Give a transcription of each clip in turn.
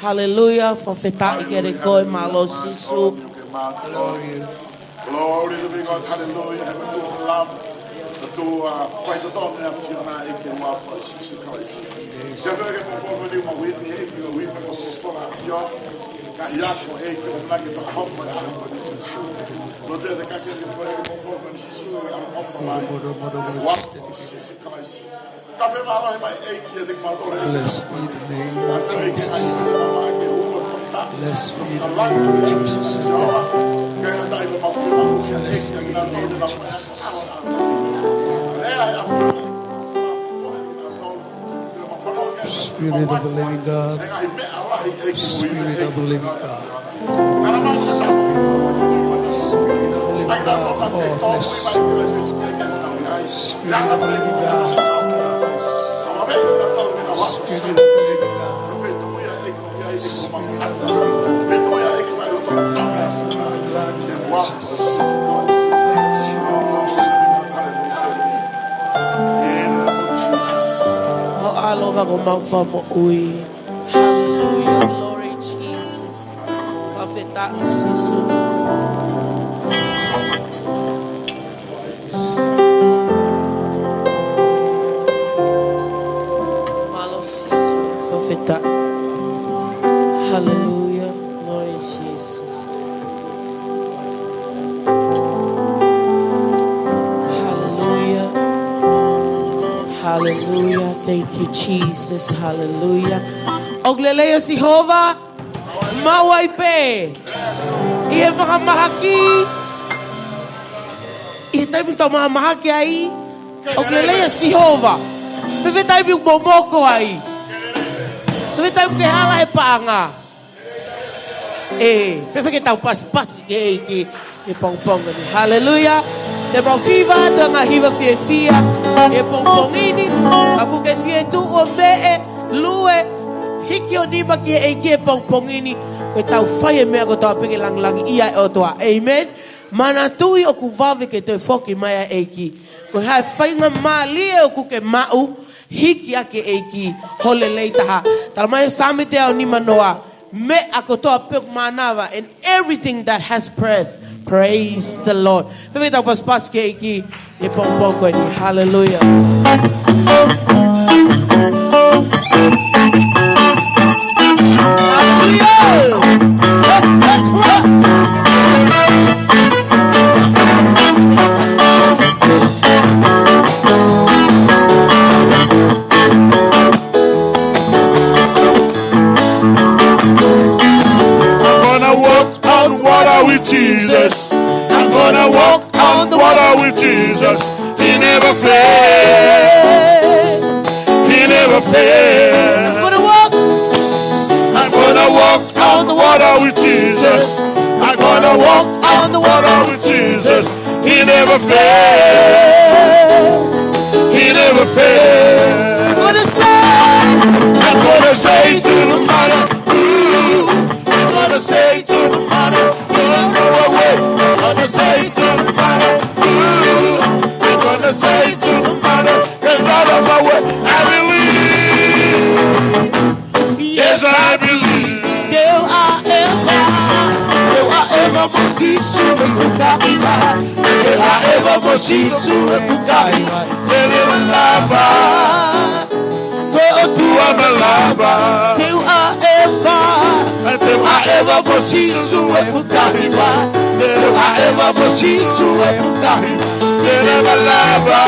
Hallelujah for feta igere koi malo sisu. Glory to be God. Hallelujah. Heaven to love. To fight the dawn and Fiona Eke Mafao Sisu Christ. J'avais répondu mon oui, oui, pour la Fiona. Yako Eke, Nagi for Home, but I am going to shoot. But there's a Kaki for Sisu, I'm off the line. What Sisu Christ. Blessed be the name of Jesus. Blessed be the name of Jesus. Spirit of the living God. Spirit of the living God. Spirit of the living God. Oh, flesh. Spirit of the living God. Spirit of the living God. Spirit of the Hallelujah, glory Jesus. Fafeta isisu. Hallelujah, glory Jesus. Hallelujah. Hallelujah. Thank you, Jesus. Hallelujah. Ogleleya Jehovah. Mawaipe. Ie mahamahaki. Ie taimi tau mahamahaki ai. Ogleleya Jehovah. Pepe taimi momoko ai. Pepe taimi ke hala e paanga. Fefe ke tau pas ke pongpong ni. Hallelujah. Te maukiva te ngahiva fia e pongpongini abu ke fie tu o behe lue hiki o nima ki e pongpongini ko tau fai mea ko tau peke lang ia o toa. Amen. Mana tui o kuvave ke te foki mai eiki. Ko hai whainga maalie o kuke mau hiki ake eiki hole lei taha. Talamai samite au nima noa. Me akotoa pek manava and everything that has breath. Praise the Lord. Hallelujah. Hallelujah. Jesus, I'm gonna walk on the water with Jesus. He never fails. He never fails. I'm gonna walk on the water with Jesus. I'm gonna walk on the water with Jesus. He never fails. He never fails. I'm gonna say to the mother, ooh, I'm gonna say to the mother, I'm gonna say to the mother, ooh, I'm gonna say to the mother, get out of my way. I believe, yes I believe. Deu a Eva Mosisu Fukaiba. Deu a Eva Mosisu Fukaiba. Deu a lava, tua malava. Deu a Eva Mosisu Fukaiba. Deu a Eva Mosisu Fukaiba. Deu a lava,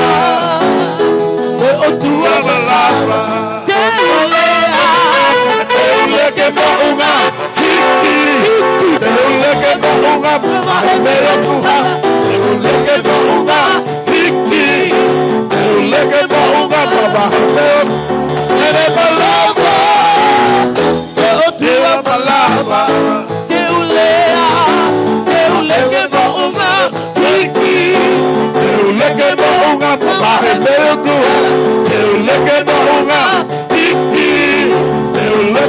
tua malava. Que bounga, hiki, que bounga, meio curra, que bounga, hiki, que bounga, baba, ele palavra, teu palavra, teu que bounga, hiki, que bounga, baba, meio curra, que bounga, hiki.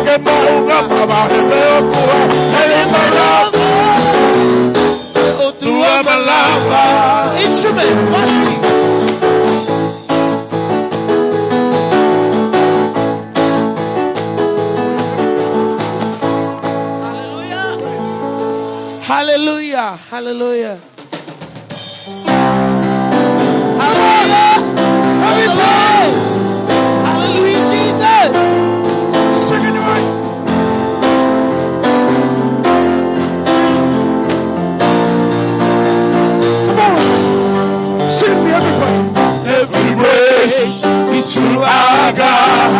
Que bounga, baba, meu curra, ele palavra, tua palavra. instrument, assim. Hallelujah. Hallelujah. Hallelujah. Hallelujah. Hallelujah, Jesus. Sing it right. Come on. Sing me everybody. Every praise is to our God.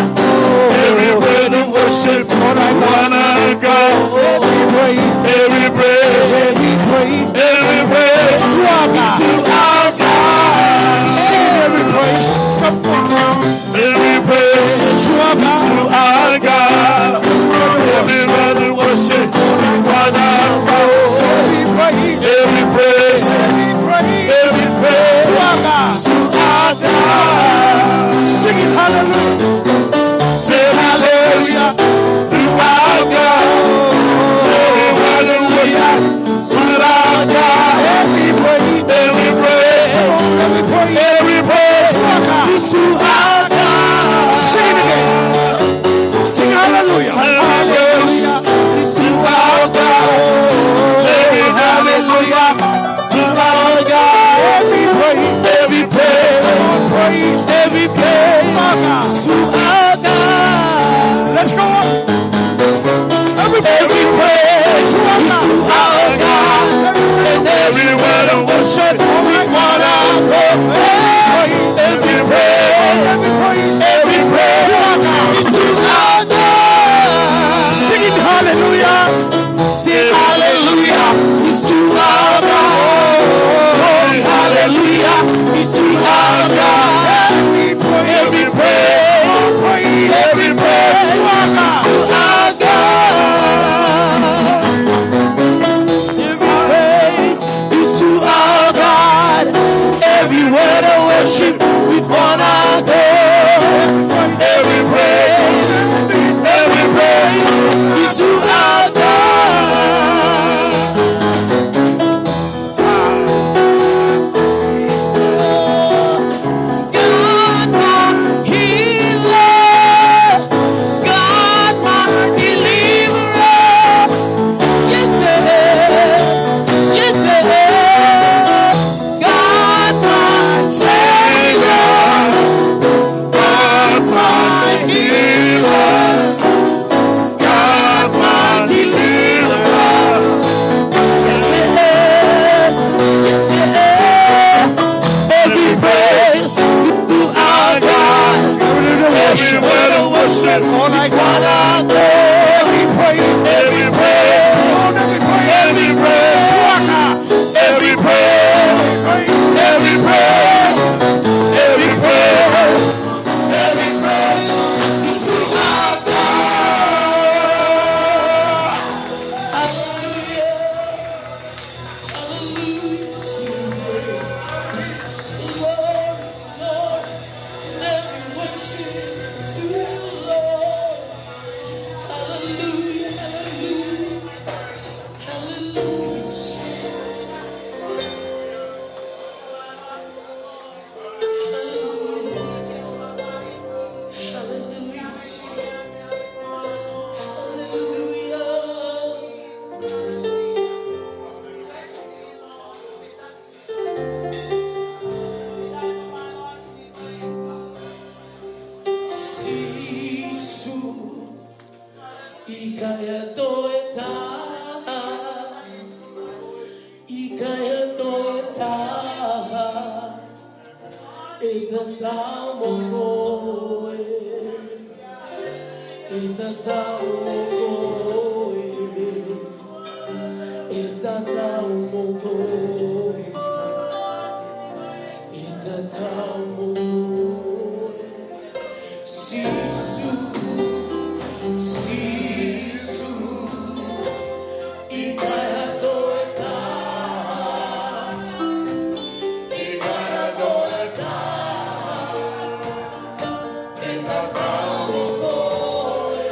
Every word of worship, Lord, I wanna go. Every praise, Every praise, every praise, every praise to our God. to our God. Sing every praise. Come on. Every praise To our to God. our God. Every word of worship, Lord, I wanna go. Every praise, Every praise, every praise, every praise to our God. to our God. Sing it, hallelujah. Say hallelujah to our God. Every word of worship to our God. Every praise, Every praise, every praise, every praise to our God. is to our God. Sing it again. Sing hallelujah. Hallelujah is to our God. Every hallelujah to our God. Every praise, Every praise, praise, every praise to our God. to our God. Let's go up. Every Every praise is to our God. And every word of worship we wanna go. Every praise, every praise is to our God. Sing it, hallelujah. Say hallelujah is to our God. Glory, hallelujah is to our God. Every praise, every praise is to our God. Every praise is to our God. Every word of worship we wanna go. Every praise is to our God. God, my healer. God, my deliverer. Yes, it is. Yes, it is. God, my savior. God, my healer. God, my deliverer. Yes, it is. Yes, it is. Every praise to our God. Every word of worship, all I wanna go. Every praise, every praise, every praise, every praise, every praise, every praise, every praise is to our God. Hallelujah, hallelujah, Lord, Lord, every worship is to you, Lord. Hallelujah, hallelujah, hallelujah, Jesus. Hallelujah, Jesus. Hallelujah. Sisu ikai taha, ikai taha, itatau mokoe, itatau mokoe, itatau mokoe, itatau mokoe. Sisu, sisu, ikai taha, ikai taha, itatau mokoe.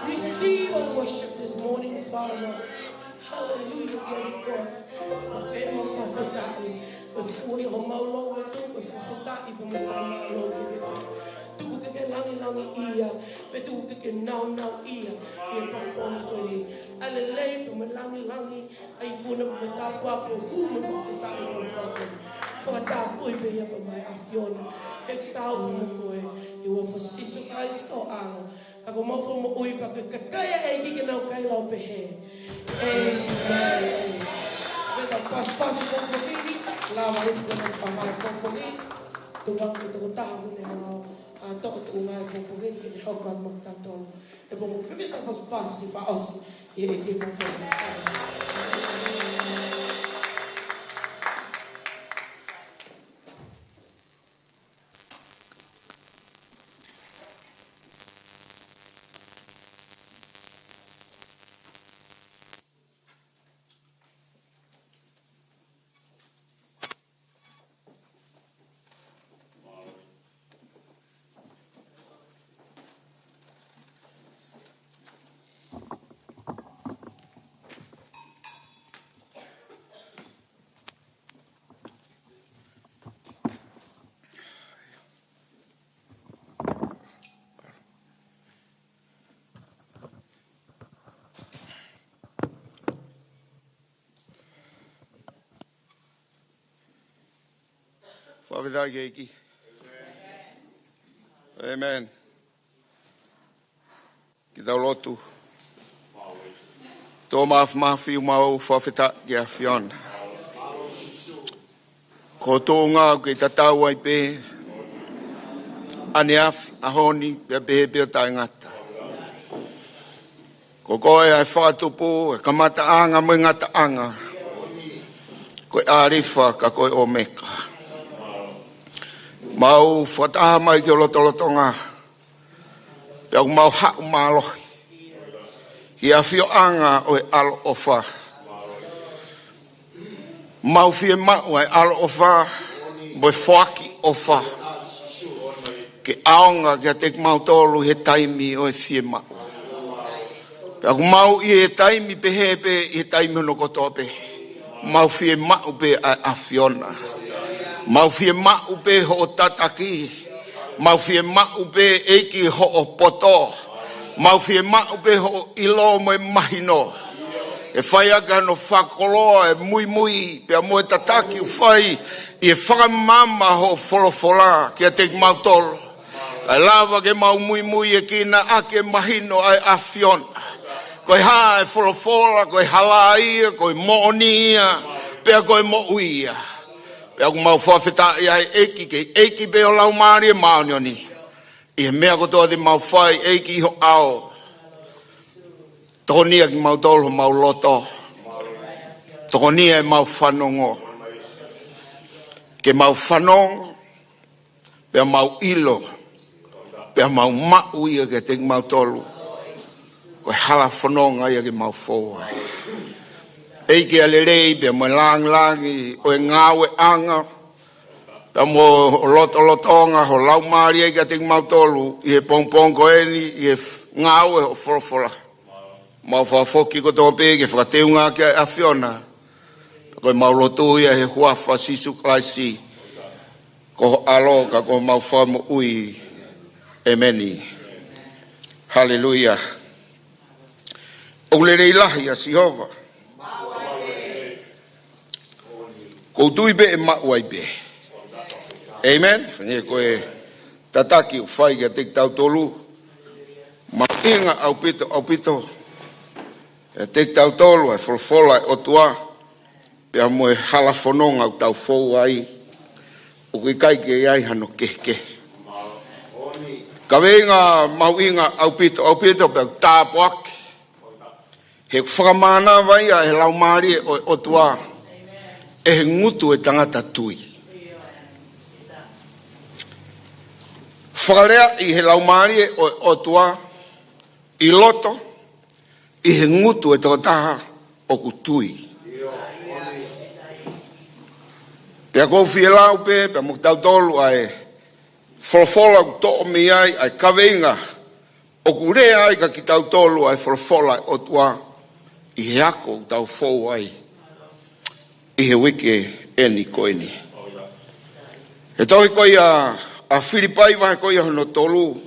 Receive our worship this morning, Father. Hallelujah, glory God. Okay, mo fafatai. Before you mau lo tu, fafatai mo mau lo. Tu ke langi ia, betu ke nau ia. Ia pom ko ni. Alelei mo langi, ai puna mo tapwa ko mo fafatai mo ko. Fafatai ko be ya ko mai afiona. E tau mo ko e. You will forsake Christ or ang. Ako mau mo ui pa ke kaya e ki nau kai lo behe. Amen. Kita pas ko ini lama itu dengan pamai ko ini. Tuang itu taha ni halo. Atau tu ngai ko ini ki hokan maktaton. E mo kita pas si fa os. Ini ki mo. Whawhidai keiki. Amen. Ki tau lotu. Tō mafi umau whawhita ki a whiona. Ko tō ngā ki tatau ai pē. Ane afi, ahoni, pia behe pia tai ngata. Ko koe ai whakatupu, e kamata anga mo ngata anga. Koe arifa ka koe o meka. Mau whataha mai ki o loto ngā. Pea mau hau mālohi. Hi a whio anga o e alo o wha. Mau whie mau e alo o wha. Mo e whaki o wha. Ke aonga ki a te mau tolu he taimi o e whie mau. Pea mau i he taimi pehe pe i he taimi no kotoa pehe. Mau whie mau pe a whiona. Mau whie mau pe ho o tataki. Mau whie mau pe eiki ho o poto. Mau whie mau pe ho o ilo mo e mahino. E whai aga no whakoloa e mui pe a mo e tataki u whai i e whakamama ho wholofola ki a te mau tolo. Kai lava ke mau mui e kina ake mahino ai a whiona. Koe ha e wholofola, koe hala ia, koe mooni ia, pe a koe mo uia. Pea ku mau whawhita i ai eki pe o Laumalie maoni oni. I mea kotoa te mau whai eiki ho ao. Tokonia ki mau tolo mau loto. Tokonia e mau whanongo. Ke mau whanongo. Pea mau ilo. Pea mau mau ia ke te mau tolu. Koe hala whanonga ia ke mau fōa. Eiki alelei pea mo lang o e ngāwe anga. Pea mo lotonga ho Laumalie ia ke te mau tolu. I e pongpong koeni i e ngāwe ho wholofola. Mau whafoki ko tō pēke whakateunga kia a whiona. Koe mau lotu ia he huafa sisu klaisi. Ko alo ka ko mau whamu ui. Emeni. Hallelujah. O lere ilahi a Sihova. Ko tui be e mauai be. Amen. Nge koe tataki u whai ka te tau tolu. Ma inga au pito. E te tau tolu e wholwhola e otua. Pea mo e hala whanonga au tau whou ai. O ikai ke ai hano kehke. Kaveinga mau inga au pito pea tāpo aki. He whakamana vai a he Laumalie o otua. E he ngutu e tangata tui. Whakarea i he Laumalie o otua. I loto. I he ngutu e taha o kutui. Pea kou whielau pe, pea muktau tolu ai wholwhola to mi ai Kaveinga. O kurea ai ka ki tau tolu ai wholwhola o tua. I he ako tau whou ai. I he wike eni koeni. He tohi koi a FILIBAI vai koi a hono tolu.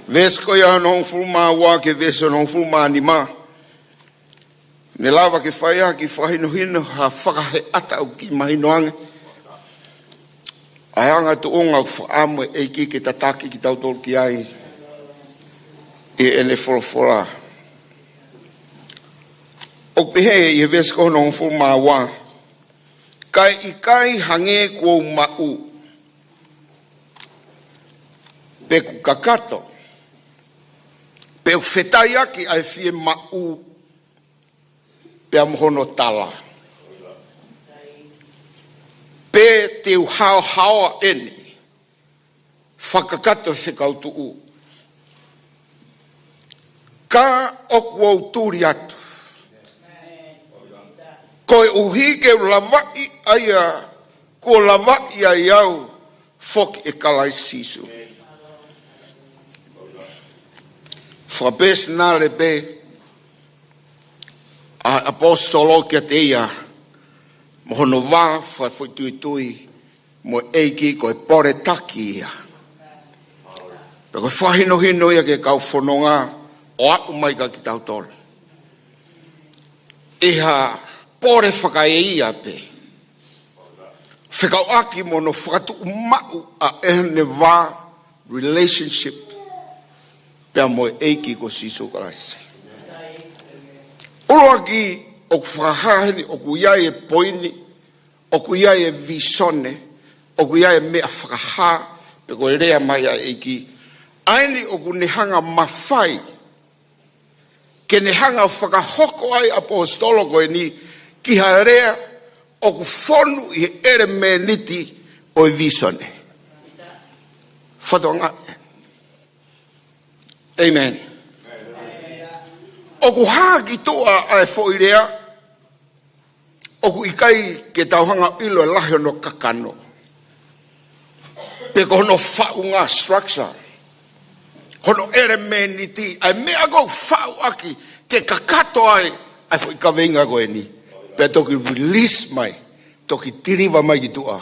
Ves koi a hono fulma wa ke ves hono fulma ni ma. Ne lava ke whaia ki whahino hino ha whakahe ata au ki mahino ange. Ai anga tu onga whaamwe eiki ke tataki ki tautol ki ai. E ene wholwhola. O behe i he vesko hono fulma wa. Kai ikai hange kuou mau. Peku kakato. Peu whetai aki ai fie mau. Pea mohono tala. Pe te hao eni. Whakakato se kautu u. Ka o kuou turi atu. Koe uhi ke lavai aia. Ko lavai ai au. Fok e kalai sisu. Whapes nā le be. A apostolo kia te ia. Mohono wā, whai tui. Mo eiki koe pore taki ia. Pe koe whahino hino ia ke kau whanonga. O aku mai ka ki tau tolu. Iha pore whakae ia pe. Whekau aki mono whakatu umau a ene wā relationship. Pea mo eiki ko sisu karasi. Uro aki o whakahahini, o ku iai e poini, o ku iai e visone, o ku iai e mea whakaha, pe ko rea mai a eiki. Aini o ku nehanga mawhai, ke nehanga whakahoko ai apostolo koe ni, ki ha rea o ku whonu i ere me niti o i visone. Whatonga. Amen. O ku hāki toa ai whoirea, o ku ikai ke tauhanga ilo e lahi ono kakano. Pe ko hono whaunga structure. Hono ere meniti, ai mea kou whau aki, ke kakato ai whoi Kaveinga koe ni. Pe toki release mai, toki tiriva mai ki tua,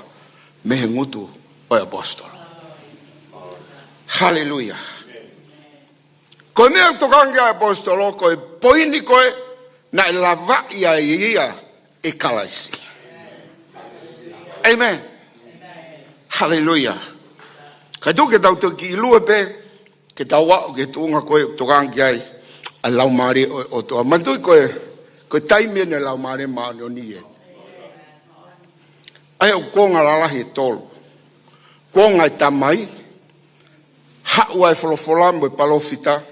mehe ngutu o apostolo. Hallelujah. Koe mea tokange a apostolo, koe poini koe, na e lava ia e kalaisi. Amen. Hallelujah. Kai tu ke tau toki ilua pe, ke tau wau ke tuunga koe tokange ai, a Laumalie o toa. Mantui koe taimia ne Laumalie maani o nie. Ai au konga lalahi e tolu. Ko ngai tamai. Ha'ua e wholofola mo e palofita.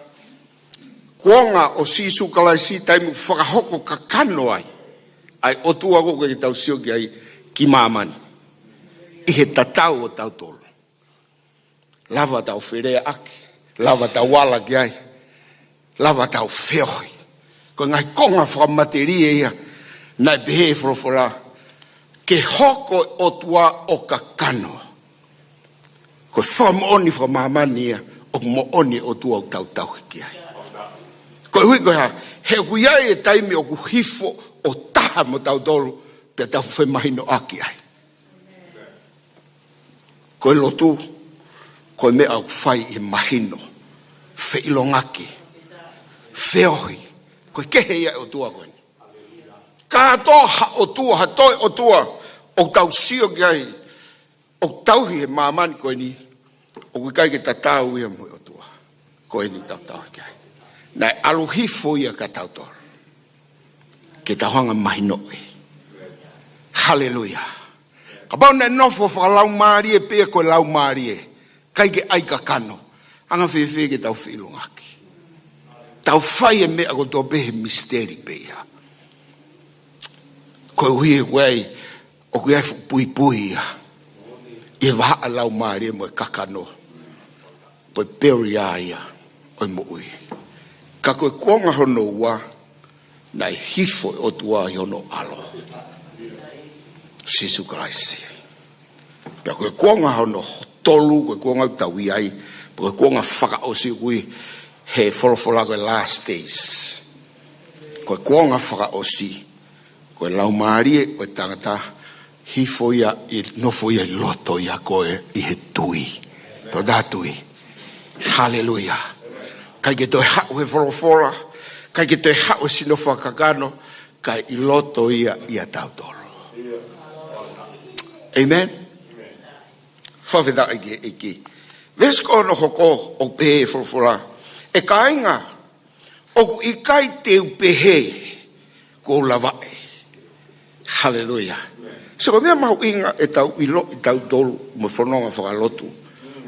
Kuonga o sisu kalaisi taimu whakahoko kakano ai. Ai otua ko ke tau sio ki ai ki mamani. I he tatau o tau tolu. Lava tau whirea aki. Lava tau wala ki ai. Lava tau whiohi. Ko ngai konga whakamateria ia. Nai behe wholofola. Ke hoko otua o kakano. Ko whamooni whamamani ia. O mo oni otua o tau tau ki ai. Ko hui ko ha, he kuiai e taimi o ku hifo o taha mo tau tolu, pe tau whai mahino aki ai. Ko e lotu, ko e mea au whai i mahino, whai ilongaki, wheohi, ko e kehe ia o tua koe. Ka toa ha o tua, ha toi o tua, o tau sio ki ai, o tauhi he mamani koe ni, o kui kai ke tatau ia mo o tua, koe ni tau tau ki ai. Nai aluhifo ia ka tautor. Ke tauhanga mahinoi. Haleluya. Kapau ne nofo Laumalie pe ko Laumalie. Kai ke aika kano. Anga fefe ke tau filungaki. Tau fai e mea ko tō behe misteri pe ia. Ko hui e wei o kui ai pui pui ia. I waha Laumalie mo e kakano. Poi peria ia. Oi mo ui. Ka koe kuonga hono ua, nai hifo o tua hono alo. Sisu Kalaisi. Ka koe kuonga hono tolu, koe kuonga tau iai, koe kuonga whakaosi kui he wholofola koe last days. Koe kuonga whakaosi, koe Laumalie, koe tangata, hifo ia, i nofo ia loto ia koe i he tui. To da tui. Hallelujah. Kai ke toi hau he wholofola, kai ke toi hau sino faka-galo, kai i loto ia tautoro. Amen? Whawhida eke. Vesko no hoko o behe wholofola. E kaiga, o ikai teu behe, ko lawai. Hallelujah. So mea mahu inga e tau ilo i tau tolu, mo whanonga whakalotu.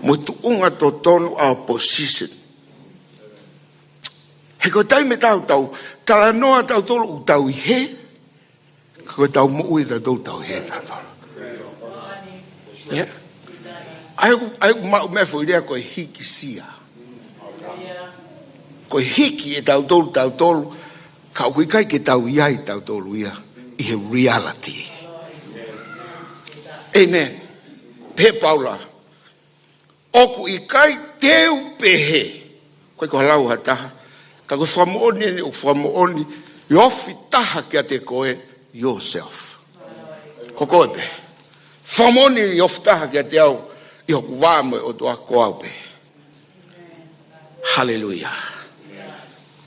Mo tuunga to tonu a opposition. He ko taime tau, tala noa tau tolu u tau i he, ko tau mo ui tau he tau tolu. Ai mau mea whuirea koe hiki sia. Koe hiki e tau tolu, ka ui kai ke tau iai tau tolu ia, i he reality. Amen. Pe Paula, oku i kai teu behe, koe ko halau ha taha, ka ko whamooni ni o whamooni, i ofi taha kia te koe yourself. Ko koe pe. Whamooni i ofi taha kia te au, i hoku wāmoe o tua koau pe. Hallelujah.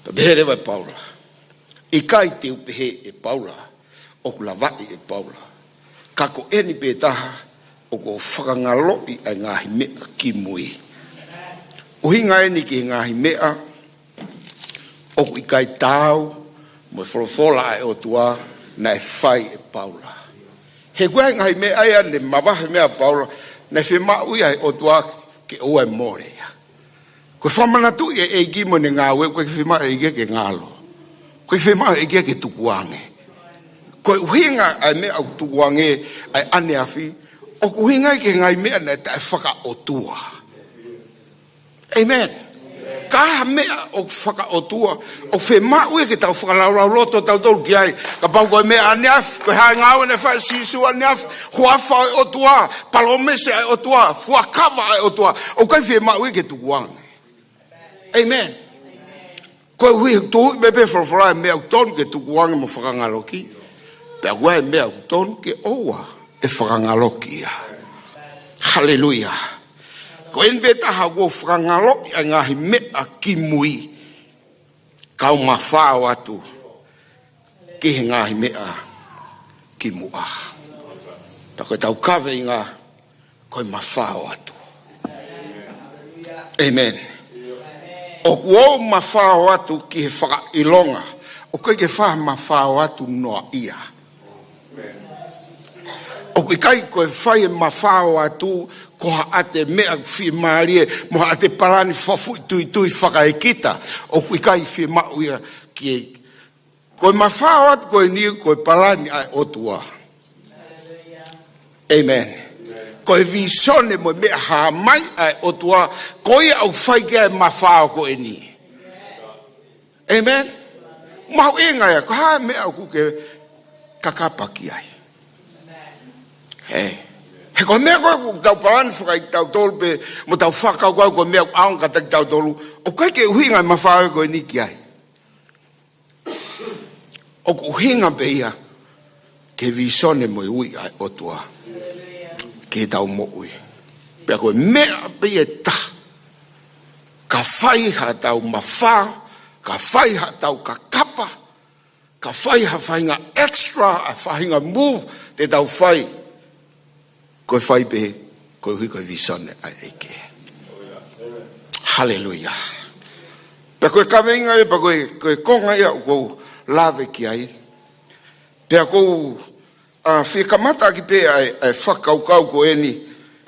Ta behe rewa e Paula. I kai te upehe e Paula, o ku lawai e Paula. Ka ko eni pe taha, o ko whakangaloi ai ngahi mea ki mui. Uhinga eni ki ngahi mea, o i kai tau, mo wholofola ai o tua, na e whai e Paula. He kua ngai me aia ne mawahe mea Paula, na e maui ai o tua ke oe more. Ko whamanatu e gimo ne ngā we, ko e whima e ke ngalo. Ko e whima e ke tukuange. Ko e uhinga ai mea au tukuange ai ane awhi, o uhinga ke ngai mea na e tae whaka o tua. Amen. Ka mea o whaka o tua, o whe maue ke tau whakalau loto tau tau ki ai, ka pau koe mea aneaf, koe hae ngāwe ne whae sisu aneaf, huafa o tua, palomese o tua, fuakava o tua, o kai whe maue ke tukuange. Amen. Koe hui tuhui bebe whalawhalai mea uton ke tukuange mo whakangaloki, pea koe mea uton ke oua e whakangaloki ia. Hallelujah. Ko enbe taha ko whakangalo i ngahi mea ki mui. Kau Mafao Atu. Ki he ngahi mea ki mua. Ta koe tau Kaveinga, koe Mafao Atu. Amen. O kuou Mafao Atu ki he whakailonga. O koe ke wha Mafao Atu noa ia. O ikai koe whai e Mafao Atu, ko ate mea whimarie, mo ate parani whafu tui whakaekita. O ikai whimauia ki e. Koe Mafao Atu koe ni koe parani ai otua. Amen. Koe visone mo mea hamai ai otua, koe au whai kia Mafao koe ni. Amen. Mau inga ya, ko hae mea au kuke kakapaki ai. Hey. He ko mea koe tau parani whakai tau tolu pe mo tau whakau koe mea aong ka tau tolu. O kai ke uhinga Mafao koe ni ki ai. O ku uhinga pe ia ke visone mo ui ai otua. Ke tau mo ui. Pea koe mea pe e ta. Ka whai ha tau mawha, ka whai ha tau ka kapa, ka whai ha whainga extra, a whainga move te tau whai. Koe whai pe, koe hui koe visone ai eke. Hallelujah. Pea koe Kaveinga e, pa koe konga ia o kou lave ki ai. Pea kou whikamata ki pe ai whakaukau ko eni,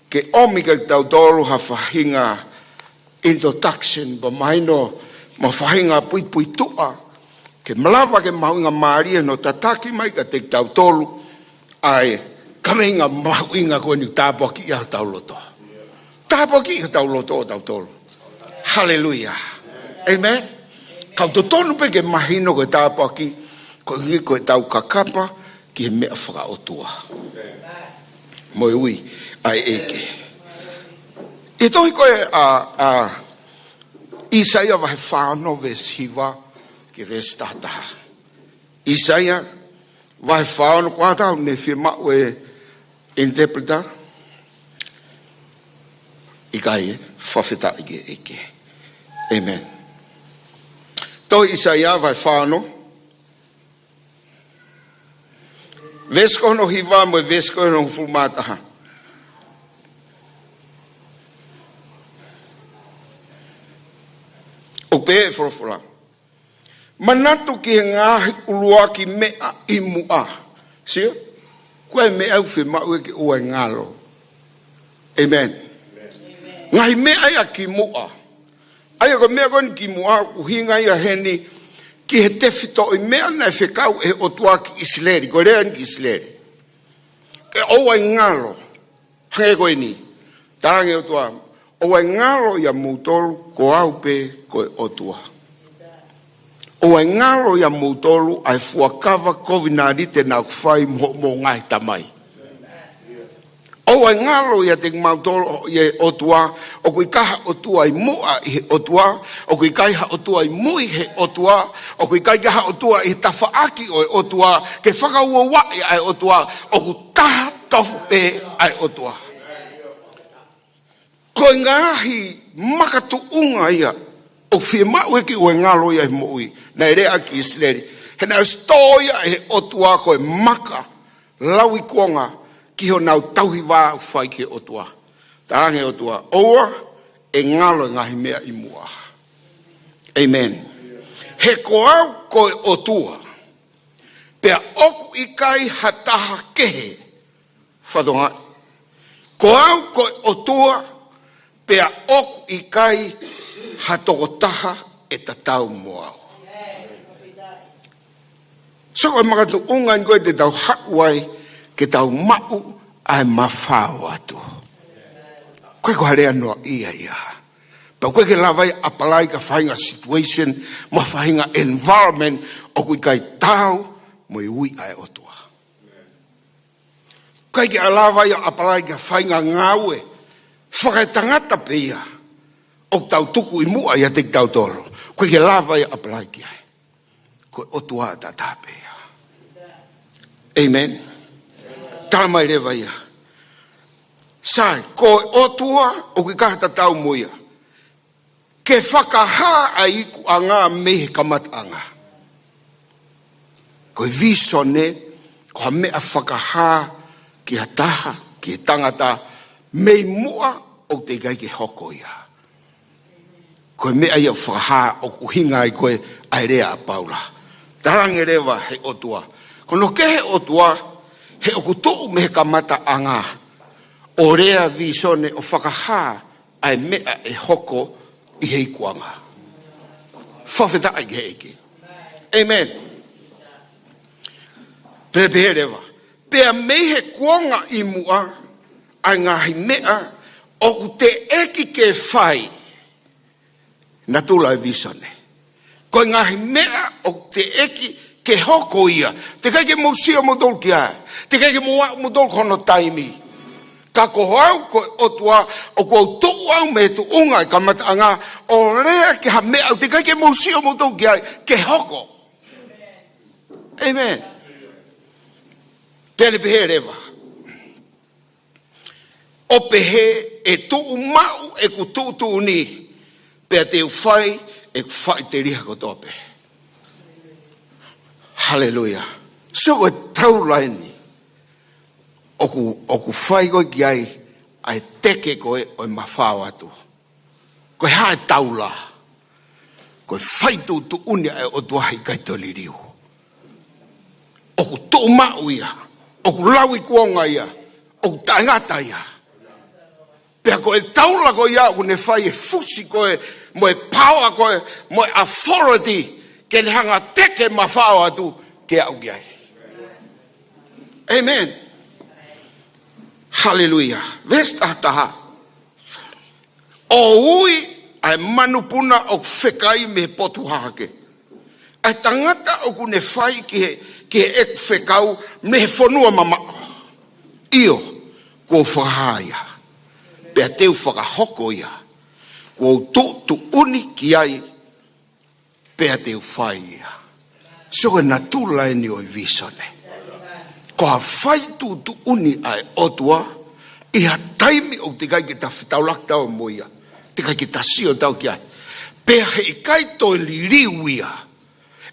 ke omika ki tau tolu ha whahinga introduction, ba maino ma whahinga pui tua, ke malawa ke mahuinga maaria no tataki mai ka te tau tolu, ai Kaveinga mahuinga ko eni tāpoki ia tau loto. Tāpoki ia tau loto o tau tolu. Hallelujah. Amen. Kau to tonu pe ke mahino ko tāpoki, ko hi ko tau kakapa, ki he mea whakaotua. Moi ui, ai eke. E tohi koe Isaia wahe whāno ves hiwa ki ves tātaha. Isaia wahe whāno kua tau ne whimau e interpreter. Ikai whawheta ike eke. Amen. Tohi Isaia wahe whāno. Vesko no hiwa mo vesko no fulmataha. O pe forofula. Manatu ki ngahi ulua ki mea imua. Sia? Koe mea au whimau e ki ua ngalo. Amen. Ngahi mea ia ki mua. Aia ko mea koni ki mua uhinga ia heni ki he tewhito i mea na e whekau e otua ki Isleri, ko rea ni ki Isleri. E oua i ngalo, hange koe ni, tarangi otua, oua i ngalo ia muutolu ko au pe koe otua. Oua i ngalo ia muutolu ai fuakava COVID-19 te nau whai mo ngai tamai. Oua i ngalo ia te mautolo ia otua, o kui kaha otua i mua i he otua, o kui kaiha otua i mui he otua, o kui kaiha otua i tawhaaki o e otua, ke whakaua wai ai otua, o ku taha tofu pe ai otua. Ko ngāhi makatu unga ia, o whimau eki o e ngalo ia i mui, nei rea ki Isleri, he nau stoia he otua ko e maka, lawi kuonga, ki ho nau tauhi wā whai ke otua. Tarange otua. Oua e ngalo ngahi mea i mua. Amen. He koau koe otua. Pea oku ikai hataha kehe. Whadonga. Koau koe otua. Pea oku ikai hatokotaha e tatau moau. So koe makatu ungan koe te tau hakuai ke tau mau ai Mafao Atu. Koe ko harea noa ia ia. Pa koe ke lawai apalai ka whainga situation, ma whainga environment, o koe kai tau mo i ui ai otua. Koe ke alawai apalai ka whainga ngaue, whakai tangata pe ia, o tau tuku i mua ia te tau tolo. Koe ke lawai apalai ki ai. Koe otua tata pe ia. Amen. Tamai rewa ia. Sai, koe otua o ki kahata tau moia. Ke whakaha a iku a ngā mehe kamatanga. Koe visone, koe mea whakaha ki a taha, ki a tangata, mei mua o te gai ke hoko ia. Koe mea ia whakaha o kuhinga i koe airea a paula. Tarange rewa he otua. Kono ke he otua, he o kutu me kamata anga o rea visone o whakaha ai mea e hoko I hei kuanga. Whawheta ai ke eke. Amen. Pere pehe rewa. Pea mehe kuanga I mua ai ngahi mea o ku te eki ke whai na tula visone. Ko ngahi mea o te eki ke hoko ia. Te kai ke musio mo dol kia. Te kai ke mo dol kono taimi. Ka ko hau ko otua o ko tu au me tu unga ka matanga o rea ke ha mea te kai ke musio mo dol kia ke hoko. Amen. Pere pehe rewa. O pehe e tu mau e ku tu ni. Pea te uwhai e ku whai te riha ko tope. Hallelujah. So e tau laini. Oku whai koe ki ai teke koe o Mafao Atu. Koe hae taula. Koe whai tu uni ai o tuahi kai toli riu. Oku tu mau ia. Oku lawi kuonga ia. Oku taingata ia. Pea koe taula koe ia oku ne whai e fusi koe mo e power koe mo e authority ke ne hanga teke Mafao Atu ke au ki ai. Amen. Hallelujah. Vesta taha. O ui ai manupuna o whekai me potu hake. Ai tangata o kune whai ke ek whekau me whanua mama. Io, ko whahaya. Pea teu whakahoko ia. Ko tu uni ki ai. Pea teu whai ia. So e natula ni o visone. Ko a whai tu uni ai otua, I ha taimi o te kai ki ta whitaulak tau mo ia. Te kai ki ta sio tau ki ai. Pea he ikai toi li riu ia.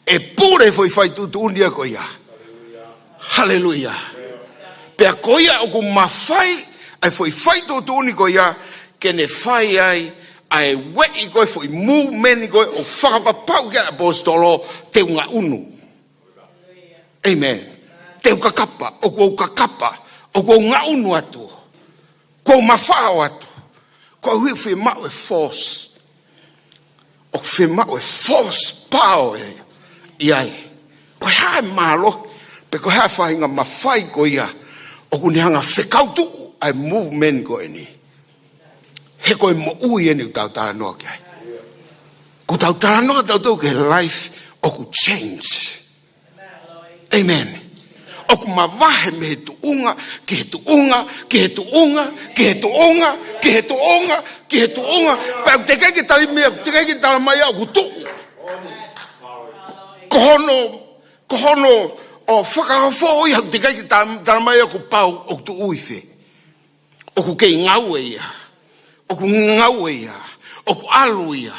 E pure foi whai tu uni a ko ia. Hallelujah. Pea ko ia o ku mawhai, ai foi whai tu uni ko ia, ke ne whai ai wei koe foi movement koe o whakapapau ki apostolo te unga unu. Amen. Te ukakapa, o kuou kakapa, o kuou ngā unu atu, kuou Mafao Atu, kuou hui whi mau e force, o whi mau e force power I ai. Koe hae malo, pe koe hae whahinga mawhai ko ia, o kune hanga whekautu ai movement ko e ni. He koe mo ui e ni tau tānoa ki ai. Ko tau tānoa tau tau ke life o ku change. Amen. Oku mawahe me he tuunga, ki he tuunga, ki he tuunga, ki he tuunga, ki he tuunga, ki he tuunga. Pau te kei ki tali mea, te kei ki tala mai au kutu. Kohono, o whakahawhoi hau te kei ki tala mai au ku pau o tu uiwhe. Oku kei ngau e ia, oku ngau e ia, oku alu ia.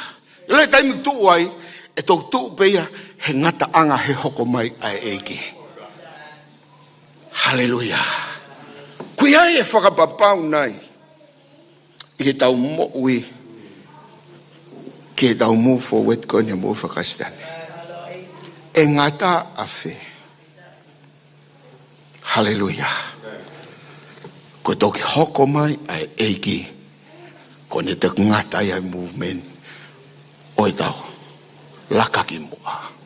Ile taimi tu ai, e tau tu peia, he ngata anga he hoko mai ai eiki. Hallelujah. Kui ai e whakapapau nai. I he tau mo ui. Ki he tau move forward ko ni mo whakastane. E ngata a whi. Hallelujah. Ko toki hoko mai ai eiki. Ko ne te ngata ai movement. Oi tau. Laka ki mua.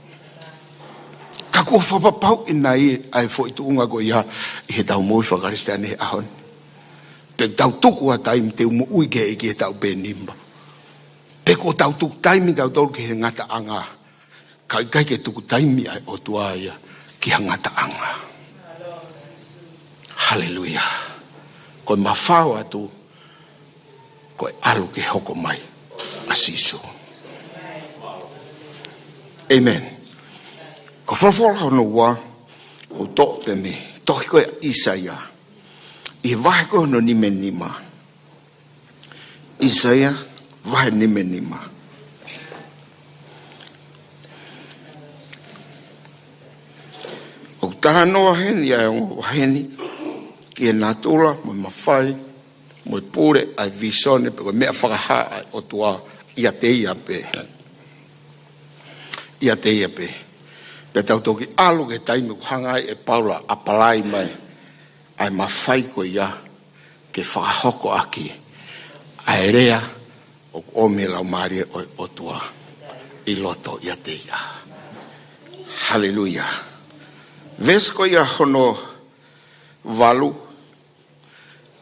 Ka kua whapapau ina ai fo I tuunga ko ia I he tau moi whakaristane he ahon. Pe tau tuku a taimi te umu ui ke eki he tau penimba. Pe ko tau tuku taimi tau tolu ki he ngata anga. Ka ikai ke tuku taimi ai o tua ia ki he ngata anga. Hallelujah. Koe Mafao Atu, koe alu ke hoko mai asiso. Amen. Ko whawhora hono wā, ko tō te me, tohi koe Isaia. I wahe koe hono nime nima. Isaia, wahe nime nima. O taha noa heni ai o waheni, ki e nātula, mo mawhai, mo pure ai visone, pe koe mea whakaha ai o tua ia te ia pe. Ia te ia pe. Pe tau toki alu ke taimi ku hangai e paula apalai mai. ai mawhai ko ia ke whakahoko aki ai rea o ome Laumalie o otua I loto ia te ia. Hallelujah. Vesko ia hono walu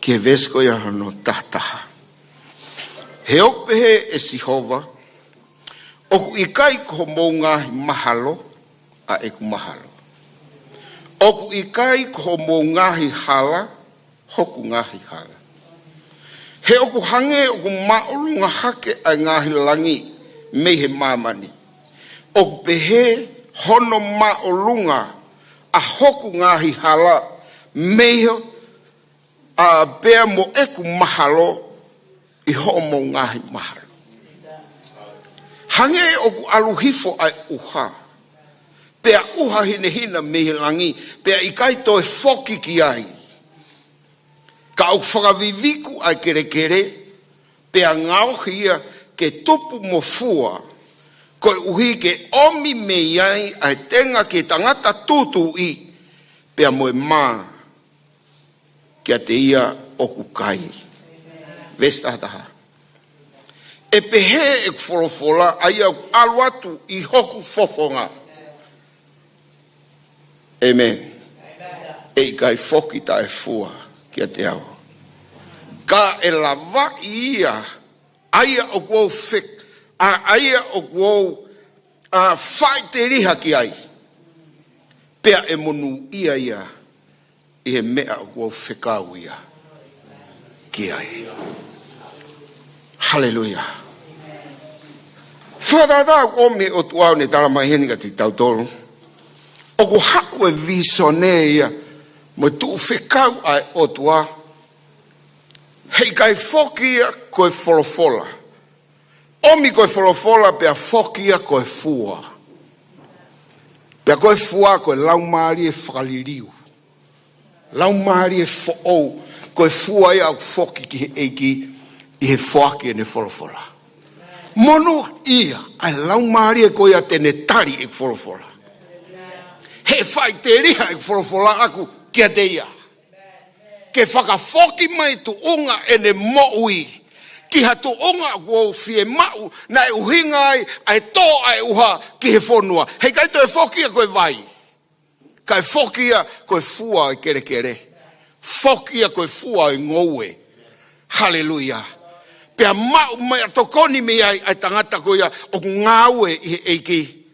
ke vesko ia hono taha. He opehe e Sihova oku ikai ko mo ngahi mahalo a eku mahalo. Oku ikai ko mo ngahi hala hoku ngahi hala. He oku hange oku maulu ngahake a ngahi langi me he mamani. Oku behe hono maulunga a hoku ngahi hala meho a bea mo eku mahalo I ho mo ngahi mahalo. Hange oku aluhifo ai uha. Pea uha hina mehe langi. Pea ikai toi foki ki ai. Ka au whakaviviku ai kere. Pea ngauhi ia ke tupu mo fua. Koe uhi ke omi me iai ai tenga ke tangata tutu I. Pea moe maa. Kia te ia oku kai. Vesta taha. E pehe e kufolofola ai au aluatu I hoku fofonga. Amen. E ikai foki ta e fua kia te au. Ka e lava ia aia o kuou fek aia o kuou whai te riha ki ai. Pea e monu ia I he mea o kuou whekau ia ki ai. Hallelujah. Whatata o me o tuau ne tala mai heni ka te tautoro. O ko haku e visone ia mo tu whekau ai o tua. Hei kai foki ia koe folofola. Omi koe folofola pea foki ia koe fua. Pea koe fua koe Laumalie whakaliriu. Laumalie foou koe fua ia au foki ki eiki I he foaki ne folofola. Mono ia ai Laumalie koe a tene tari e folofola. He whai te riha e folofola aku kia te ia. Ke whakafoki mai tu unga ene moui. Ki ha tu unga kuou fie mau na e uhinga ai tō ai uha ki he whonua. Hei kai to e fokia koe vai. Kai fokia koe fua e kere. Fokia koe fua e ngoue. Hallelujah. Pea mau mai atokoni me ai tangata koe o ngaue I eiki.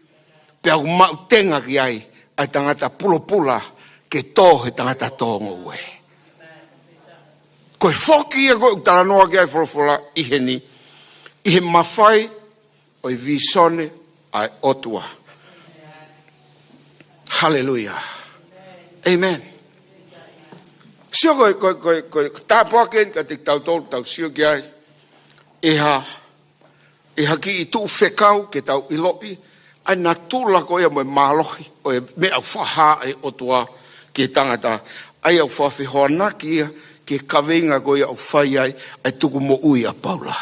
Pea mau tenga ki ai tangata pula ke tō he tangata tō ngoue. Koe foki ia koe utara noa ki ai folofola I he mawhai o I visone ai otua. Hallelujah. Amen. Sio koe tāpua ken ka te tau sio ki ai. E ha ki I tu whekau ke tau iloi. Ai na tula koe ia moe malohi. O e mea whaha e otua ki tangata. Ai au whawhihoana ki ia. Ke Kaveinga koe au whai ai tuku mo ui a Paula.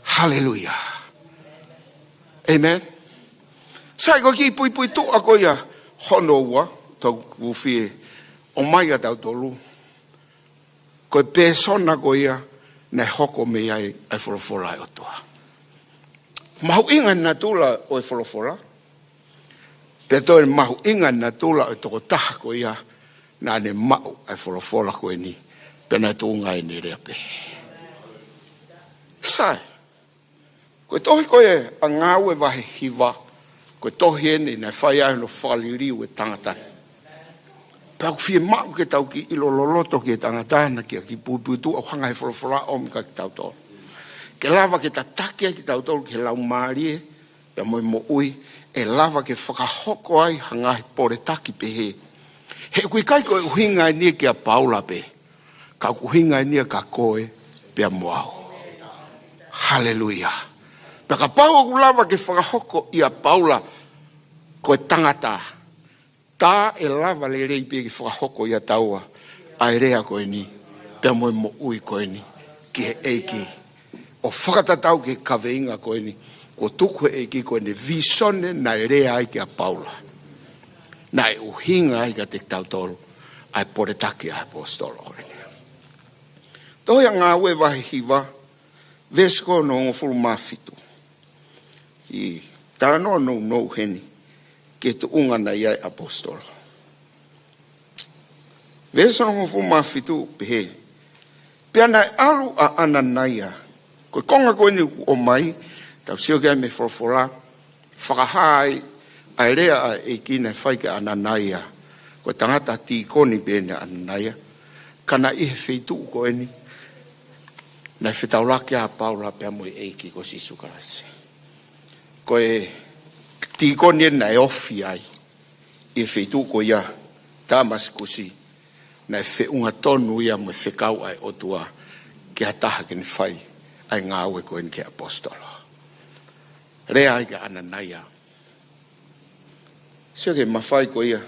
Hallelujah. Amen. Sai koe ki pui tu a koe hono ua, tau uwhie, o mai a tau tolu. Koe pēsona koe nei hoko me ai wholofola ai otua. Mahu inga na tula o wholofola. Pea toi mahu inga na tula o toko taha koe na ne mau ai wholofola koe ni. Pena tō ngai ni rea pehe. Sai. Koe tohi koe a ngāu e wahe hiwa. Koe tohi ene nei whai ai no whaliriu e tangatani. Pea ku fie mau ke tau ki ilo loloto ki e tangatana ki a ki puipuitu au hanga he wholofola o mika ki tau tōru. Ke lava ke ta takia ki tau tōru ke Laumalie. Pea moi mo ui. E lava ke whakahoko ai hanga he pore taki pehe. He kui kai koe uhinga ni ki a Paula pe. Ka uhinga ni ka koe pe moao. Hallelujah. Pea ka pau ku lava ke whakahoko I a Paula koe tangata. Tā e lava le rei pe ki whakahoko I a taua. Ai rea koe ni. Pea moe mo ui koe ni. Ki he eiki. O whakatatau ke Kaveinga koe ni. Ko tuku he eiki koe ni. Visone na rea ai ki a Paula. Na e uhinga ai ka te tautoro ai poretaki ai apostolo. Toi ngā we wahi hiwa, vesko no ngofuru mafitu. I tarano no heni, ke tu unga na iai apostolo. Vesko no ngofuru mafitu behe. Piana alu a ananaia, ko konga koe ni o mai, tau sio kia me forfora, whakahai, ai rea a e kina whaike ananaia, ko tangata ti koni bene ananaia, kana ihe feitu koe ni, na whetauraki a paula pia moe eiki ko si sukarasi. Ko e ti koni na e ofi ai, i feitu ko ia, tamas kusi, na e whiunga tonu ia mo whekau ai otua, ki a taha kini whai, ai ngāwe ko en ke apostolo. Rea ai ka ananaia. Sio ke mawhai ko ia,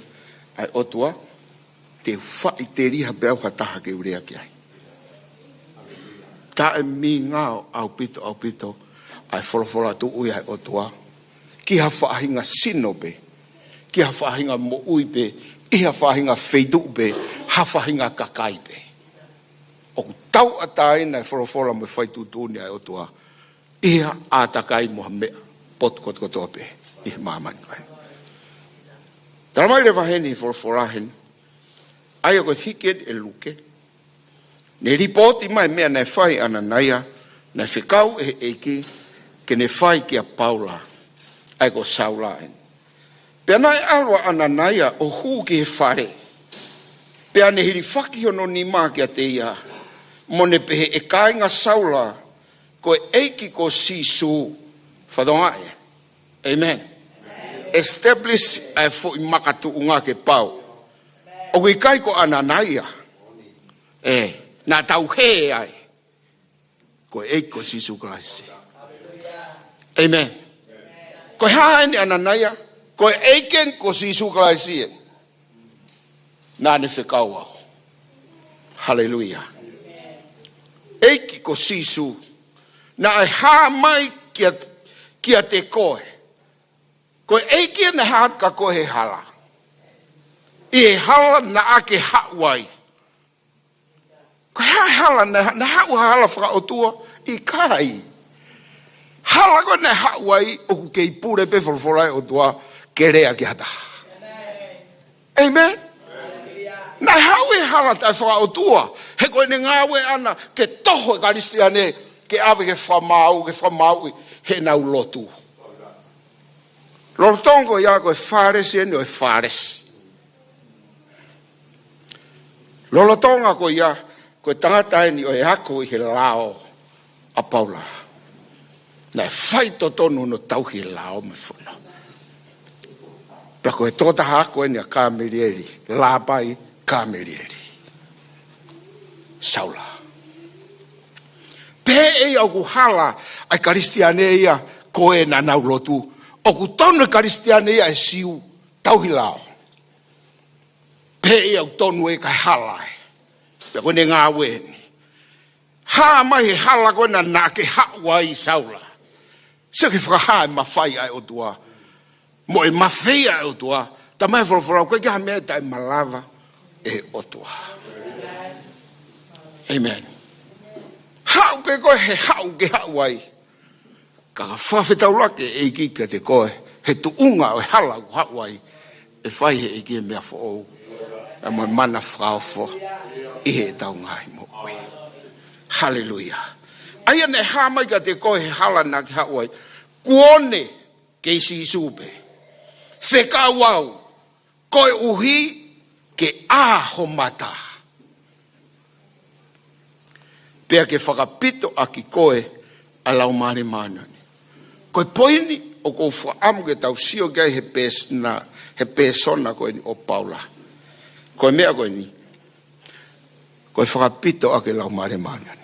ai otua, te whai te riha beau ha taha ke urea ki ai. Ta e mi ngāo au pito, ai wholawhola tu ui ai otua, ki ha whaahinga sino be, ki ha whaahinga mo ui be, i ha whaahinga wheidu be, ha whaahinga kakai be. O tau atai nei wholawhola mo whaitu tūni ai otua, i ha ātakai mo ha mea, pot kotoa be, i ha māmani kai. Taramai le waheni wholawhola hen, ai o hiket e luke, ne ripoti mai mea nei whai ananaia, nei whikau e eiki, ke ne whai ki a Paula, ai ko saula en. Pea nai alwa ananaia o huu ki he whare, pea ne hiri whaki hono ni mā ki a te ia, mo ne pehe e kāinga saula, ko eiki ko sisu whadonga e. Amen. Establish ai fo i makatu unga ke pau. O ikai ko ananaia, na tau he ai, ko eiki ko sisu Christ. Amen. Ko hae ni ananaia, ko eiken ko sisu Christ. Na ne whekau au. Hallelujah. Eiki ko sisu, na ai haa mai kia te koe. Ko eiki na haka ko he hala. I he hala na ake hawai. Ko hea hala na hau hala whakaotua i kai. Hala ko na hawai o ku kei pure pe whalwhalai o tua ke rea ki hata. Amen. Na hau e hala tai whakaotua. He koe ne ngāwe ana ke toho e karistiane ke awe ke whamau he nau lotu. Lortongo ia koe whāresi ene o e whāresi. Lolotonga koe ia koe tangata eni o e ako i he lao a Paula. Na e whai to tonu no tauhi lao me whuna. Pea koe tōta hako eni a kāmerieri. Labai kāmerieri. Saula. Pe e au ku hala ai karistiane ia koe na nau lotu. O ku tonu karistiane ia e siu tauhi lao. Pe e au tonu e kai hala e. Pea koe ne ngā weni. Ha mai he hala koe na nake hawa i Saula. Se ke whakaha e mawhai ai o tua. Mo e mawhai ai o tua. Ta mai whalawhalau koe kia mea tai malava e o tua. Amen. Hau pe koe he hau ke hau ai. Ka whawhetau lake e ki ka te koe. He tu unga o hala ku hau ai. E whai he e ki mea whaou. E mo mana whaofo. I he tau ngai mo ui. Hallelujah. Aia ne hamai ka te koe he hala na ki hau ai. Kuone ke si supe. Whekau au. Koe uhi ke aho mata. Pea ke whakapito a ki koe a Laumalie manani. Koe poini o kou whaamu ke tau sio gai he pēsona koe ni o Paula. Koe mea koe ni. Koe whakapito a ke Laumalie manani.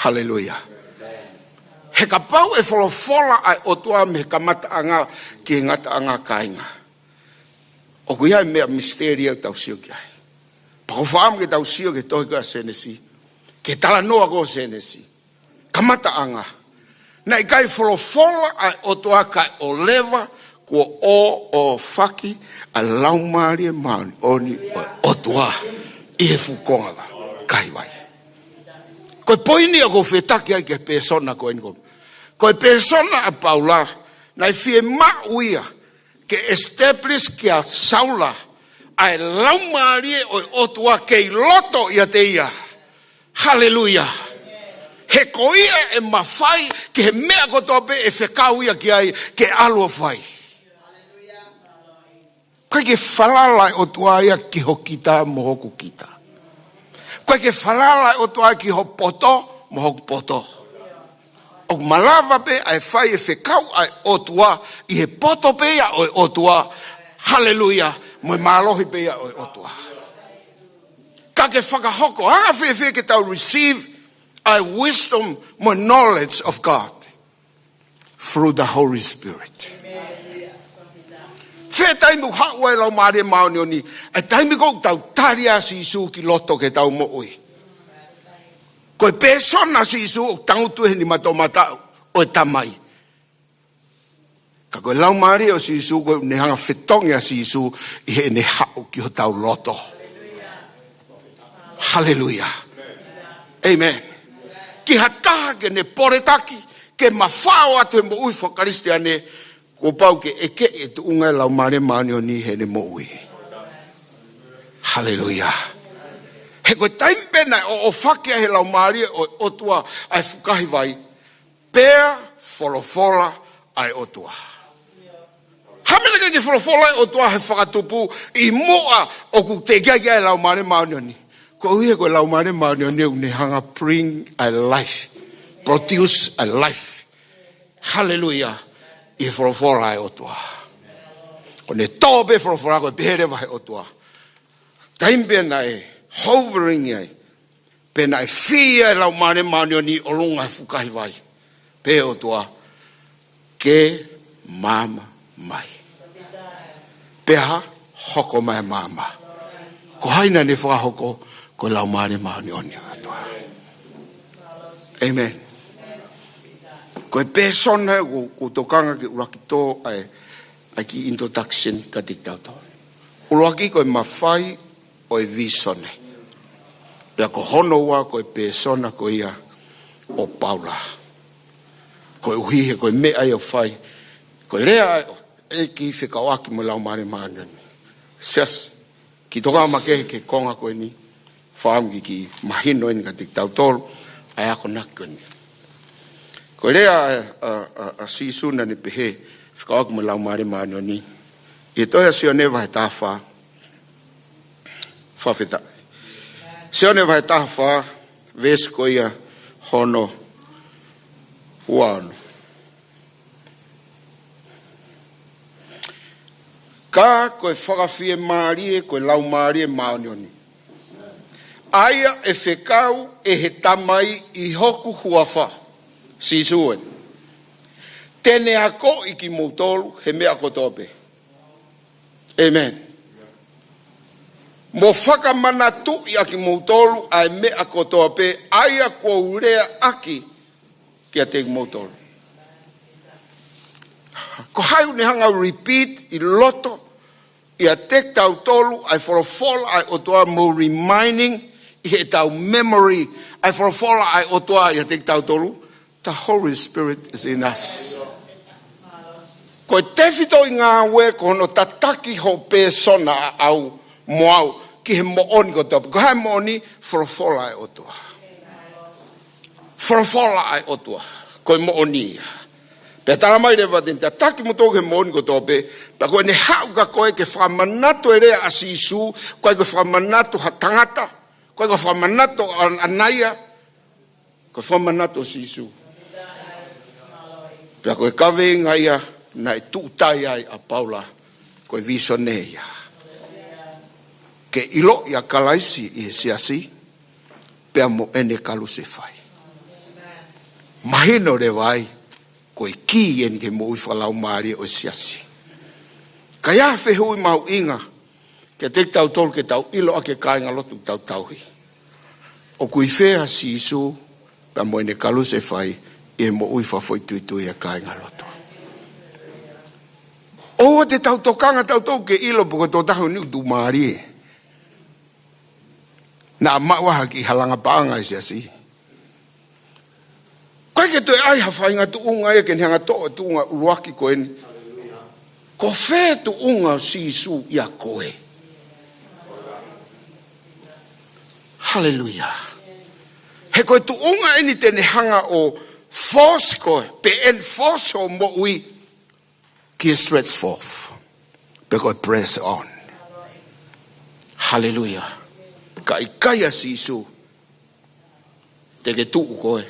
Hallelujah. He ka pau e wholofola ai o tua me ka mata anga ki he ngata anga kainga. O kui hai mea misteri au tau sio gai. Pako whaam ke tau sio ke tohi ka senesi. Ke tala noa ko senesi. Kamata anga. Na ikai wholofola ai o toa kai o lewa o faki a Laumalie mauni oni o tua I he fukonga kai vai. Ko poini a ko fetaki ai ke persona ko ingo. Ko persona a Paula na fie mauia ke establish ke a saula ai Laumalie o tua ke loto ia te ia. Hallelujah. He koia e mawhai ke he mea kotope e whekauia ki ai ke alua whai. Koe ke whalalai o tuaia ki ho kita mo hoku kita. Koe ke whalalai o tuaia ki ho poto mo hoku poto. O malawa pe ai whai e whekau ai o tua I he poto pe ia o tua. Hallelujah. Mo malohi pe ia o tua. Ka ke whakahoko. Hanga whewhe ke tau receive wisdom, more knowledge of God through the Holy Spirit. Fe taimu hawa Laumalie mauni oni, e taimu kou tau taria si isu ki loto ke tau mo ui. Koe persona si isu o tangutu he ni matomata o e tamai. Ka koe Laumalie o si isu koe ne hanga whetongia si isu I he ne hau ki ho tau loto. Hallelujah. Amen. Ki hataha ke ne poretaki, ke Mafao Atu he mo ui whakaristia ne, ko pau ke eke e tu unga Laumalie mauni oni he ne mo ui. Hallelujah. He koe taimpena o whakia he Laumalie o otua ai fukahi vai, pea wholofola ai otua. Hamena ke wholofola ai otua he whakatupu I mua o ku te kia kia he Laumalie mauni oni. Ko uia ko Laumalie mauni oni ne hanga bring a life, produce a life. Hallelujah. I wholofola ai otua. Ko ne tobe wholofola ko behe vai otua. Taimbe na e hovering ai. Pe na e fia Laumalie mauni oni o lunga fukahi vai. Pe otua. Ke mama mai. Peha hoko mai mama. Ko haina ne whakahoko ko Laumalie mauni oni atua. Amen. Ko e persona ko tokanga ke uraki tō ai ki introduction ka tik tau tō. Uraki ko e mawhai o e visone. Pea ko hono wa ko e persona ko ia o Paula. Ko e uhihe ko e mea i o whai. Ko e lea e ki whikawaki mo Laumalie mauni oni. Sias, ki toka makehe ke konga ko e ni. Whaamgi ki mahino ni ka tik tau tōru, ai ako nakoni. Ko lea a sisuna ni behe, whikawaki mo Laumalie mauni oni. I toia sio newa he taha whawhita. Sio newa he taha wha, ves ko ia hono uano. Ka koe whakawhie maarie, koe Laumalie mauni oni. Aia e whekau e he tamai I hoku huawha. Si suen. Tene ako I ki moutolu he mea kotope. Amen. Mo whakamanatu I aki moutolu ai mea kotope. Aia kuou rea aki ki a te moutolu. Ko hau ne hanga repeat I loto. I a tek tau tolu ai wholofola ai otoa mo reminding I he tau memory ai wholofola ai otoa I a tek tau tolu. The Holy Spirit is in us. Ko e tewhito I ngā we ko hono tataki ho persona au moau ki he mooni ko topi. Ko hai mooni wholofola ai otoa. Wholofola ai otoa. Ko e mooni ia. Pea tala mai rewa den te taki mo tōke mooni ko tōpe, pa koe ne hauka koe ke whamanatu e rea asisu, koe ke whamanatu ha tangata, koe ke whamanatu anaia, koe whamanatu asisu. Pea koe Kaveinga ia, na e tūtai ai a Paula, koe visone ia. Ke ilo ia kalaisi I siasi, pea mo ene kalu se whai. Mahino rewa ai, ko I ki en ke mo I Laumalie o siasi. Ka ia whehui mau inga, ke te tau tolu ke tau ilo a ke kāinga lotu tau tauhi. O kui whea si isu, pa mo ene kalu se whai, e mo ui whawhoi tuitui a kāinga lotu. O te tau tokanga tau ke ilo poko tō tahu ni utu maari. Nā mawaha ki halanga paanga isi asi. Koe ke toi ai hawhainga tu unga e ke hanga toa tu unga uruaki koe ni. Ko whē tu unga sisu ia koe. Hallelujah. He koe tu unga eni tene hanga o force koe. Pe en force o mo ui. Ki stretch forth. Pe koe press on. Hallelujah. Ka ikai a sisu. Te ke tuu koe.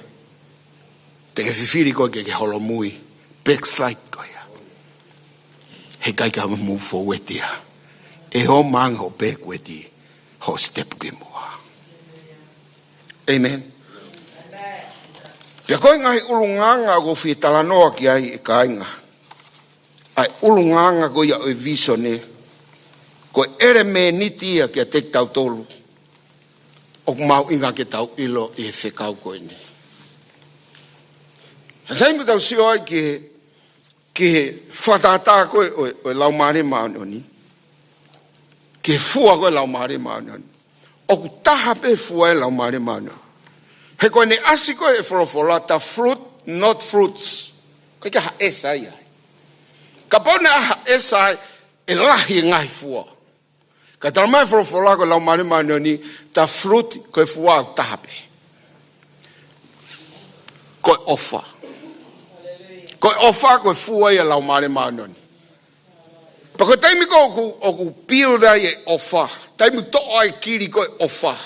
Te ke whiwhiri koe ke holo mui. Backslide koe. He kai ka move forward ia. E ho mang ho back wedi. Ho step ke mua. Amen. Pia koe ngai ulunganga go fi talanoa ki ai e kainga. Ai ulunganga go ia o visone. Ko ere me nitia ki a te tau tolu. O mau inga ke tau ilo e whekau koe ni. Hei tau sio ai ki whatata koe o Laumalie maanoni. Ki fua koe Laumalie maanoni. O ku taha pe fua e Laumalie maanoni. He koe ne asi koe e wholofolata fruit, not fruits. Koe ka ha esai ai. Ka pone a ha esai e lahi ngai fua. Ka tala mai wholofola koe Laumalie maanoni ta fruit koe fua o taha pe. Koe ofa. Koe ofa koe fua ia Laumalie maanoni. Pako taimi ko oku pilda e ofa. Taimi toa ai kiri koe ofa.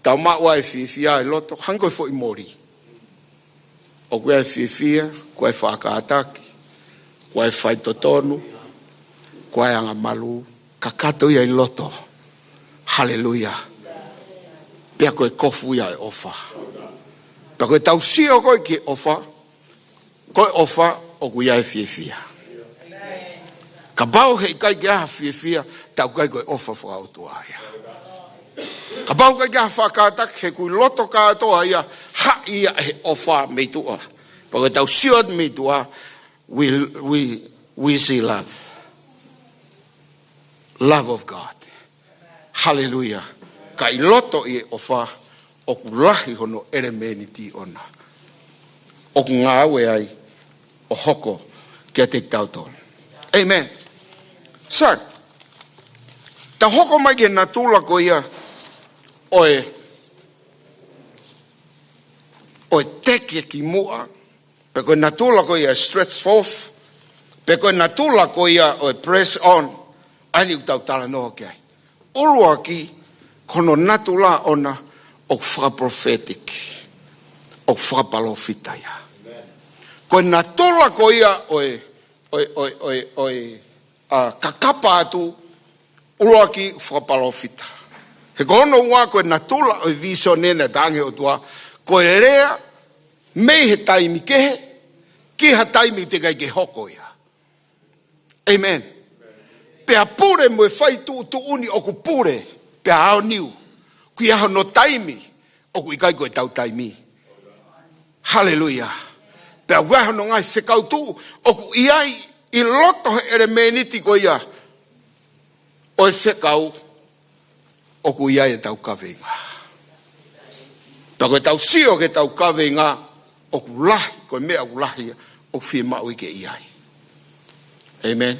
Tau maua e whiwhia e loto. Hanko e fo i mori. Oku e whiwhia. Koe whakaataki. Koe whaitotonu. Koe anga malu. Kakato ia i loto. Hallelujah. Pea koe kofu ia e ofa. Pako e tau sio koe ki ofa. Koe ofa oku ia e whiwhia. Ka bau hei kai ki aha whiwhia, tau kai koe ofa whakautu aia. Ka bau kai ki aha whakatak, he kui loto katoa ia, ha ia he ofa meitua. Pako tau siot meitua, we see love. Love of God. Hallelujah. Ka i loto i ofa, oku lahi hono ere meniti ona. Oku ngā awe ai, o hoko, kia te tautol. Amen. So, ta hoko mai ke na tula ko ia oe teke ki mua, pe koe na tula ko ia stretch forth, pe koe na tula ko ia oe press on, ani utau tala noho ke ai. Urua ki, kono na tula ona o wha prophetic, o wha palofita ia. Koe na tula ko ia kakapa atu urua ki whapalofita. He kono ua koe na tula o viso nena tange o tua, koe rea mei he taimi kehe, ki ha taimi te kai ke hoko ia. Amen. Pea pure mo e whai tu uni o ku pure, pea hao niu, kui aho no taimi, o ku ikai koe tau taimi. Hallelujah. Pea weha no ngai whekau tu, o ku iai, i loto he ere meniti ko ia, o e whekau, o ku iai e tau Kaveinga. Tako e tau sio ke tau Kaveinga, o ku lahi, ko e mea ku lahi, o ku whimau i ke iai. Amen.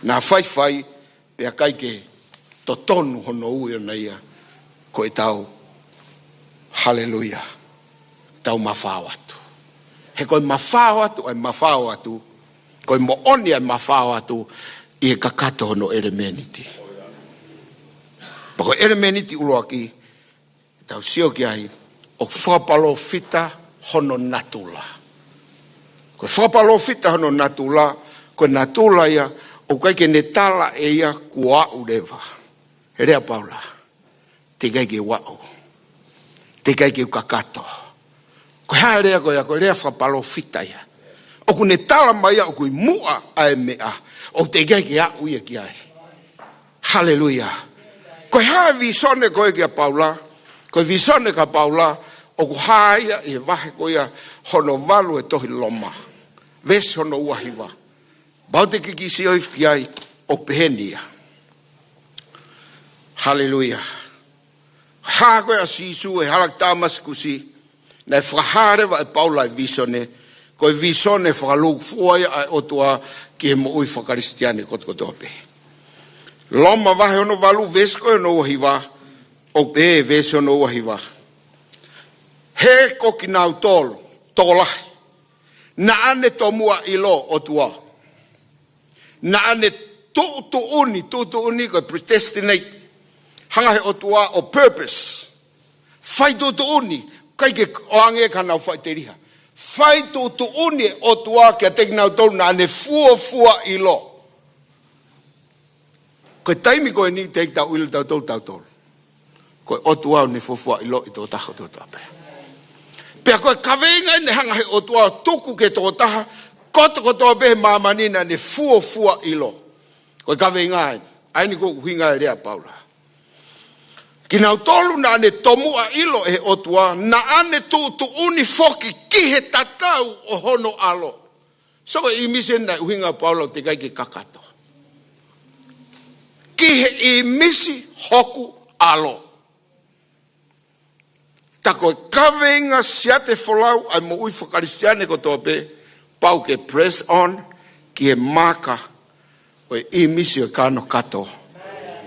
Nā whai, pea kai ke to tonu hono ui o na ia, ko e tau, hallelujah, tau Mafao Atu. He koe Mafao Atu, ai Mafao Atu, koe mo oni ai Mafao Atu, i e kakato hono ere meniti. Pako ere meniti uloa ki, tau sio ki ai, o whapalo fita hono natula. Koe whapalo fita hono natula, koe natula ia, o kai ke ne tala e ia kuou rewa. He rea Paula, te kai ke wau, te kai ke kakato. Koe hae rea koe a koe rea whapalo fita ia. O ku ne tala mai a o kui mua ai mea, o te kai ke au ia ki ai. Hallelujah. Koe hae visone koe kia Paula, koe visone ka Paula, o ku hae e vahe koe a hono walu e tohi loma. Vesi hono uahiwa. Baute ki kisi oif ki ai o pehenia. Hallelujah. Hago a sisu e halak tamas kusi. Na frahare wa e paula visone. Ko visone fraluk fuai a otua ki mo ui fakaristiane kotkotope. Loma vahe ono valu vesko no hiva. O behe veso no hiva. He koki nau tolu. Tolahi. Na ane tomua ilo otua. Na ane tutu uni ko predestinate. Hanga he otua o purpose. Fai tutu uni. Kai ke oange kanau fai te riha. Fai tutu uni otua ke teki nau tolu na ane fua ilo. Koe taimi koe ni teki tau ilo tau tolu. Koe otua ne fua ilo i tō taha tō tāpea. Pea koe Kaveinga ne hanga he otua tuku ke tō taha. Koto behe mamanina ne fua ilo. Koe Kaveinga ai. Aini ko hinga e rea Paula. Ki nau tolu na ane tomua ilo e otua. Na ane tu uni foki ki he tatau o hono alo. So koe imisen na uhinga Paula te kai ke kakato. Ki he imisi hoku alo. Ta koe Kaveinga siate folau ai mo ui whakaristiane ko tope. Pau ke press on ki e maka o e misi o kano kato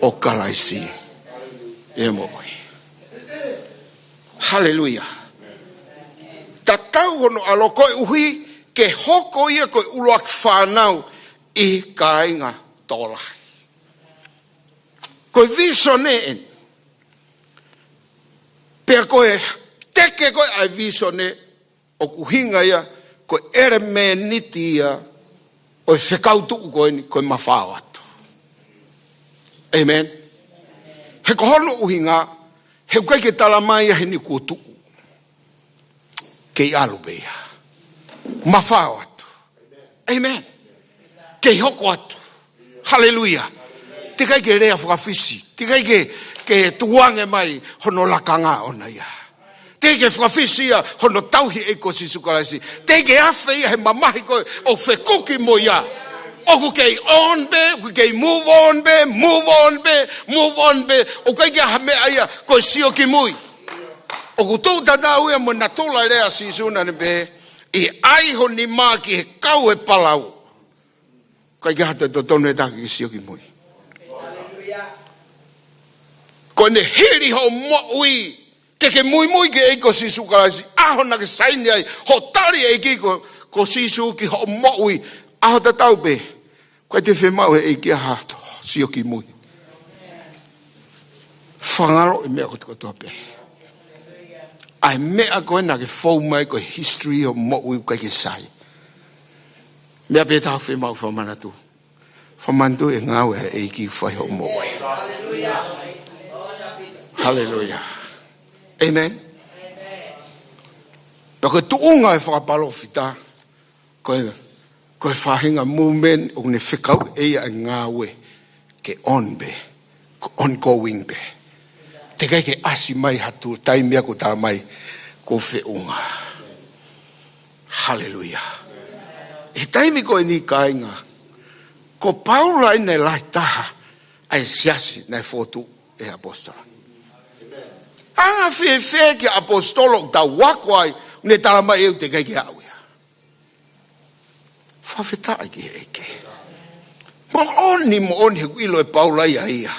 o kalaisi. E mo oi. Hallelujah. Ta tau hono alo koe uhi ke hoko ia koe uloak whanau i kaiga tolahi. Koe visone pea koe teke koe ai visone o kuhinga ia ko ere me nitia o se kautu koe Mafao Atu. Amen. He kohono uhinga, he koe ke talamai he ni kuou. Kei alu beha. Mafao Atu. Amen. Kei hoko atu. Hallelujah. Te kai ke rea whakawhisi. Te kai ke tuange mai hono lakanga ona ia. Te ke whakawhisia hono tauhi e ko sisu karaisi. Te ke awhi ia he mamahi koe o whekuki mo ia. Oku kei on be, oku kei move on be. O kai ke hame aia koe sio ki mui. Oku tau tana uia mo na tola rea sisu nane be. I aiho ni maa ki he kau e palau. Kai ke hata to tonu e taki ki sio ki mui. Koe ne hiri ho mo ui. Ke mui ke eiko sisu karasi. Aho na ke saini ai. Ho tari eiki ko sisu ki ho mo ui. Aho ta tau pe. Koe te whemau e eiki aha sio ki mui. Whangaro e mea kotoa pe. Ai mea koe na ke fau mai koe history ho mo ui kai ke sai. Mea pe tau whemau whamanatu. Whamantu e ngau e eiki whai ho mo ui. Hallelujah. Amen. Pako tuunga e whakapalo fita. Koe whahinga movement o ne whekau eia e ngāwe ke onbe, ongoing be. Te kai ke asi mai hatu, taimia ko tā mai ko whiunga. Hallelujah. E taimi ko e ni kāinga. Ko Paula ina lai taha ai siasi nei fotu e apostola. Anga whewhe ki apostolo ta wakwai ne tarama eu te kai ki au ia. Whawheta ai ki eke. Mo oni he kuilo e Paula ia ia.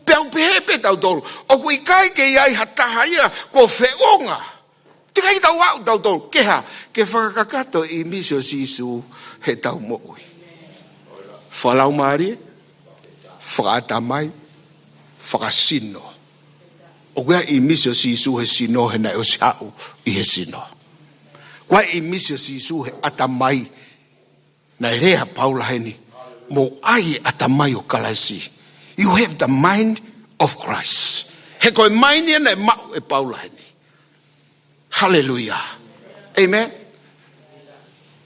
Peu pehepe tau tolu. O kui kai ke iai hataha ia ko whiunga. Te kai tau au tau tolu. Keha, ke whakakato i misio sisu he tau mo'ui. Whalaumarie, whakatamai, whakasino. O kua i misio sisu he sino he nai o si au i he sino. Kua i misio sisu he atamai na rea Paula heni. Mo ai atamai o kalaisi. You have the mind of Christ. He koe maini na mau e Paula heni. Hallelujah. Amen.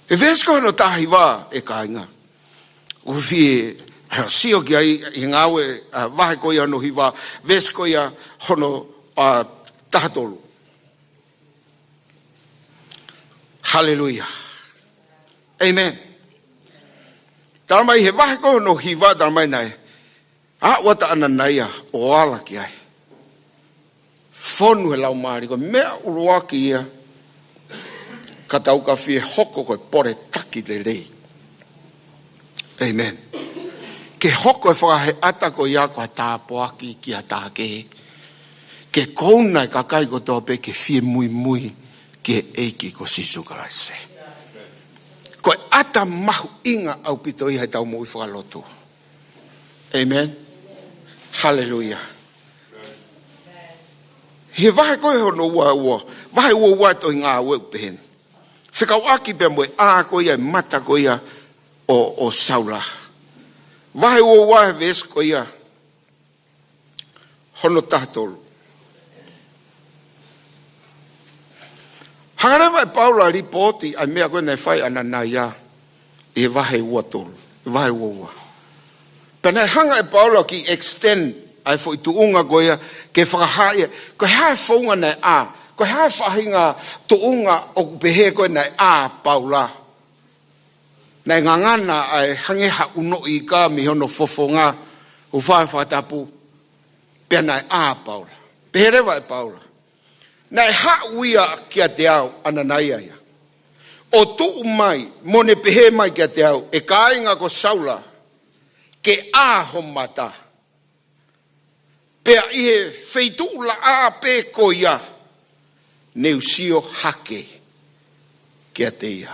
E vesko no tahi wā e kāinga. Uwhi sio ki ai i ngāwe wahe koe anu hiwa vesko ia hono tahatolu. Hallelujah. Amen. Taramai he wahe ko no hiwa taramai nai. A wata ana naia o ala ki ai. Fonu he Laumalie ko mea uruaki ia. Katau ka fie hoko koe pore taki le rei. Amen. Ke hoko e whakahe ata ko ia ko a tāpoaki ki a tākehe. Ke kouna e kakai ko tōpe ke fie mui mui ke eiki ko sisu karaise. Ko ata mahu inga au pito i hei tau mui whakalotu. Amen. Hallelujah. He vahe koe hono ua. Vahe ua to i ngā ue upehen. Whikau aki pe moe a ko ia mata ko ia o Saula. Vahe ua he ves ko ia hono tahtolu. Hangarewa e Paula ripoti ai mea koe nei whai ana nā ia e vahe ua tolu. Vahe ua. Pena hanga e Paula ki extend ai fo i tuunga ko ia ke whakahaia. Ko hae whaunga nei a. Ko hae whahinga tuunga o behe koe nei a Paula. Nei ngangana ai hangeha uno i ka mi hono fofonga u whae whatapu. Pea nei a Paula. Peherewa e Paula. Nei ha uia kia te au ananaia ia. O tuu mai, mone pehe mai kia te au, e Kaveinga ko Saula, ke a homata. Pea ihe feitu la a pe ko ia, ne usio hake kia te ia.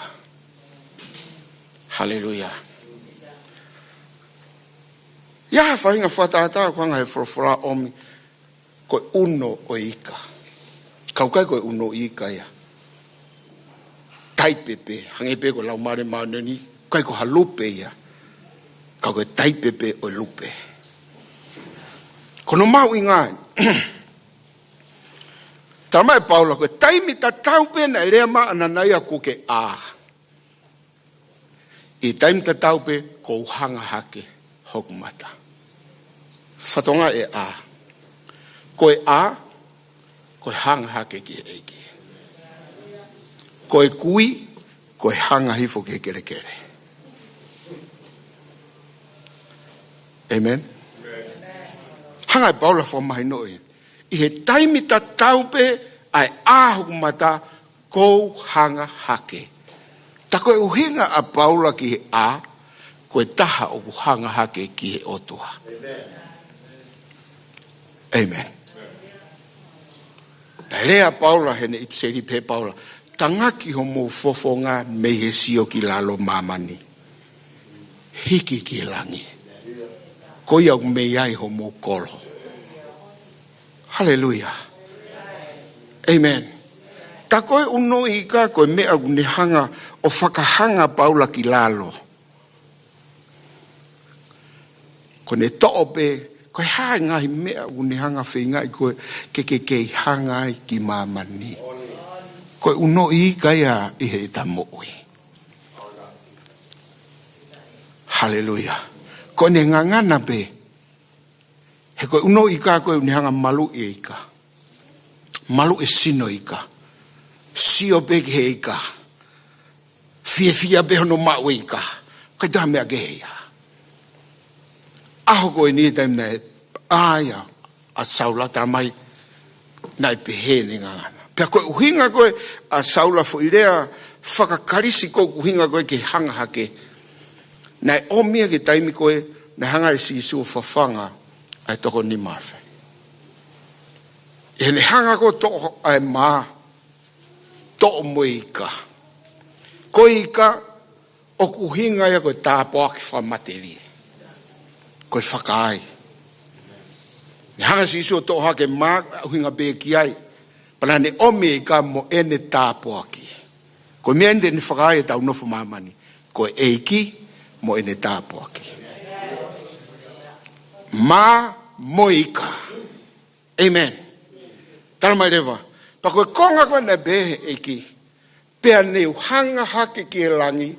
Hallelujah. Ia whahinga whatata kwanga he frofora omi, koe uno o ika. Kaukai koe uno ika ia. Taipepe, hangepe ko Laumalie mauneni, kai ko halupe ia. Kau koe taipepe o lupe. Kono mau ingai. Tamai Paula koe taimi ta taupe na rea ma ananaia kuke a. I taimi ta taupe ko hanga hake hokumata. Fatonga e a. Koe a, koe hanga hake ki eiki. Koe kui, koe hanga hifo ke kere kere. Amen. Hanga e Paula fo mai noi. I he taimi ta taupe ai ahu mata kou hanga hake. Ta koe uhinga a Paula ki he a, koe taha o hanga hake ki he otua. Amen. Na lea Paula hene ipseri pe Paula. Tangaki homo fofonga me he sio ki lalo mamani. Hiki ki langi. Koia me yai homo kolo. Hallelujah. Amen. Ta koe uno ika koe mea unihanga o whakahanga Paula ki lalo. Kone toope, koe hae ngahi mea unihanga whingai koe ke hangai ki mamani. Koe uno ika ia i he tamoui. Hallelujah. Koe ne ngangana pe. He koe uno ika koe unihanga malu e ika. Malu e sino ika. Sio pe ke he ika. Fia pe hono mau ika. Koe taha mea ke he ia. Aho koe ni taim nei aia a Saula taramai nai pehe ni ngangana. Pea koe uhinga koe a Saula fo irea whakakarisi koe uhinga koe ke hanga hake. Nai omia ke taimi koe na hanga e sisu whawhanga ai toko ni mawhi. E ne hanga koe toko ai maa toko mo ika. Koe ika o kuhinga ia koe tāpoaki whamateri. Koe whakai. Ne hanga sisu toko hake maa uhinga be ki ai. Pana ne ome ika mo ene tāpoaki. Koe mea ende ni whakai e tau nofu mamani. Koe eiki mo ene tāpoaki. Ma moika. Amen. Taramai rewa. Pa koe konga koe na behe eiki. Pea neu hanga hake ki e langi.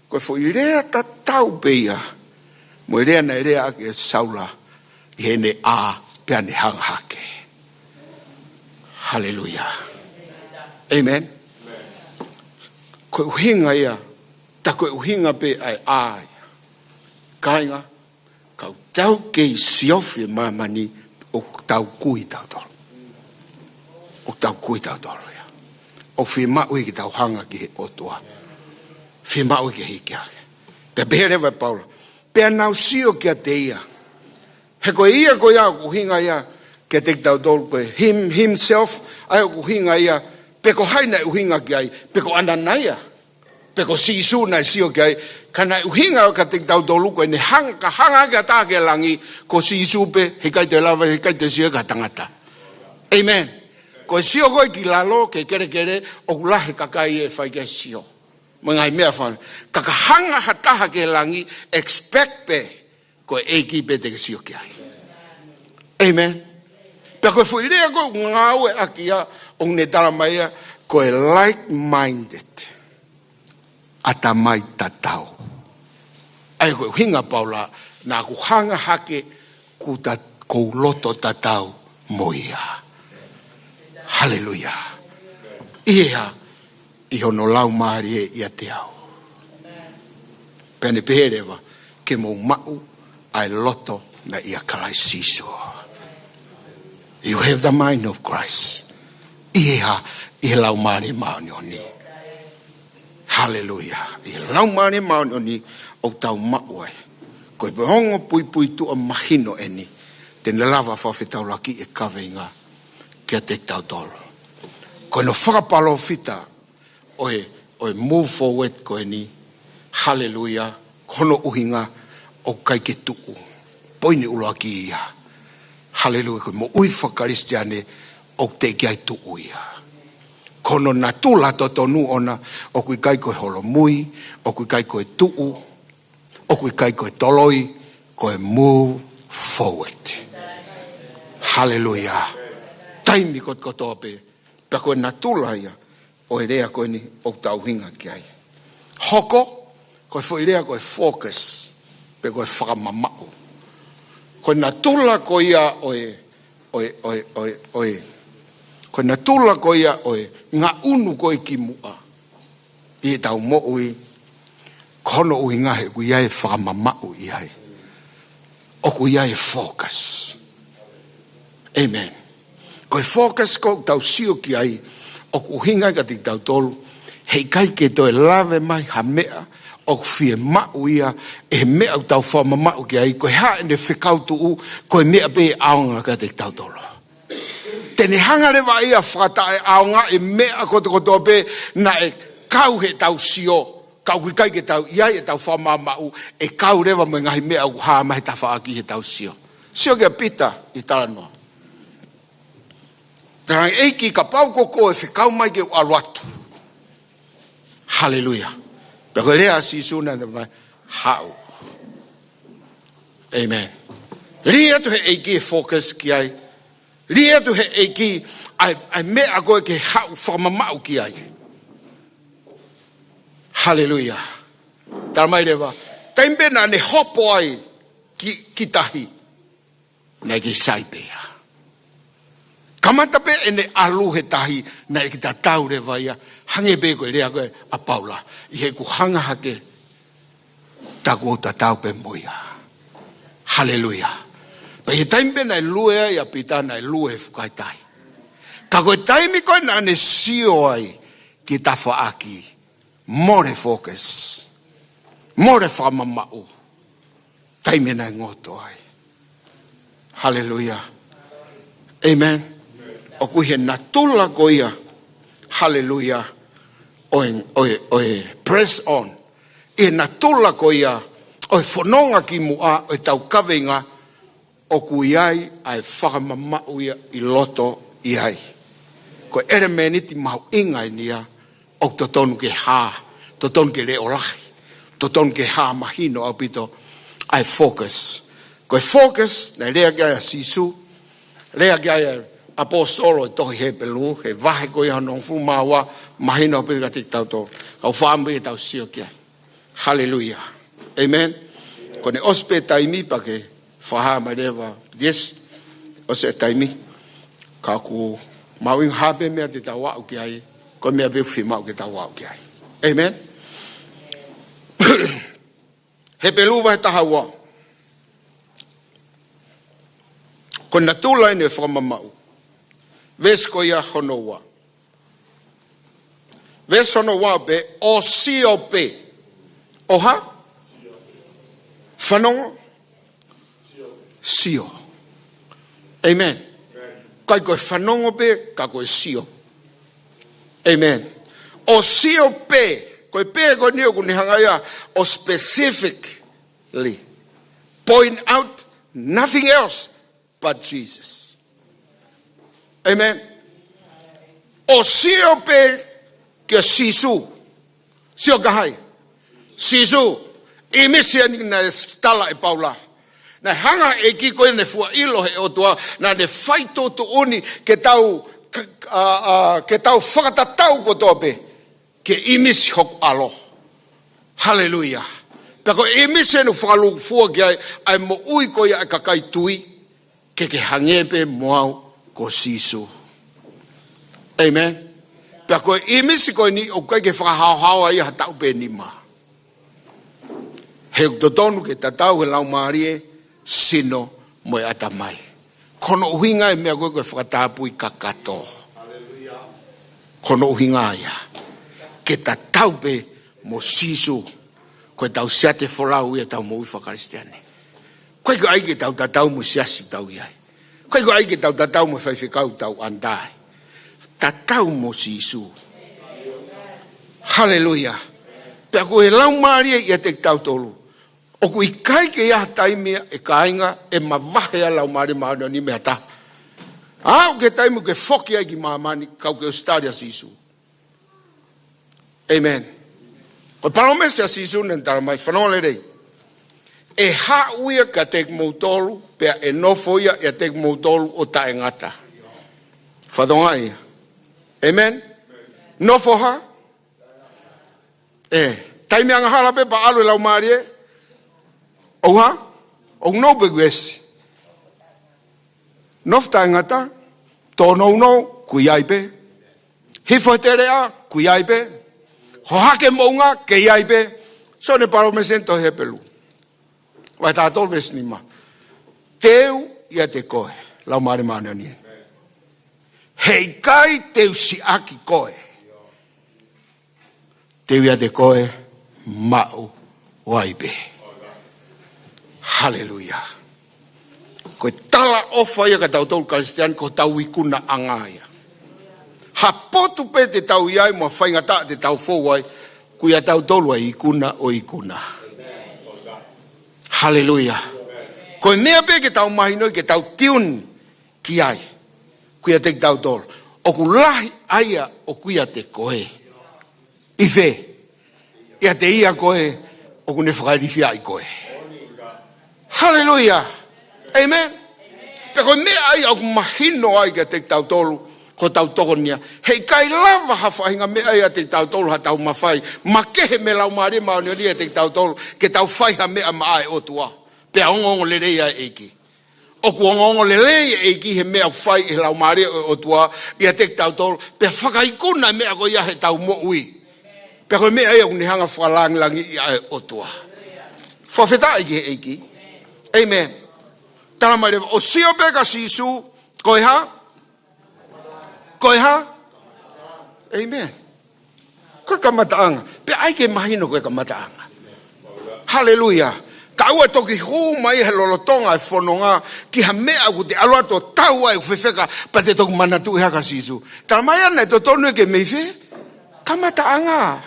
Koe fo i rea ta tau beia. Mo i rea na i rea ake Saula. I hene a pea ne hanga hake. Hallelujah. Amen. Koe uhinga ia. Ta koe uhinga pe ai ai. Kaiga, kau tau ke siofi mamani o tau kui tau tolo. O tau kui tau tolo ya. O fi maui ki tau hanga ki he otua. Fi maui ki he kia. Pe behe vai Paula. Pe nau sio kia te ia. He ko ia ko ia ku hinga ia ke te tau tolo koe. Himself ai ku hinga ia. Pe ko haina uhinga ki ai. Pe ko ananaia. Pe ko sisu na sio ki ai. Kana uhinga ka te tau tolu koe ne hanga ka tā ke langi ko sisu pe he kai te lava he kai te sia ka tangata. Amen. Ko sio koe ki lalo ke kere o kulahe kakai e whai ke sio. Mga mea whan. Kaka hanga hataha ke langi expect pe koe eiki pe te sio ki ai. Amen. Pe koe fuirea koe ngau e akia o ne taramaya koe like-minded. Ata mai tatau. Ai koe hinga Paula na ku hanga hake ku loto tatau moia. Hallelujah. Ia ihono Laumalie ia te au. Pene peherewa ke mo mau ai loto na ia kalai siso. You have the mind of Christ. Ia Laumalie maunioni. Hallelujah. Ia Laumalie maunioni o tau mauai. Koe behongo pui tu a mahino eni. Tene lava whawhetau laki e Kaveinga kia te tau tolo. Koe no whakapalo fita oe move forward koe ni. Hallelujah. Kono uhinga o kai ke tuu. Poini uloa ki ia. Hallelujah. Koe mo ui whakaristiane o te kiai tuu ia. Kono na tula totonu ona o kui kai koe holo mui, o kui kai koe tuu, o kui kai koe toloi, koe move forward. Hallelujah. Taimi kot kotoa pe. Pea koe na tula ia, o e rea koe ni o tau hinga ki ai. Hoko, koe fo i rea koe focus, pe koe whakamamau. Koe na tula koe ia koe na tula koe ia ngā unu koe ki mua. I tau mo ui, kono ui ngahe kui iai whakamamau i ai. O kui iai focus. Amen. Koe focus ko tau sio ki ai, o ku hinga ka tik tau tolu, hei kai ke toi lave mai ha mea, o fie mau ia, e mea tau whamamau ki ai, koe ha ene whikautu u, koe mea pe aonga ka tik tau tolu. Tene hangarewa ia whakata e aonga e mea kotokotoa pe, na e kau he tau sio, kau ki kai ke tau iai e tau whamamau, e kau rewa me ngahi mea u haa mai ta whaaki he tau sio. Sio kia pita i tānoa. Tarang eiki ka pau koko e whikau mai ke aluatu. Hallelujah. Peko lea si suna na mai hau. Amen. Ria tu he eiki e focus ki ai. Ria tu he eiki ai mea koe ke hau whamamau ki ai. Hallelujah. Taramai rewa. Taimpe na ne hopo ai ki tahi. Nei ki saipea. Kamata pe ene alu he tahi na e ki ta tau rewa ia. Hange pe koe rea koe a Paula. I he ku hanga hake. Taku o ta tau pe moia. Hallelujah. Pa he taimpe na lue ia pita na lue fukai tai. Ka koe taimi koe na ne sio ai ki ta whaaki. More focus. More whamamau. Taime na ngoto ai. Hallelujah. Amen. O kuhe na tula ko ia. Hallelujah. Oe press on. E na tula ko ia. Oe whanonga ki mua. Oe tau Kaveinga. O kuiai ai whakamamau ia i loto iai. Ko ere meniti mau ingai nia. O totonu ke haa. Totonu ke leo lahi. Totonu ke haa mahino au pito. Ai focus. Koe focus. Na lea kia sisu. Lea kia apostolo e tohi he pelu, he vahe koe hanong fu mawa, mahino pita ka tik tau tō. Kau whaambi e tau sio kia. Hallelujah. Amen. Kone ospe taimi pa ke whaha mai rewa. Yes. Ose taimi. Ka ku mawing habe mea te tau wau ki ai. Koe mea be whimau ke tau wau ki ai. Amen. He peluwa he tahawa. Ko na tula ine whamamau. Ves ko ia honoa. Ves honoa be o sio pe. Oha? Whanongo? Sio. Amen. Kai koe whanongo pe, ka koe sio. Amen. O sio pe. Koe pe ko nio kuni hangaya o specifically point out nothing else but Jesus. Amen. O sio pe ke sisu. Sio gaahi. Sisu. Imisia ni na stala e paula. Na hanga e ki koe ne fua ilo he o tua. Na ne faito tu uni ke tau whakatatau ko tope. Ke imisi hoku alo. Hallelujah. Pako imisi nu whakalu fua ki ai mo ui ko ia kakai tui. Ke hangepe moau ko sisu. Amen. Pako imisi ko ni o kai ke whakahauhaua ia hatau pe nima. He totonu ke tatau he Laumalie sino mo atamai. Kono uhinga e mea koe koe whakatapu I kakato. Kono uhinga ia. Ke tatau pe mo sisu. Koe tau siate wholau ia tau mo ui whakaristiane. Koe koe aike tau tatau mo siasi tau iai. Koe koe aike tau tatau mo whaiwhikau tau andai. Tatau mo sisu. Hallelujah. Pea koe Laumalie ia te tau tolu. O ku ikai ke ia taimia e kaiga e mawahe a Laumalie maano ni mea ta. Au ke taimu ke foki ai ki maamani kau ke ustaria sisu. Amen. O palomese a sisu nen taramai whanole rei. E ha uia ka tek moutolu pea e nofo ia e tek moutolu o ta e ngata. Whadonga ia. Amen. Nofo ha? Taimi anga hala pe pa alu Laumalie. Oha? O no begwesi. Nofta ngata. Tono no kuyai pe. Hifo terea kuyai pe. Hohake mounga ke iai pe. So ne paro me sento he pelu. Vai ta tolves nima. Teu ia te koe. Laumalie maana ni. Hei kai teu si aki koe. Teu ia te koe mau waipe. Hallelujah. Koe tala ofa ia ka tau tolu Kristian ko tau ikuna angaya. Ha potu pe te tau iai mo whaingata te tau fowai kuia tau tolu ai ikuna o ikuna. Hallelujah. Koe mea pe ke tau mahinoi ke tau tiun ki ai. Kuia te tau tolu. O ku lahi aia o kuia te koe. Ife. Ia te ia koe o ku ne whakairifia I koe. Hallelujah. Amen. Pero mea ai au mahino ai ke te tau tolu ko tau tokonia. Hei kai lava hawhainga mea ai a te tau tolu ha tau mawhai. Ma kehe me Laumalie maoni lia te tau tolu ke tau whaiha mea maae otua. Pea ongongo le reia eiki. O ku ongongo le reia eiki he mea whai e Laumalie otua ia te tau tolu. Pea whakaikuna mea ko ia he tau mo ui. Pea koe mea ai au nihanga whalangilangi ia otua. Whawheta eiki. Amen. Tana mai o sio peka sisu koe ha? Koe ha? Amen. Koe kamataanga. Pe aike mahino koe kamataanga. Hallelujah. Ka ua toki huu mai he lolotonga e whanonga ki ha mea ku te aloa to tau ai whewheka pa te toku manatu haka sisu. Tana mai ana e to tonu ke meife? Kamataanga.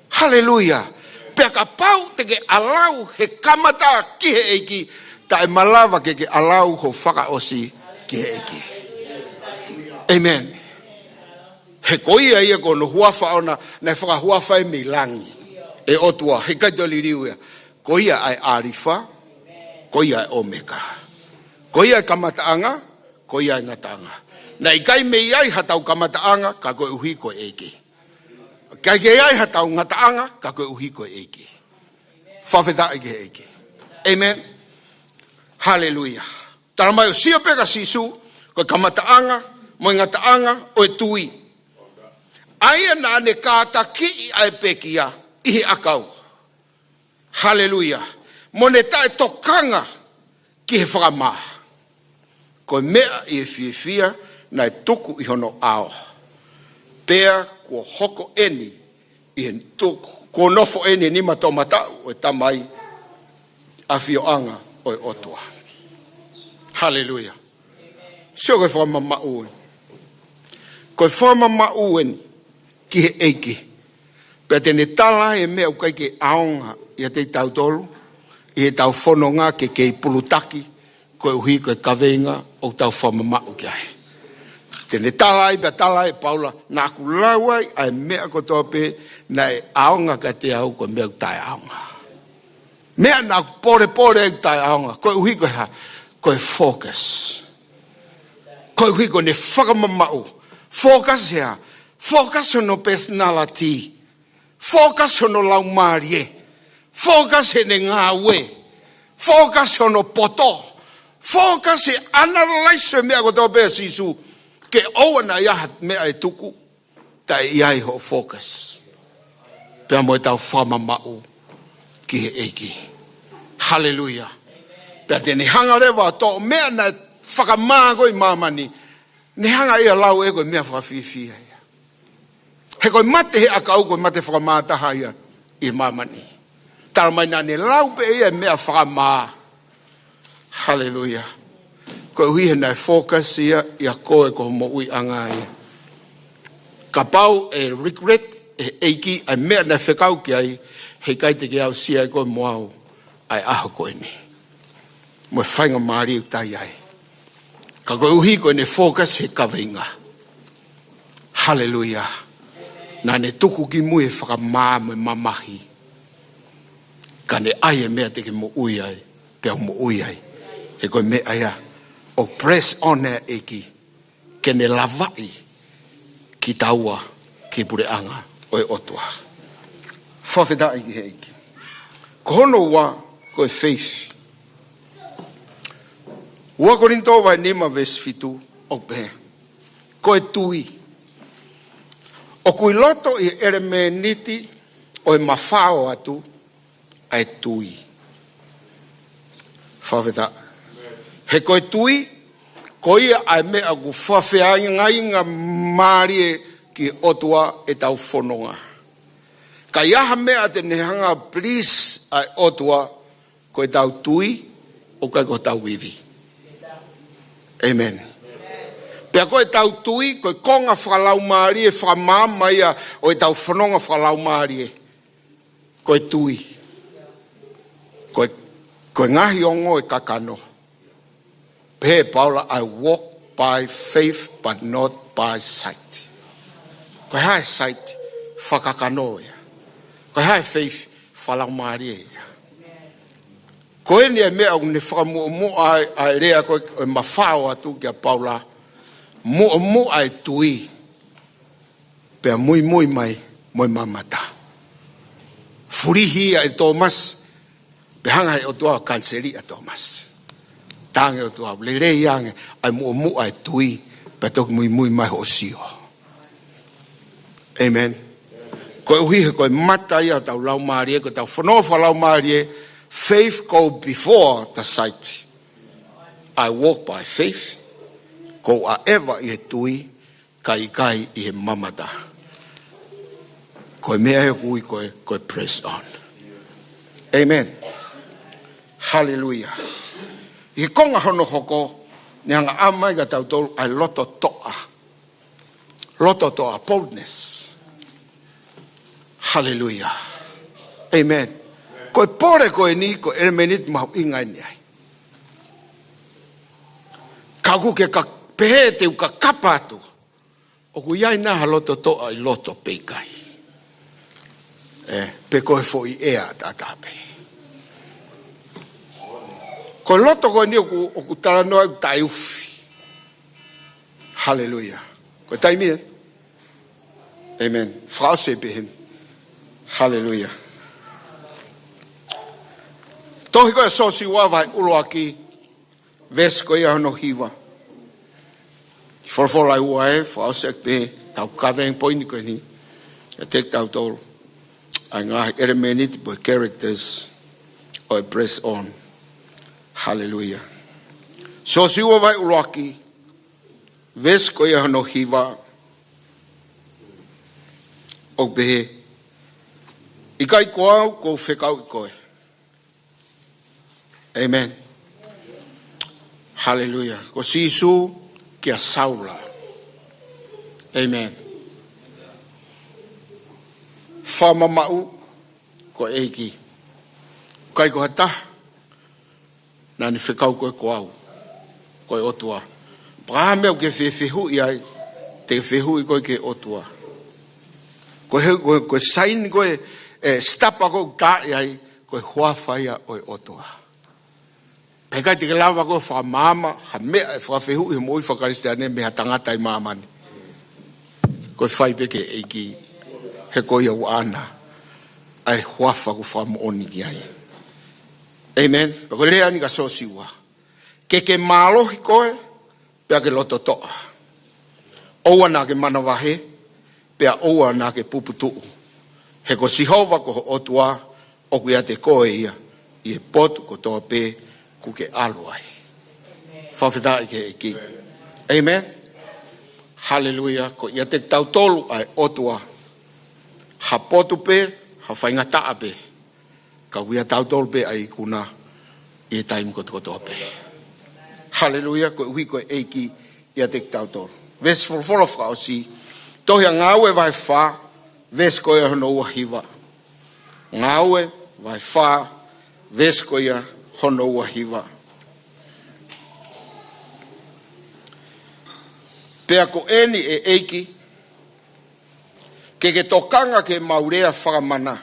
Hallelujah. Pea ka pau te ke alau he kamata ki he eiki ta e malawa ke alau ho whakaosi ki he eiki. Amen. He koia ia ko no huafa ona na whakahuafa e milangi. E otua, he kaitoli riuia. Koia ai arifa, koia ai omega. Koia ai kamataanga, koia ai ngataanga. Na ikai mei ai hatau kamataanga, ka koe uhi koe eiki. Kai ke ai hatau ngataanga, ka koe uhi koe eiki. Whawheta eke eiki. Amen. Hallelujah. Tara mai o sia peka sisu, koe kamataanga, mo ngataanga, o e tui. Aia na ne kāta ki ai pekia, ihi akau. Hallelujah. Mone tae tokanga ki he whakama. Ko mea i e fia na e tuku I hono ao. Pea kua hoko eni I he tuku. Ko nofo eni ni matomata o e tamai a fioanga o e otua. Hallelujah. Sio koe whamama uen. Koe whamama uen ki he eiki. Pea tene tala e mea ukai ke aonga I a te tautolu. I he tau whanonga ke kei pulutaki. Koe uhi koe Kaveinga o tau whamama u ki ai. Tene tala pea tala paula. Nā ku lauai ai mea ko tope na e aonga ka te au koe mea utai aonga. Mea nā pore utai aonga. Koe uhi koe ha. Koe focus. Koe uhi koe ne whakamamau. Focus hea. Focus on no personality. Focus on no Laumalie. Focus he ne ngāwe. Focus on no poto. Focus he analyse mea ko tō pēr sisu. Ke oana iaha mea e tuku. Tai iai ho focus. Pea moe tau whamamau. Ki he eiki. Hallelujah. Pea tene hanga rewa tō mea na whakamāgo I mamani. Ne hanga ia lau e koe mea whakawhiwhia ia. He koe mate he akau koe mate whakamātaha ia I mamani. Tara mai nā ne lau pe ia mea whakamā. Hallelujah. Koe hui he nai focus ia koe ko mo ui anga ia. Ka pau e regret e eiki ai mea nai whekau ki ai he kai te ke au sia koe moau ai aho koe ni. Mo whainga maari u tai ai. Ka koe uhi koe ne focus he Kaveinga. Hallelujah. Nā ne tuku ki mui e whakamā mo mamahi. Ka ne ai e mea te ke mo ui ai. Pea mo ui ai. He koe mea ia. O press on e eki. Ke ne lavai. Ki taua. Ki pure anga. O e otua. Whawheta i he eki. Ko hono wa koe faith. Ua Korinto vai nima verse fitu o behe. Koe tui. O kui loto I eremeniti o e Mafao Atu ai tui. Whawheta. He koe tui, ko ia ai mea ku whawhea inga marie ki otua e tau whanonga. Ka iaha mea te nehanga please ai otua koe tau tui o kai ko tau wivi. Amen. Pea koe tau tui, koe konga whakalaumarie, whakamamaia o e tau whanonga whakalaumarie. Koe tui. Koe ngahi ongo e kakano. Pehe Paula, I walk by faith but not by sight. Koe hae sight, whakakano ia. Koe hae faith, whakalaumarie ia. Koe ni e mea ne whakamu ai rea koe e Mafao Atu kia Paula. Mu ai tui. Pea mui mai, moi mamata. Furihi ai Thomas. Pea hanga ai otua kanseri a Thomas. Tange otua, lere iange, ai mu ai tui. Pea toki mui mai hosio. Amen. Koe uhihe koe mata ia tau Laumalie, koe tau whanofa Laumalie. Faith go before the sight. I walk by faith. Ko aewa I he tui, ka ikai I he mamata. Koe mea he kui koe press on. Amen. Hallelujah. I he konga hono hoko, ni hanga amai ka tau tolu, ai loto toa. Loto toa, boldness. Hallelujah. Amen. Koe pore koe ni, koe eremenit mahu ingai ni ai. Kauku ke ka pehe te uka kapatu. O ku iai naha loto toa I loto peikai. Pe koe fo I ea tatape. Koe loto koe ni o ku taranoa u tai ufi. Hallelujah. Koe taimi e? Amen. Frau se behen. Hallelujah. Tohi koe sosi wawai uloa ki. Ves koe ia hono hiwa. Forfolai ua e, whao sek behe, tau kaweng poini koe ni. E tek tau tolu. Ai ngāhi eremeniti po characters o press on. Hallelujah. So siwa vai uloaki. Ves ko ia no hiva. O behe. Ikai kuou ko fakaului koe. Amen. Hallelujah. Ko sisu kia saula. Amen. Whama mau ko eiki. Kai ko hata. Nani whekau koe kuou. Koe otua. Prahameo ke whewhehu iai. Te whehu i koe ke otua. Koe sain koe stapa ko ka iai. Koe huawhaia oi otua. Pekai te lawa ko whamama. Ha mea e whawhehu i moi whakaristeane me ha tangata i mamani. Koe whai peke eiki. He koe au ana. Ai huafa ko whamooni ki ai. Amen. Pako lea ni ka sosiwa. Ke malohi koe. Pea ke loto toa. Oua na ke manawahe. Pea oua na ke puputu. He ko sihova ko otua. Oku ia te koe ia. I e potu ko toa pe. Ku ke aluai. Whawhita i ke eki. Amen. Hallelujah. Ko ia te tautolu ai otua. Ha potu pe. Ha whaingata ape. Ka wia tautolu pe ai kuna. I e taimi kotoa pe. Hallelujah. Ko ui koe eiki. Ia te tautolu. Ves wholofa o si. Tohia ngaue vai wha. Ves koe hono ua hiva. Ngaue vai wha. Ves koe hono ua hiva. Pea ko eni e eiki. Ke tokanga ke maurea whakamana.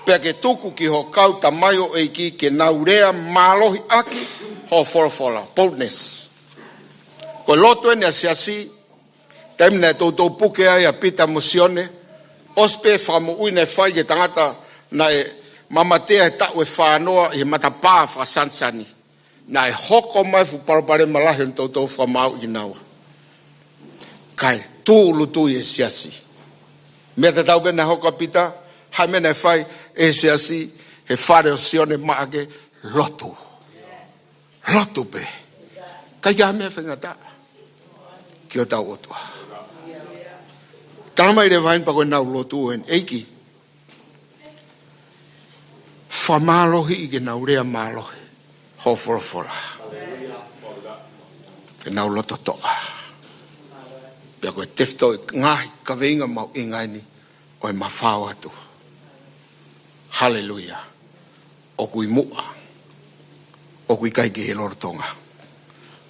Pea ke tuku ki ho kau tamayo eiki ke naurea malohi aki ho wholofola. Boldness. Ko loto eni asiasi. Taimina e tautou puke ai a pita mosione. Ospe whakamu uine whai ke tangata na e mamatea e tau e whanoa e matapā whakasansani. Na e hoko mai fu parapare malahi on tautou whamau i naua. Kai tūlu tū e siasi. Mea te tau bena hoko pita, hai mena e whai e siasi, he whare o sione maake, lotu. Lotu pe. Kai ia mea whengata. Ki o tau otua. Tāmai re vain pa koe nau lotu en eiki. Whamalohi i ke naurea malohi. Ho whorofora. Ke nau loto toa. Pea koe tefto i ngahi Kaveinga mau ingaini. O e Mafao Atu. Hallelujah. O kui mua. O kui kai ke he lorotonga.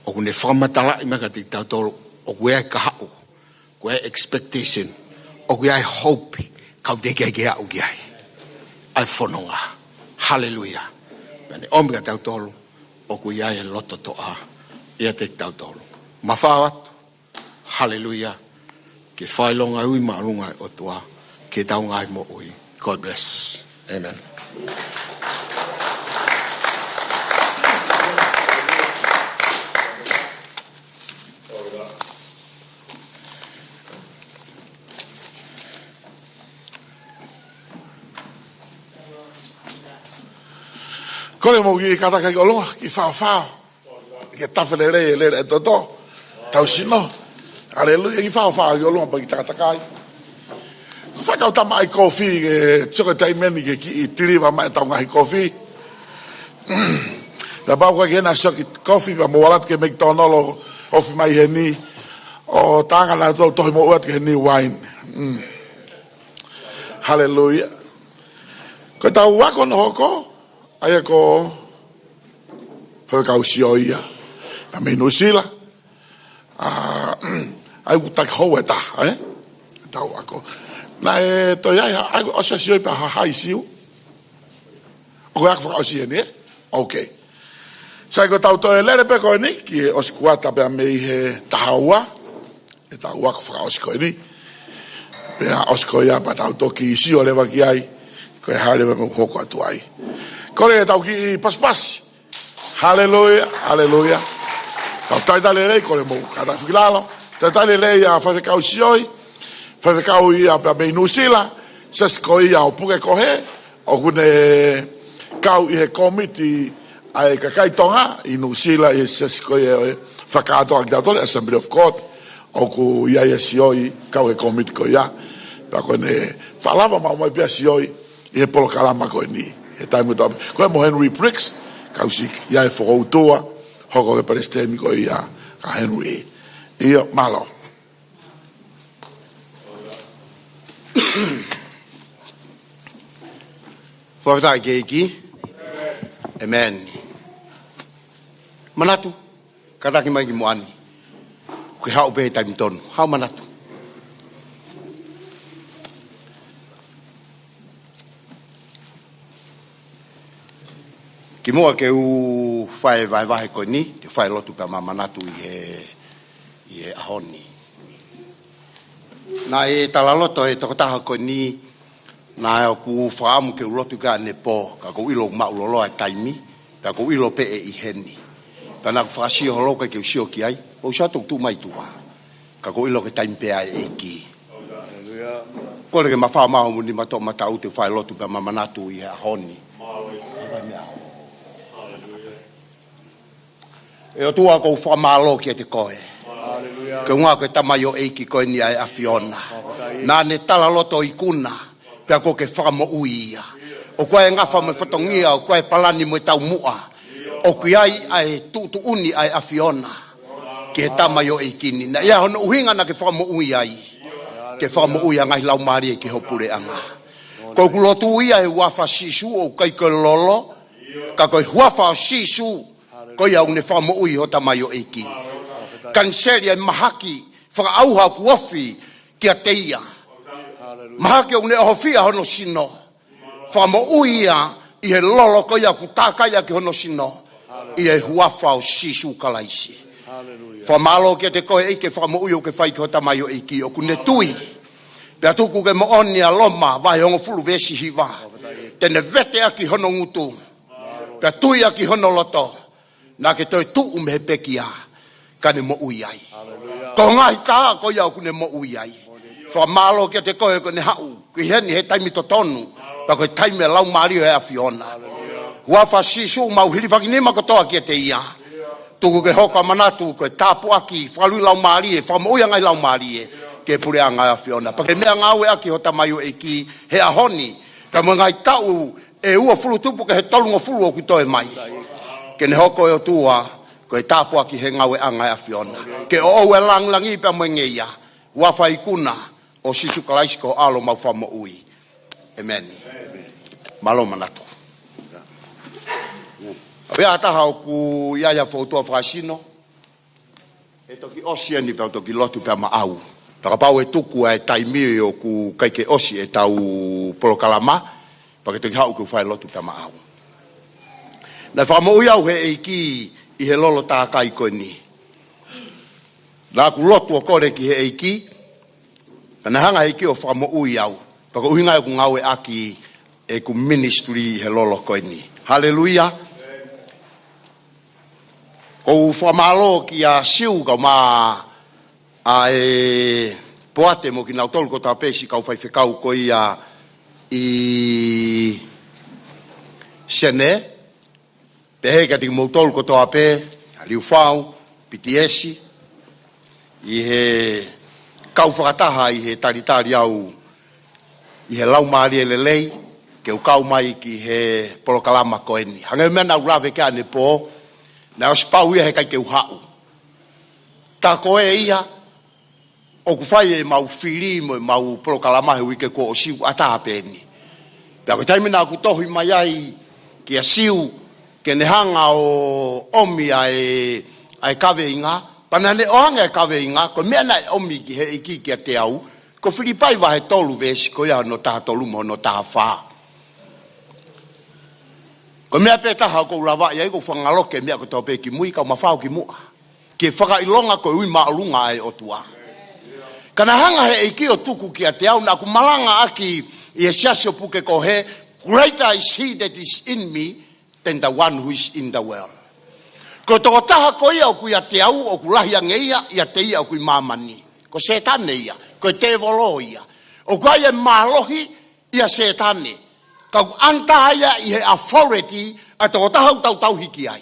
O kui ne whamatala i maka te tautoro. O kui ai kahau. Kui ai expectation. O kui ai hope. Kau te kei au ki ai. Ai whanonga. Hallelujah. Mene omika tautoro. O kui ai e loto toa. Ia te tautoro. Mafao Atu. Hallelujah. Ke whailonga ui marunga o tua. Ke taungai mo ui. God bless. Amen. Kone mo ki kata kai olonga ki whao. Ke tawhele le toto. Tau sino. Hallelujah. Ki whao ki olonga pa ki takatai. Whakau tama ai kofi ke toko taimeni ke ki i tiriwa mai tau ngahi kofi. Da bau kwa kena soki kofi pa moalat ke McDonald ofi mai heni. O tanga na tol tohi mo uat ke heni wine. Hallelujah. Ko tau wako no hoko. Aia ko whakau sioia. Na menu sila. Ai utak hou e taha, Tau wako. Na e toi ai osa sioi pa hahai siu. O koe ako whakau sieni, Ok. Sai ko tau toi lere pe koe ni, ki e oskuata pea mei he tahaua. E tau wako whakau oskoe ni. Pea oskoia pa tau toki sio lewa ki ai. Koe halewa me hoko atu ai. Kore tau ki paspasi. Hallelujah, hallelujah. Tau taitale rei kore mo kata whilalo. Taitale rei a whawhekau sioi. Whawhekau i a pia mei nusila. Sesko i a o puke kohe. O kune kau I he komiti ai kakai tonga I Nusila I sesko e Fakaului Laumalie Assembly of God o ku ia ia sioi kau e komiti ko ia pa ko ne falava ma mai pia sioi I he polo kalama ko ni e taimu to ko mo Henry Briggs kau si ia e fo toa hoko e palestemi ko ia ka Henry ia malo Fortai keiki. Amen. Manatu. Kataki mai ki moani. Ku hau behe taimi tonu. Hau manatu. Ki mua ke u whae vai koe ni. Te whae lotu pa ma manatu I he ahoni. Na e talaloto e tokotaha koe ni. Na ku whaamu ke ulotu ka ne po, ka ko ilo maulolo ai taimi, ka ko ilo pe e iheni. Ka na ku whaasio holoka ke usio ki ai, o sato tu mai tua. Ka ko ilo ke taimi pe ai e ki. Kore ke mawhao maho muni mato matau te whae lotu pa mamanatu I ha honi. E o tua ko whamalo ki te koe. Ke unga koe tamayo e ki koe ni ai afiona. Na ne tala loto I kuna. Pea ko ke whakamo uia. O koe ngafa me whatongia, o koe palani mo tau mua. O kui ai tu uni ai afiona. Ke he tamayo e kini. Na ia hono uhinga na ke whakamo uia ai. Ke whakamo uia ngai Laumalie ke hopure anga. Ko kulotu uia he wafa sisu o kai ke lolo. Ka koe wafa sisu. Ko ia une whakamo ui ho tamayo e kini. Kanseria mahaki. Whakaauha kuofi kia teia. Mahake une ohofia hono sino. Whamo uia I he lolo ko ia kutakaya ki hono sino. I he huafa o sisu kalaisi. Whamalo ke te koe eike whamo uia ke whai ki hota mai o eiki o kune tui. Pea tuku ke mo oni a loma vai hongo fulu vesi hiva. Tene vete aki hono ngutu. Pea tui aki hono loto. Na ke toi tuu me he pekia. Kane mo uiai. Ko ngai taha ko ia o kune mo uiai. Whamalo ke te koe ko ne hau. Ki heni he taimi to tonu. Pa koe taimi e Laumalie e afiona. Huafa sisu mau hili whakinima kotoa ki te ia. Tuku ke hoka manatu koe tapu aki. Fakaului Laumalie. Whamauia ngai Laumalie. Ke purea ngai afiona. Pa ke mea ngaue aki hota maio e ki. He ahoni. Ka mo ngai tau e ua fulu tupu ke he tolungo fulu o kutoe mai. Ke ne hoko e o tua. Koe tapu aki he ngaue a ngai afiona. Ke o e langlangi pa mo ngeia. Huafa ikuna. O sisu kalaisi ko alo mau whamo ui. Amen. Malo manatu. Pea taha o ku iaia whautua whakasino. E toki osia ni peo toki lotu pea maau. Pakapau e tuku e taimi o ku kaike osi e tau polokalama. Pake toki hau ku whai lotu pea maau. Na whamo ui au he eiki I he lolo tākai koe ni. Nā ku lotu o kore ki he eiki. Kana hanga hiki o whamo ui au. Paka uhinga e ku ngau e aki e ku ministry he lolo koe ni. Hallelujah. Ko whamalo ki a siu ka ma a e poate mo ki nau tolu ko tā pēsi kau whai whekau ko ia I sene. Behe ka tiki mo tolu ko tā pē. Liu whau, PTS. I he kau whakataha I he taritari au I he Laumalie lelei ke u kau mai ki he polokalama koeni. Hange mena u rave ke ane po na ospau ia he kai ke u hau. Ta koe ia o ku whai e mau whiri mo mau polokalama he wike ko o siu ataha pēni. Pea ko taimina ku tohi mai ai ki a siu ke ne hanga o omi ai Kaveinga. Panane oanga e Kaveinga, ko mea nai omi ki he iki ki a te au, ko FILIBAI wahe tolu vesi, ko ia no taha tolu mo no taha wha. Ko mea pe taha ko ulawa ia ko whangaloke mea ko tau pe ki mui, ka Mafao ki mua. Ke whakailonga ko ui maalunga ai o tua. Kana hanga he iki o tuku ki a te au, na ku malanga aki I e siasio puke ko he, greater is he that is in me than the one who is in the world. Ko toko taha ko ia o kui a te au, o ku lahia ngeia, ia te ia o kui mamani. Ko setane ia, ko te volo ia. O kwa ia malohi, ia setane. Kau anta ia I he authority a toko tahau tau hiki ai.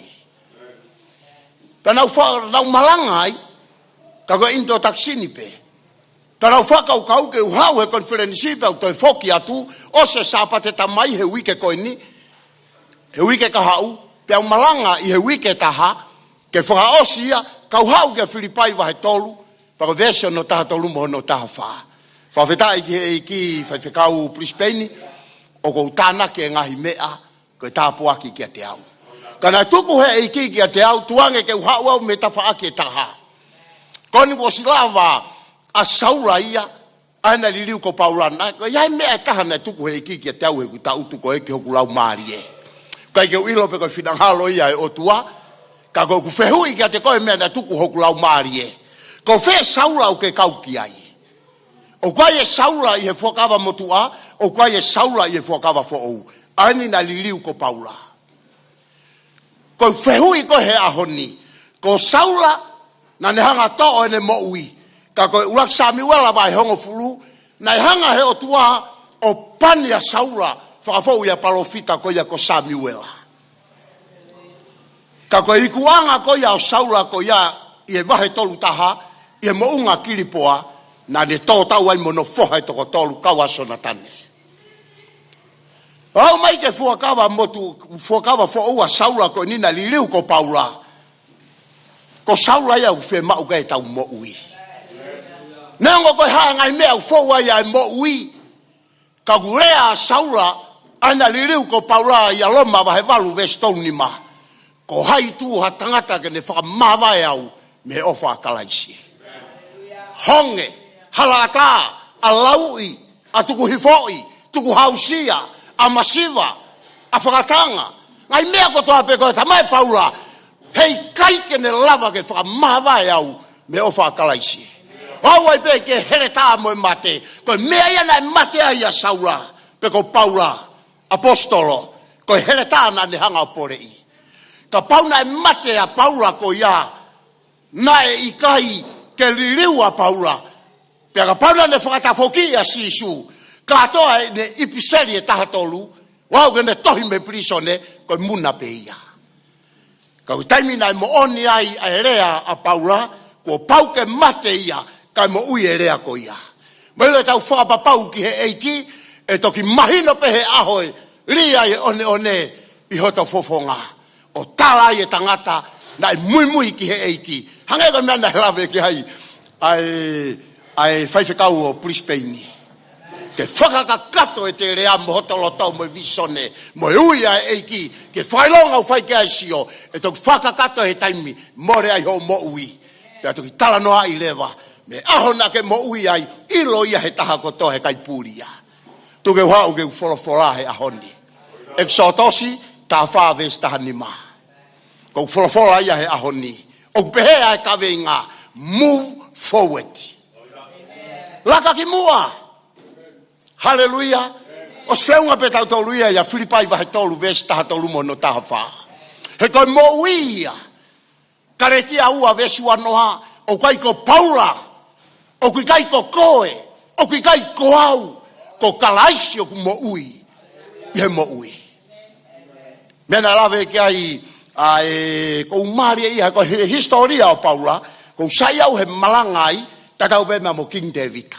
Tanau malanga ai, kako into taksini pe. Tanau whakau ke uhau he Konifelenisi pe au toi foki atu, o se sapate tamai he wike koini, he wike kahau, pe au malanga I he wike taha, ke whakaosia, kau hau ke FILIBAI wahe tolu, pako vesio no taha tolu mo no taha wha. Whawhetai ki he iki Fakaului Brisbane, o kou tāna ke ngahi mea, koe tāpuaki kia te au. Kana tuku he iki kia te au, tuange ke uhau au me tawha ake taha. Koni wosilawa a saula ia, aina liliu ko paulana, ko iai mea taha na tuku he iki kia te au he ku ta utu ko eke Fakaului Laumalie. Kai ke uilo pe ko finangalo ia e otua, ka ko ku fehui kia te koe mea na tuku Fakaului Laumalie. Ko fe saula o ke kauki ai. O kwa ye saula I he whakawa motua, o kwa ye saula I he whakawa fo'ou. Aini na liliu ko paula. Ko fehui ko he ahoni. Ko saula na ne hanga to'o ene mo'ui. Ka ko ulak Samuela vai hongo fulu. Na hanga he o tua o pani a saula. Whakafou ia palofita ko ia ko Samuela. Ka ko ikuanga ko ia o saula ko ia I he wahe tolu taha. I he mo'unga kilipoa. Na ne tō tau ai mono foha toko tolu kawa sona tane. Au mai ke fuakawa motu, fuakawa fo'ua saula ko nina liliu ko paula. Ko saula ia ufe mau kai tau mo'ui. Nango ko haangai mea ufoua ia mo'ui. Ka gulea saula, aina liliu ko paula ia loma wahe walu vestoni ma. Ko hai tu ha tangata ke ne whakamawai au me ofa kalaisi. Honge, halata, alaui, atuku hifoi, tuku hausia, a masiva, a whakatanga. Ngai mea ko toa pe koe tamai paula, hei kai ke ne lava ke whakamawai au me ofa kalaisi. Hauai pe ke here tā moe mate, koe mea ia nai mate ai a saula, pe ko paula, apostolo, koe here tā na ne hanga porei. Ka pau nai mate a paula ko ia, nae ikai ke liliu a paula, pe ka pau na ne whakatafoki a sisu, katoa ne ipiseri e taha tolu, wau ke ne tohi me prisone, koe muna pe ia. Ka utaimi nai mo oni ai a erea a paula, ko pau ke mate ia, kai mo ui erea ko ia. Mele tau whakapapau ki he eiki, e toki mahino pe he ahoe, lia e one I hoto fofonga. O tala I e tangata, nai mui ki he eiki. Hangai ko mea na lawe ki hai, ai Fakaului Brisbane. Ke whakakakato e te rea mo hotolotau mo visone, mo ui a eiki, ke whailonga u whaike ai sio, e toki whakakato he taimi, more ai ho mo ui. Pea toki tala noa I lewa, me ahona ke mo ui ai, ilo ia he taha koto he kai puria. Tuke whau ke ufolofora he ahoni. Exotosi, ta whaves taha nima. Ko ufolofora ia he ahoni. O behe ai Kaveinga, move forward. Laka ki mua. Hallelujah. O sfeunga pe tau tolu ia FILIBAI wahe tolu ves taha tolu mono taha wha. He koe mo uia. Karekia ua vesu anoha, o kai ko paula, o kai ko koe, o kai kuou, ko kalaisi o ku mo ui. Ie mo ui. Mena lave ki ai, ko umaria ia, ko historia o paula, ko sai au he malangai, tatau pe mea mo King David.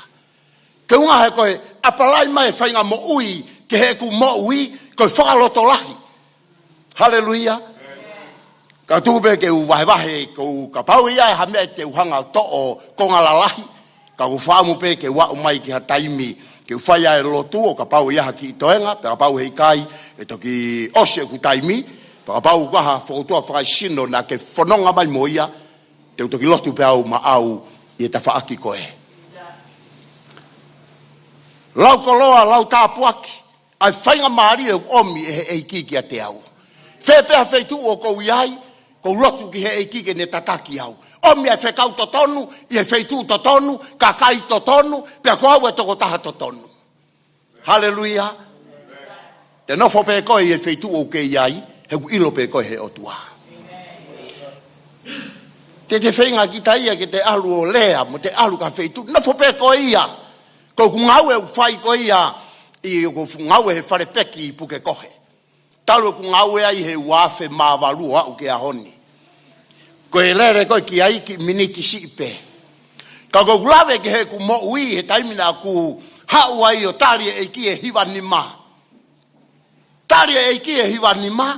Ke unga he koe, apalai mai whainga mo ui, ke he ku mo ui, koe whakaloto lahi. Hallelujah. Ka tupe ke u wahe, ko ka pau ia e hamea te uhanga to o konga lalahi, ka u whaamu pe ke wau mai ki ha taimi, ke u whaia e lotu o ka pau ia ki itoenga, pe ka pau he ikai, e toki ose ku taimi, pe ka pau kaha whautua whai sino na ke whanonga mai mo ia, te u toki lotu pe au ma au, I ta whaaki koe. Lau koloa, lau tāpuaki, ai whainga maari e omi e eiki ki a te au. Whepea wheitu o kou iai, kou lotu ki he eiki ke ne tataki au. Omi e whekau totonu, I e wheitu totonu, kakai totonu, pia koau e toko taha totonu. Hallelujah. Te nofo pe koe I e wheitu o ke iai, he ku ilo pe koe he otua. Te whenga ki taia ke te alu o lea, mo te alu ka wheitu, nofo pe koe ia. Ko ku ngau e whai koe ia, I ko ngau he fare peki puke kohe. Talo ku ngau ai he wafe mavalua u ke ahoni. Ko elere ko ki ai ki miniti sipe. Ka ko glave ke he ku mo ui he taimina ku hauai o tali e ki e hiva ni ma. Tali e ki e hiva ni ma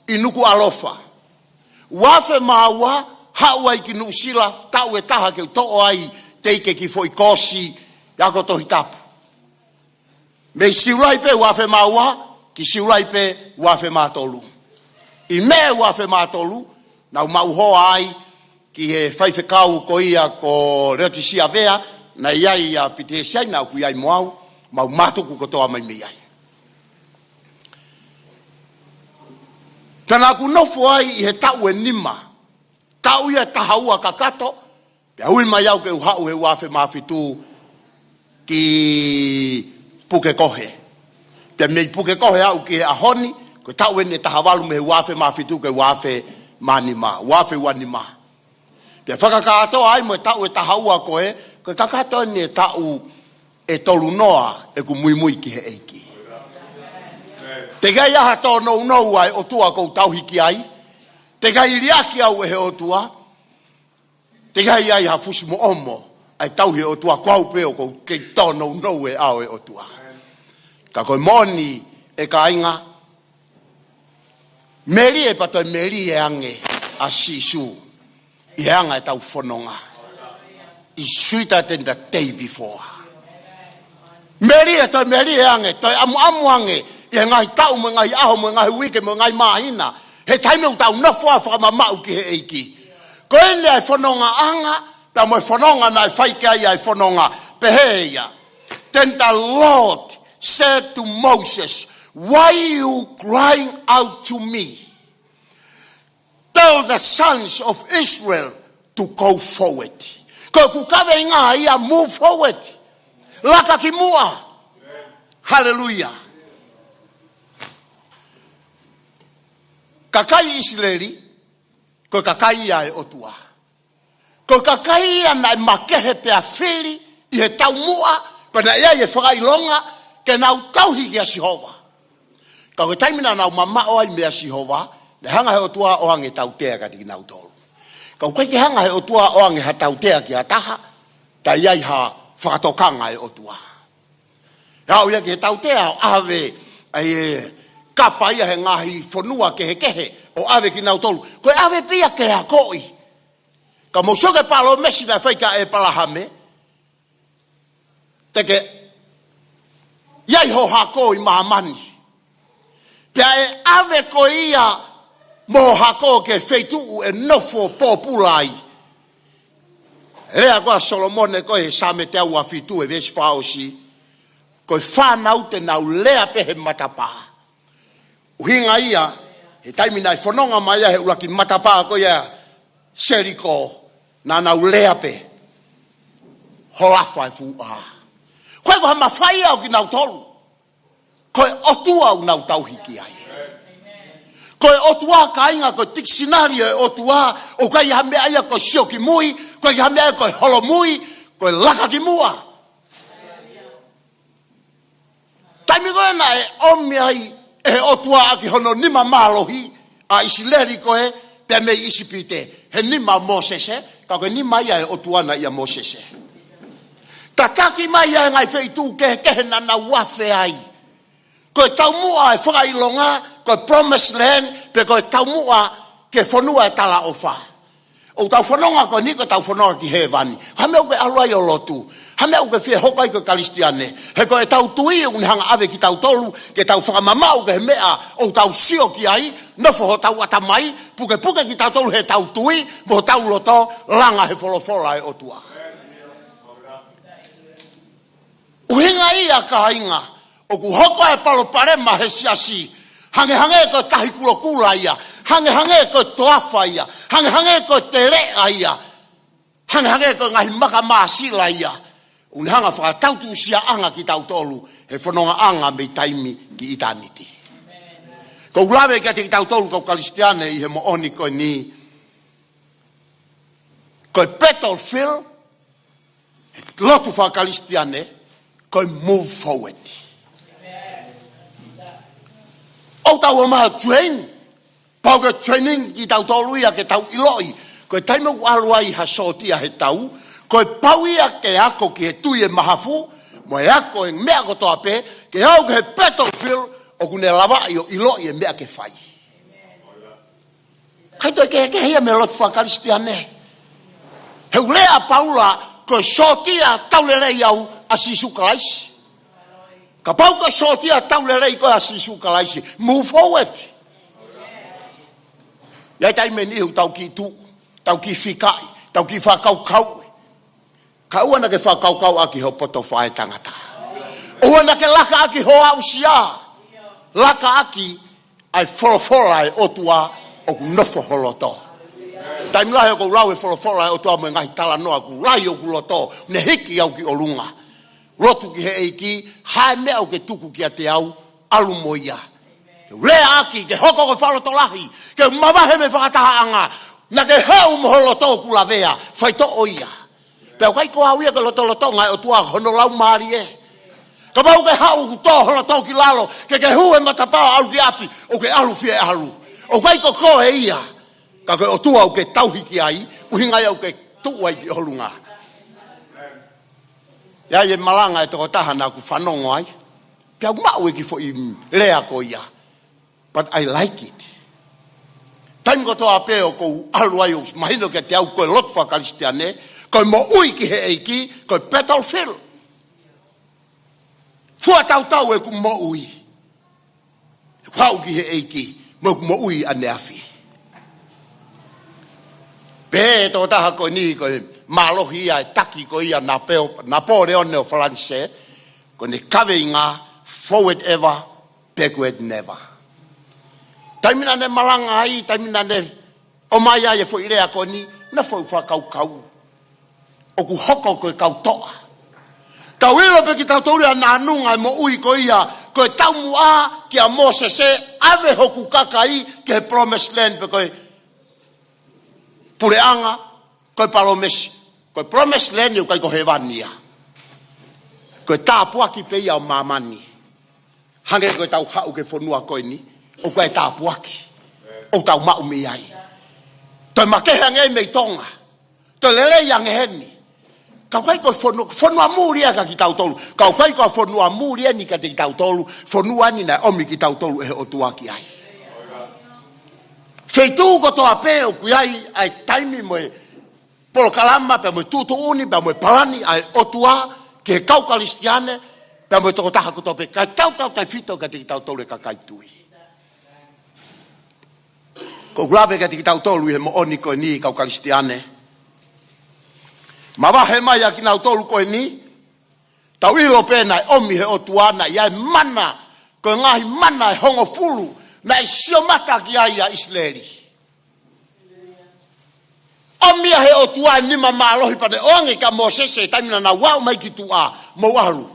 inuku alofa. Wafe maua hauai ki nusila tau e taha ke to ai teike ki foi kosi ya ko tohi tapu. Me siulai pe wafe maua ki siulai pe wafe matolu. I me wafe matolu na mau ai ki he Fakaului ko ia ko retisia vea na iai a pitesiai na ku iai moau mau matuku ko toa mai meiai. Tana ku nofo ai I he tau e nima. Tau ia tahaua kakato. Pea hui mai au ke uhau he wafe mafitu ki puke kohe. Pea mei puke kohe au ki he ahoni. Ko tau e ne tahavalu me he wafe mafitu ke wafe manima. Wafe wanima. Pea whakakato ai mo tau e tahaua koe. Ko kakato ne tau e tolu noa e ku mui mui ki he eiki. Te gai aha tō nou nou ai o tua kou tauhiki ai. Te gai riaki au e he o tua. Te gai ai ha fusi mo omo. Ai tauhi o tua kwau peo kou kei tō nou nou e au e o tua. Ka koe moni e ka inga. Meri e pato e meri e ange a sisu. I anga e tau whanonga. I sweeter than the day before. Meri e toi meri e ange. Toi amu ange. Ia ngai tau mo ngai aho mo ngai wike mo ngai maina. He taime u tau nofua whakamamau ki he eiki. Ko ene ai whanonga anga, ta mo whanonga nai whaike ai whanonga behe ia. Then the Lord said to Moses, why are you crying out to me? Tell the sons of Israel to go forward. Ko ku Kaveinga ia move forward. Laka ki mua. Hallelujah. Kakai Israeli, ko kakai ia e otua. Ko kakai ia nai makehe pea whiri, I he tau mua, pana ia e whakailonga, ke nau tauhi ki a Sihova. Ka koe taimina nau mamao ai mea Sihova, ne hanga he otua o ange tautea ka tiki nau tolu. Ka koe ki hanga he otua o ange ha tautea ki a taha, ta iai ha whakatokanga e otua. Hau ia ki he tautea o ave, ai kapa ia he ngahi whanua kehe o ave ki nau tolu. Koe ave pia ke a koi. Ka mausoke palo mesi na whaika e palahame. Teke iai ho hako I mahamani. Pia e ave ko ia mo hako ke feitu e nofo populai. Rea koa Solomone koe he same te au afitu e vesi whaosi. Koe whanau te nau lea pehe matapaa. Uhinga ia, he taimina I whanonga mai he ulaki matapaa ko ia seriko na nau leape. Holafa e fua. Koe ko hama whai au ki nau tolu. Koe otua au nau tauhiki ai. Koe otua ka inga koe dictionario e otua. O koe I hame aia koe sio ki mui. Koe I hame aia koe holo mui. Koe laka ki mua. Taimi koe na e omi ai. E otua aki hono nima malohi a isileri koe pe me isipite. He nima Mosese, ka koe nima ia e otua na ia Mosese. Tataki mai ia ngai feitu kehe na na wafe ai. Koe tau mua e whakailonga, koe promised land, pe koe tau mua ke whanua e tala ofa. O tau whanonga koe ni koe tau whanonga ki he vani. Hame au ke aluai o lotu. Hame au ke fie hokai ko kalistiane. He ko e tau tui un hanga ave ki tau tolu, ke tau whakamamau ke he mea, o tau sio ki ai, nofo ho tau atamai, puke ki tau tolu he tau tui, mo tau loto, langa he wholofola e otua. Uhinga ia ka inga, o ku hoko e palo parema he siasi, hange ko tahi kulokula ia, hange ko toafa ia, hange ko telea ia, hange ko ngahi maka maasila ia, unhanga whakatautu sia anga ki tau tolu, he whanonga anga me taimi ki itaniti. Ko ulawe ki ati ki tau tolu kau kalistiane I he mooni koe ni, koe battlefield, lotu wha kalistiane, koe move forward. o tau ma train pau ke training ki tau tolu ia ke tau iloi ko taimo aluai ha sotia he tau ko pau ia ke ako ki he tui e mahafu mo e ako e mea ko toa pe ke au ke he battlefield o kune lava i o iloi e mea ke fai kai toi ke hea me lot whakaristiane he ulea paula ko sotia tau lerei au asisu kalaisi ka pau ko sotia tau lerei ko asisu kalaisi move forward ya tai me ni tau ki tu tau ki fikai tau ki fakau kau ana ke fakau aki ho poto fae tangata o ana ke laka aki ho ausia laka aki ai folai o tua o nofo holoto tai mla ko lawe folai o tua mo ngai tala no aku lai o kuloto ne hiki au ki olunga rotu ki he iki ha me au ke tuku ki ate au alu moia le aki ke hoko ko falo to lahi ke mawahe me whakataha anga na ke heu moholo tō kula vea whai to oia peo kai ko hauia ke loto ngai o tua hono Laumalie ka bau ke hau ku tō hono tō ki lalo ke hue matapao alu ki api o ke alu fie alu o kai ko ko e ia ka ke o tua o ke tauhiki ai uhingai au ke tuai ki holunga ya ye malanga e toko taha na ku whanongo ai peo mau e ki fo i lea ko ia but I like it. Time ko toa peo ko aluai o mahino ke te au koe lot whakaristiane, koe mo ui ki he eiki, koe battlefield. Fua tau e ku mo ui. Whau ki he eiki, mo ui ane afi. Behe tō taha koe ni koe malohi ia e taki ko ia na Napoleon o Franse, koe ne Kaveinga, forward ever, backward never. Taimina ne malanga ai, taimina ne o mai ai e fo ilea koni, na fo whakau. O ku hoko koe kau toa. Tau ilo pe ki tau tauria na anunga mo ui ko ia, koe tau mua ki a Mosese, ave hoku kakai ke he promised land pe koe pureanga, koe palomesi. Koe promised land iu kai ko he vania. Koe tāpuaki pe ia o mamani. Hange koe tau hau ke whanua koe ni. O koe tāpuaki, o tau maumi ai. Toi makeha ngei mei tonga, toi lele yang heni. Kau kai koe whanua mūria ka ki tau tolu. Kau kai koe whanua mūria ni ka te ki tau tolu. Whanua ni na omi ki tau tolu e o tuaki ai. Wheitu ko toa peo kui ai taimi moe polo kalama, pe moe tutu uni, pe moe palani, ai o tua, ke kau kalistiane, pe moe toko taha ko tope. Kai tau tai fito ka te ki tau tolu e ka kai tui. Ko grave ka tiki tau tolu he mo oni koe ni kau kalistiane. Ma wahe mai a ki nau tolu koe ni. Tau ilo pēna e omi he o tuana i ai mana. Koe ngahi mana e hongo fulu. Na e sio mata ki ai a Israeli. Omi he o tuana ni ma alohi pane onge ka Mosese taimina na wau mai ki tua mo alu.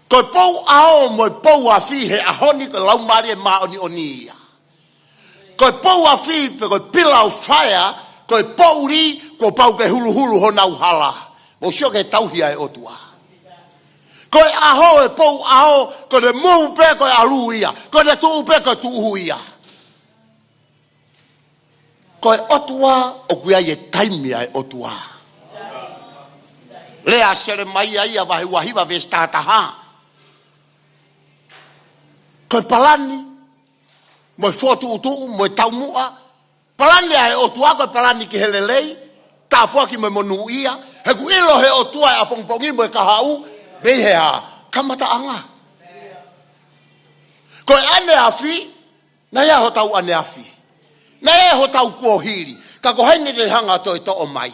Koe pou ao mo pou a fi he ahoni koe Laumalie ma oni ia. Koe pou a fi pe koe pila o fire, koe pou ri, koe pau ke hulu ho nau hala. Mo sio ke tauhia e otua. Koe aho e pou aho, koe ne mou pe koe alu ia, koe ne tuu pe koe tuu ia. Koe otua o kuia e taimia e otua. Lea sere mai ia wahi wahiwa vesta taha. Koe palani, moi fotu utu, moi tau mua. Palani ai o tua koe palani ki helelei. Tāpua ki moi monu ia. He ku ilo he o tua e apongpongi moi kahau. Behe ha, kamata anga. Koe ane afi, na ia ho tau ane afi. Na ia ho tau kuou hiri. Ka ko hene te hanga toi to o mai.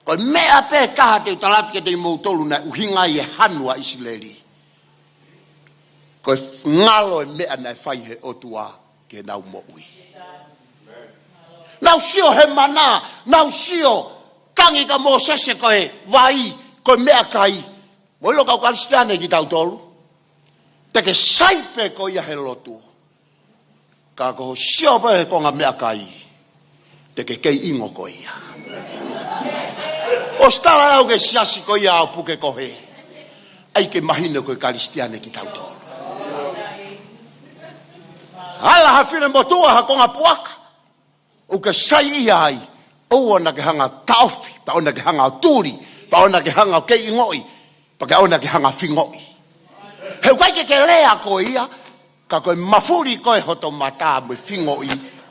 Koe mea pe kaha te utalapi ke te moutolu na uhinga i hanua Israeli. Koe ngalo e mea nei whai he otua ke nau mo ui. Nau sio he mana, nau sio tangi ka Mosese koe vai, koe mea kai. Mo ilo kau kalistiane ki tau tolu. Teke saipe ko ia he lotu. Ka ko sio pe he konga mea kai. Teke kei ingo ko ia. O stala au ke siasi ko ia au puke ko he. Ai ke mahine koe kalistiane ki tau tolu. Hala hafine motua hakonga puaka. Uke sai ai. O na ke hanga taofi, pa ona ke hanga turi, pa ona ke hanga ke ingoi, pa ke ona ke hanga fingoi. He kai ke lea ko ia, ka ko mafuri ko hoto mata me fingoi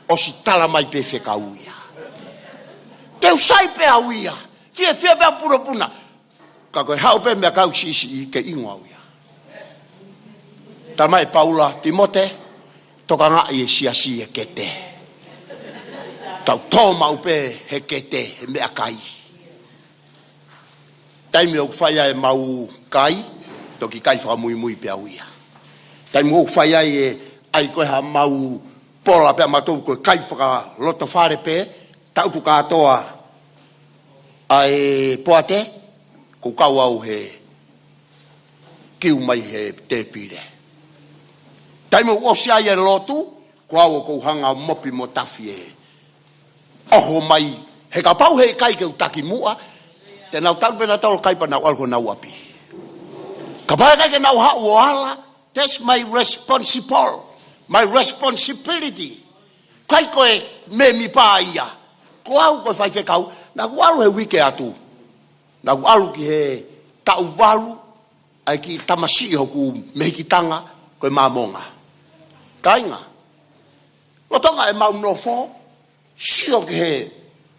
o si tala mai pe Fekauia. Te usai pe auia, fie pe puro puna. Ka ko hau pe me kau sisi ke ingauia. Tamai Paula Timote, toka nga i si e kete. Tau toma upe he kete he mea kai. Taimi o whaia e mau kai, toki kai whaka mui pe auia. Taimi o whaia e ai koe ha mau pola pe matou koe kai whaka loto whare pe, tau tu katoa ai poate, ko kau au he kiu mai he te pire. Taimi o osia e lotu, ko au ko hanga mopi mo tafi e. Oho mai, he ka pau he kai ke utaki mua, te nau tau pena tau kai pa nau alko nau api. Ka pau kai ke nau hau o ala, that's my responsibility. Kai koe me mi pā ia, ko au koe whai whekau, na ku alu he wike atu, na ku alu ki he tau walu, ai ki tamasi hoku mehikitanga, koe mamonga. Kainga, o tonga e mau no fo, sio ke he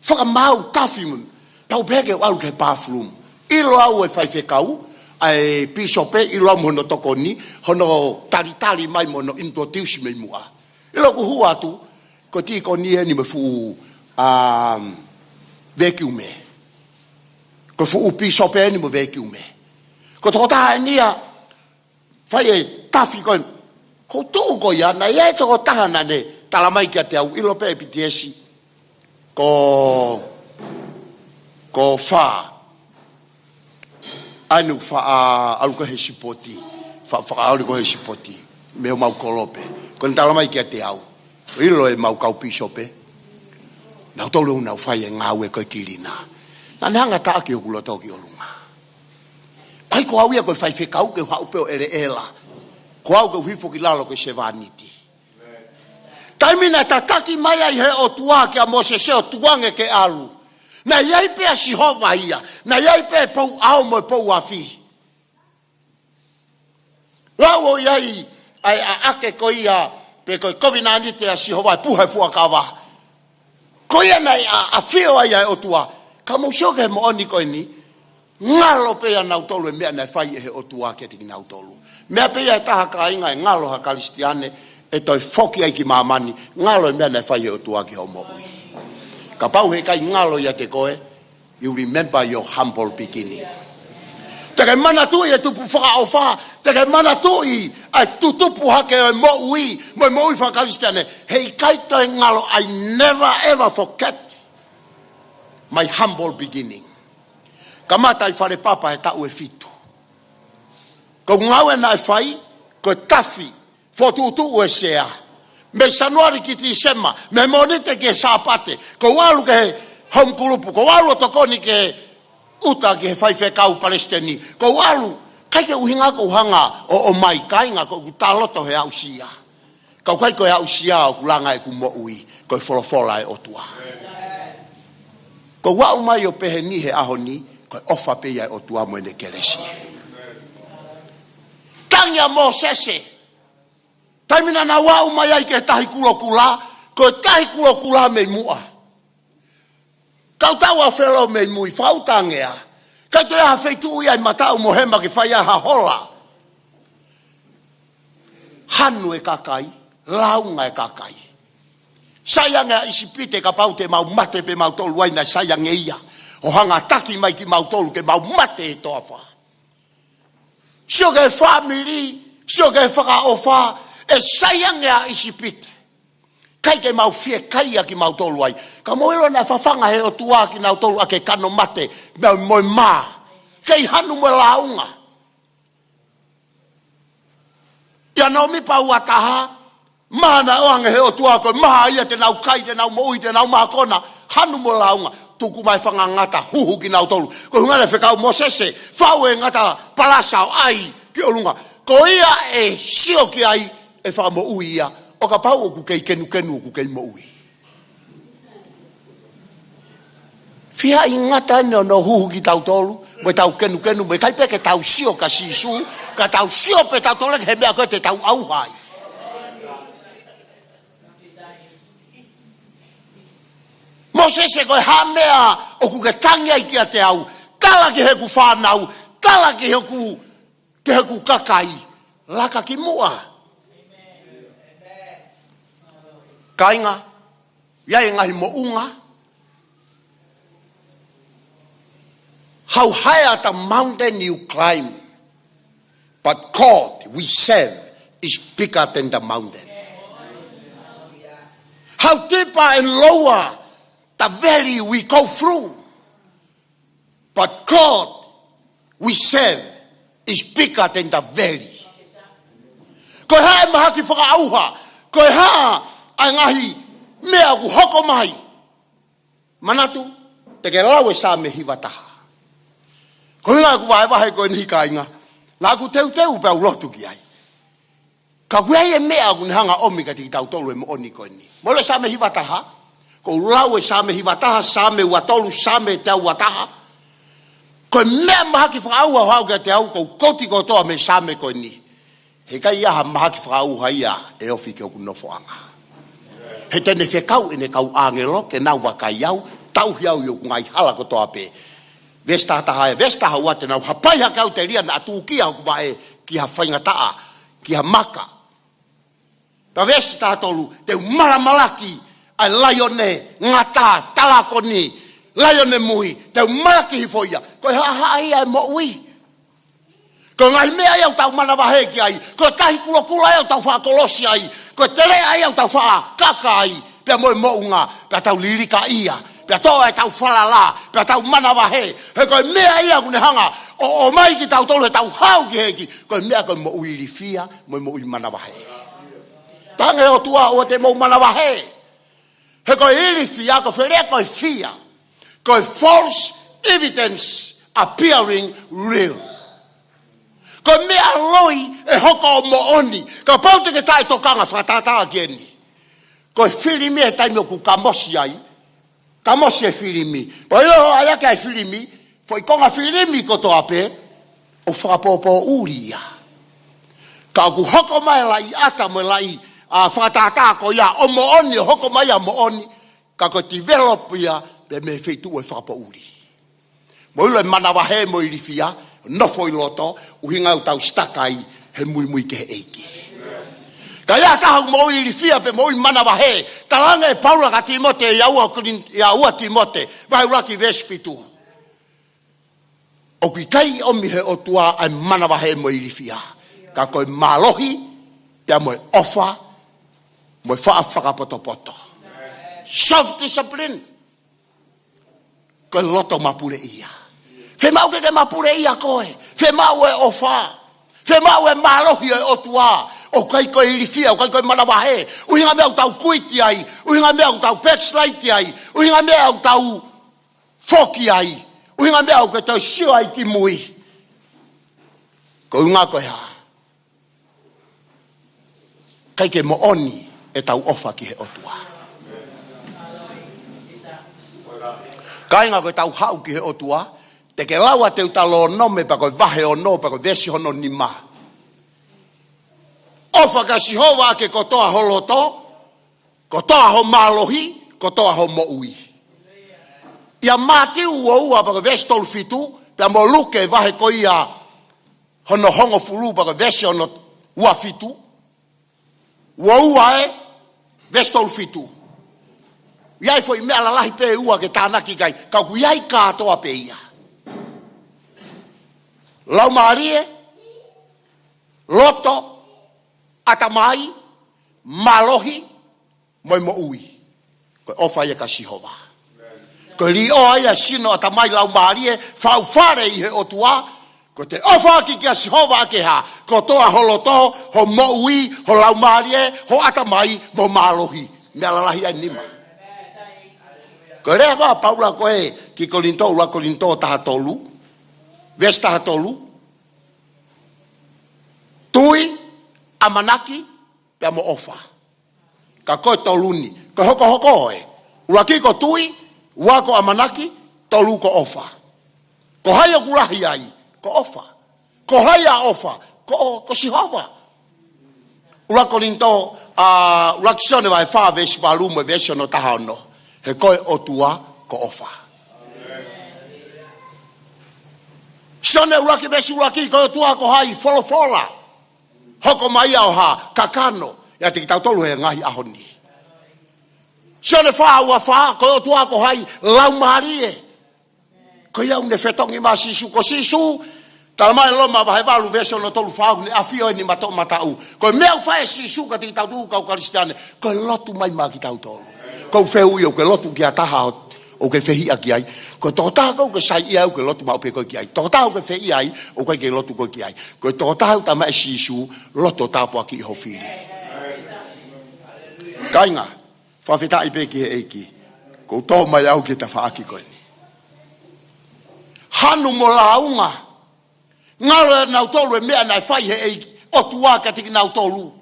whakamau tafimun tau peke o alu ke bathroom ilo au e whai whekau ai pisope ilo au mono tokoni hono tari mai mono introduce me mua ilo ku hua atu ko ti koni e ni me fu vekiume ko fu pisope ni me vekiume ko tokota nia whai e tafi koe ko tuu ko ia na ia e toko tahana ne talamai kia te au ilo pe pitiesi ko fa anu fa alu ko he sipoti fa alu ko he sipoti me mau kolope ko ndala mai ke te au ilo e mau kau pisope na tolu na fa ye ngawe ko kilina na nanga ta ki okulo toki olunga ai ko au ye ko fa Fekau ke ha upe ere ela ko au ko hifo kilalo ko sevaniti taimina tataki mai ai he o tua ke a Mose se o tuange ke alu. Na iai pe a Sihova ia. Na iai pe pou ao mo pou afi. Lau o iai ai a ake ko ia pe ko kovinani te a Sihova puhe fua kawa. Ko ia na a fio ai o tua. Ka mo shoke mo oni ko ni. Ngalo pe a nautolu e mea na fai he o tua ke tiki nautolu. Mea pe ia taha kainga e ngalo ha kalistiane. E toi foki ai ki mamani, ngalo e mea na whai o tua ki homo ui. Ka pau he kai ngalo ia te koe, you remember your humble beginning. Te kai mana tui e tupu whaka o wha, te kai mana tui e tutupu hake o mo ui whakalistiane. Hei kai toi ngalo, I never ever forget my humble beginning. Ka mata i whare papa he tau e fitu. Ko ngau e na e whai, ko tafi, fotutu o sea me sanuari ki ti sema me monite ke sapate ko walu ke honkulupu ko walu tokoni ke uta ke fai Fekau Palestini ko walu kai ke uhinga ko hanga o mai kainga ko taloto he ausia ko kai ko he ausia o kulanga e kumo ui ko folofola e otua ko wa mai o peheni he ahoni ko ofa pe ya otua mo ne kelesi tanya Mosese taimina na wau mai ai ke tahi kulokula, ko tahi kulokula mei mua. Kau tau a whelo mei mui, whautangea. Kai te aha wheitu ia i matau mohema ki whai aha hola. Hanu e kakai, launga e kakai. Sayanga isipite ka pau te mau mate pe mau tolu aina sayanga ia. O hanga taki mai ki mau tolu ke mau mate e toa wha. Sio ke family, sio ke whaka o wha, e sayanga isipite. Kai ke mau fie kai ki mau tolu ai. Ka moelo na whawhanga he o tua ki nau tolu ake kano mate, mau moi maa. Kei hanu mo launga. Ia naomi pau a taha, mana oange he o tua koe, maha ia te nau kai, te nau moui, te nau maa kona, hanu mo launga. Tuku mai whanga ngata huhu ki nau tolu. Ko hungana Fekau Mosese, whau e ngata palasao ai ki olunga. Ko ia e sio ki ai, e wha mo ui ia, o ka pau o ku kei kenu kenu o ku kei mo ui. Fia ingata no no huhu ki tau tolu, mo tau kenu kenu, mo kai pe ke tau sio ka sisu, ka tau sio pe tau tolu ke mea koe te tau au hai. Mo se koe hamea o ku ke tangi ai kia te au, tala ki he ku whanau, tala ki he ku kakai, laka ki mua. Kainga, iai ngahi mo unga, how high the mountain you climb, but God we serve is bigger than the mountain. How deeper and lower the valley we go through, but God we serve is bigger than the valley. Koe hae maha ki whakaauha, koe haa ai ngahi mea ku hoko mai. Manatu, te ke lawe sa me hiwa taha. Koe ngā ku wahe koe ni kainga, nā ku teu pe au lotu ki ai. Ka kue e mea ku ni hanga omi ka tiki tau tolu e mo oni koe ni. Mole sa me hiwa taha, ko lawe sa me hiwa taha, sa me watolu, sa me te au wataha. Koe mea maha ki whakaauha hau ka te au, ko koti ko toa me sa me koe ni. He kai iaha maha ki whakaauha ia e ofi ke oku nofo anga. He tene whekau ene kau angelo ke nau wakai au, tau hiau i oku ngai hala ko toa pe. Vesta taha e vesta haua te nau hapai ha kau te ria na atu kia oku wae ki ha whainga taa, ki ha maka. Ta vesta taha tolu, te umalamalaki ai laione ngata talakoni, laione muhi, te umalaki hifoia, koe haa ia e mo ui. Ko ngai mea iau tau manawahe ki ai, ko tahi kula iau tau whakolosi ai, ko tere ai iau tau whakaka ai, pia moe mo unga, pia tau lirika ia, pia toa e tau whalala, pia tau manawahe, he koe mea ia kune hanga, o mai ki tau tolu he tau hau ki heki, koe mea koe mo ui rifia, moe mo ui manawahe. Tange o tua o te mo manawahe, he koe irifia, ko wherea koe fia, koe false evidence appearing real. Ko mea loi e hoko o mo oni. Ka pau te ke tae tokanga whakatataa ki eni. Ko e whirimi e taimi o ku kamosi ai. Kamosi e whirimi. Po ilo ho ayake ai whirimi. Po i konga whirimi ko toa pe. O whakapopo uri ia. Ka ku hoko mai lai ata mo lai whakatataa ko ia. O mo oni, hoko mai a mo oni. Ka ko develop ia. Pe me wheitu e whakapo uri. Mo ilo e manawahe mo irifia. Nofo i loto, uhinga u tau stakai, he mui ke he eiki. Ka ia taha mo i rifia pe mo i manawahe, talanga e Paula ka Timote, ia ua Timote, vai uraki vespitu. O ki kai omi he o tua ai manawahe mo i rifia. Ka koe malohi, pia mo e ofa, mo e whakapoto. Self-discipline. Koe loto mapure ia. Fe mau ke mapure ia koe. Fe mau e ofa. Fe mau e malohi e otua. O kai koe irifia, o kai koe manawahe. Uhinga mea u tau kuiti ai. Uhinga mea u tau backslide ai. Uhinga mea u tau foki ai. Uhinga mea u ke tau sio ai ki mui. Ko unga koe ha. Kai ke mo oni e tau ofa ki he otua. Kai nga koe tau hau ki he otua. Te ke laua te utalo nome pa koe vahe o no, pa koe vesi hono ni ma. Ofa ka sihova ke kotoa holoto, kotoa ho malohi, kotoa ho mo ui. Ia mati ua pa koe vesi tolu fitu, pia mo luke vahe ko ia hono hongo fulu pa koe vesi hono ua fitu. Ua e, vesi tolu fitu. Iai foi mea lalahi pe ua ke tānaki kai, kau ku iai kātoa pe ia. Laumalie, loto, atamai, malohi, moi mo ui. Koe ofa ia ka sihova. Koe li oa ia sino atamai laumalie, whau whare i he otua, ko te ofa ki kia sihova ke ha, ko toa ho loto, ho mo ui, ho laumalie, ho atamai, mo malohi. Mea lalahi ai nima. Koe rea wā Paula koe ki kolinto, ua kolinto taha tolu, Vesta hatolu, tui, amanaki, pia mo ofa. ka koe toluni, ko hoko e. Ulaki ko tui, wako amanaki, tolu ko ofa. Ko haya kulahi ai, ko ofa. Ko haya ofa, ko sihova. Ulako linto, ulaki sione vai faa vesi valume vesi no taha no. He koe otua ko ofa. Sione ulaki vesi ulaki, koe otua ko hai, fola. Hoko mai au ha, kakano. Ya te kitau tolu he ngahi ahoni. Sione faa ua faa, koe otua ko hai, Laumalie. Ko ia une fetongi ma sisu, ko sisu, talamai loma vahe valu vesio no tolu faa, ne afio ni mato matau. Ko mea ufae sisu ka te kitau tuu kau karistiane, ko lotu mai ma kitau tolu. Ko feu iau, ko lotu kia taha o ke fehia ki ai. Ko totaha kau ke sai iau, ke lotu maupe koe ki ai. Totaha ke fehi ai, o koe ke lotu koe ki ai. Ko totaha tama e sisu, loto tapua ki iho fili. Kainga, whawhita i peki he eiki. Ko tō mai au ki ta whaaki koe ni. Hanu mo launga. Ngalo e nau tolu e mea nai whai he eiki. O tuā ka tiki nau tolu.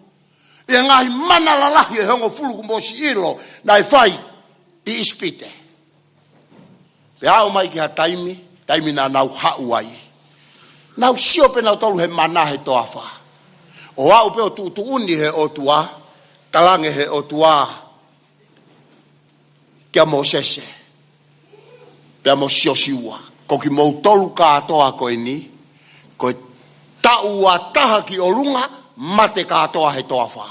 E ngahi mana lalahi e hongo fulu kumbosi ilo nai whai i ispite. Pe ao mai ki ha taimi na nau hau ai. Nau sio pe nau tolu he mana he toa wha. O au pe o tu uni he o tuā. Talange he o tuā. Kia mo sese. Pea mo siosiua. Ko ki mou tolu katoa koe ni. Koe taua taha ki o lunga. Mate katoa he toa wha.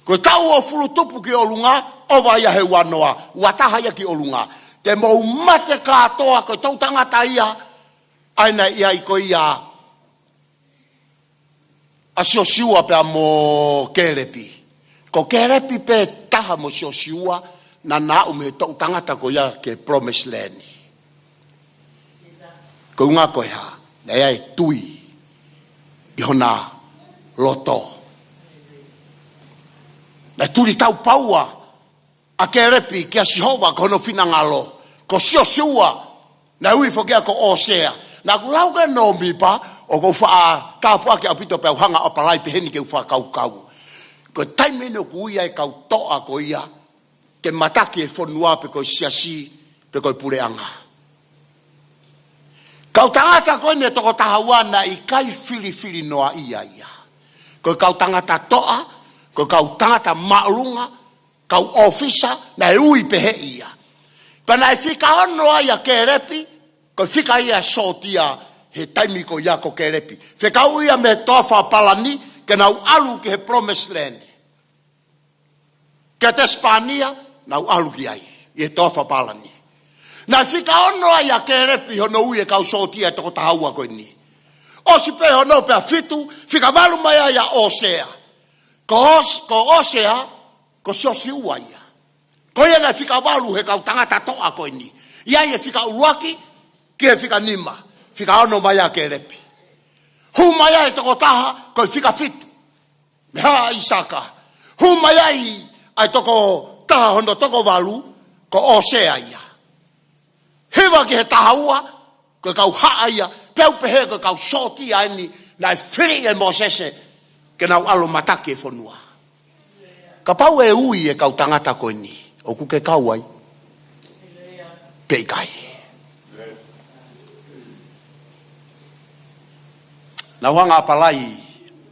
Koe tau o fulu tupu ki o lunga. Ova ia he wanoa. Wataha ia ki o lunga. Te mou mate katoa koe tau tangata ia. Aina ia i koe ia. Asiosiua pea mo kerepi. Ko kerepi pe taha mo siosiua. Na na ume tau tangata ko ia ke promised land. Ko unga koe ha. Na ia e tui. I hona loto. Na turi tau paua. A kerepi kia sihova ko hono fina ngalo. Ko siosiua. Na ui fokea ko osea. Na kulauke no mipa. O ko faa tāpua ke apito pe uhanga o palai peheni ke ufa kau. Ko taimene o kuia e kau toa ko ia. Ke mataki e whanua pe koi siasi, pe koi pureanga. Kau tangata koe ne toko tahawana ikai fili noa ia. Ko kau tangata toa, ko kau tangata maalunga, kau ofisa, na e ui pehe ia. Pana e fika ono ia ke repi, ko fika ia sotia he taimi ko ia ko ke repi. Fekau ia me toa palani, ke nau alu ke he promised land. Ke te Spania, nau alu ki ai, i toa palani. Na fika ono ai a kerepi hono ui e kau sotia e toko tahaua koe ni. O si pe hono pe a fitu, fika walu mai ai a osea. Ko osea, ko siosi ua ia. Ko ia na fika walu he kau tangata toa koe ni. Ia e fika uruaki, ki e fika nima. Fika ono mai a kerepi. Hu mai ai toko taha, koe fika fitu. Meha isaka. Hu mai ai toko taha hono toko walu, ko osea ia. Hewa ki he tahaua, koe kau haa ia, peu pehe koe kau sotia eni, nai whiri e mosese, ke nau alo mataki e whanua. Ka pau e ui e kau tangata koe ni, o kuke kau ai, pe ikai. Na wanga apalai,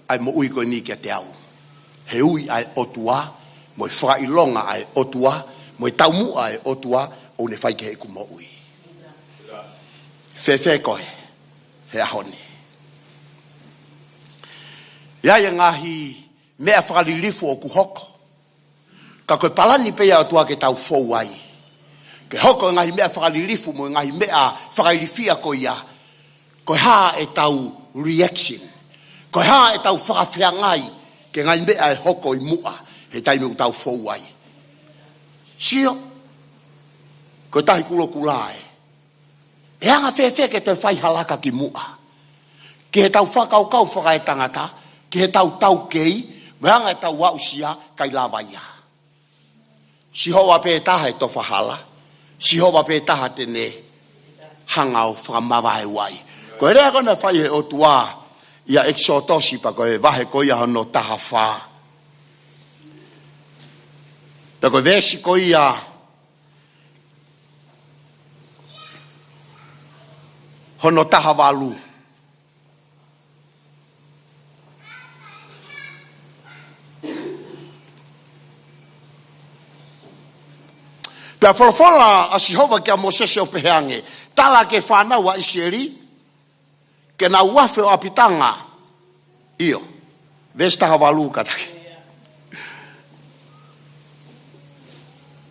ai mo ui koe ni kia te au. He ui ai otua, mo i whakailonga ai otua, mo i taumua ai otua, o ne whaike he kumo ui. Fefe koe, he ahoni. Ia e ngahi mea whakalilifu o kuhoko. Ka koe palani pea o tua ke tau fou ai. Ke hoko ngahi mea whakalilifu mo ngahi mea whakalilifia ko ia. Koe haa e tau reaction. Koe haa e tau whakawhiangai ke ngahi mea e hoko i mua. He taimi o tau fou ai. Sio, koe tahi kulo kulae. E anga fefe ke te whai halaka ki mua. Ke he tau whakau whakai tangata, ke he tau kei, me anga e tau wausia kai lawaia. Si hoa pe taha e tofa hala, si hoa pe taha tene hangau whakamawai wai. Ko e rea kona whai he otua, ia exotosi pa ko e wahe ko ia hono taha wha. Peko vesi ko ia hono taha walu. Pea whalafola a Sihova kia Mosese o peheange. Tala ke whanau a Isieri. Ke na uafe o apitanga. Iyo. Vesi taha walu katake.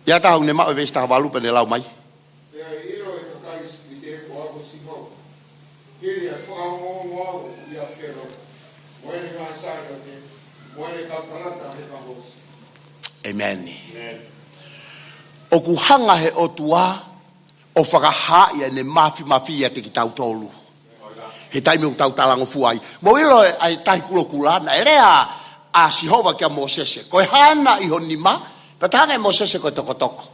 Ia tahu ne mao vesi taha walu pene lau mai. Pea iro e kakais i te ko ako Sihova. Kiri e whakaongo i a whero. Moene ka asari o te. Moene ka kanata he ka hosi. Amen. O kuhanga he o tua o whakaha ia ne mafi ia te ki tau tolu. He taimi o tau talango fuai. Mo ilo ai tahi kulo kulana. E rea a Sihova kia Mosese. Koe hana i honima. Patanga e Mosese koe toko toko.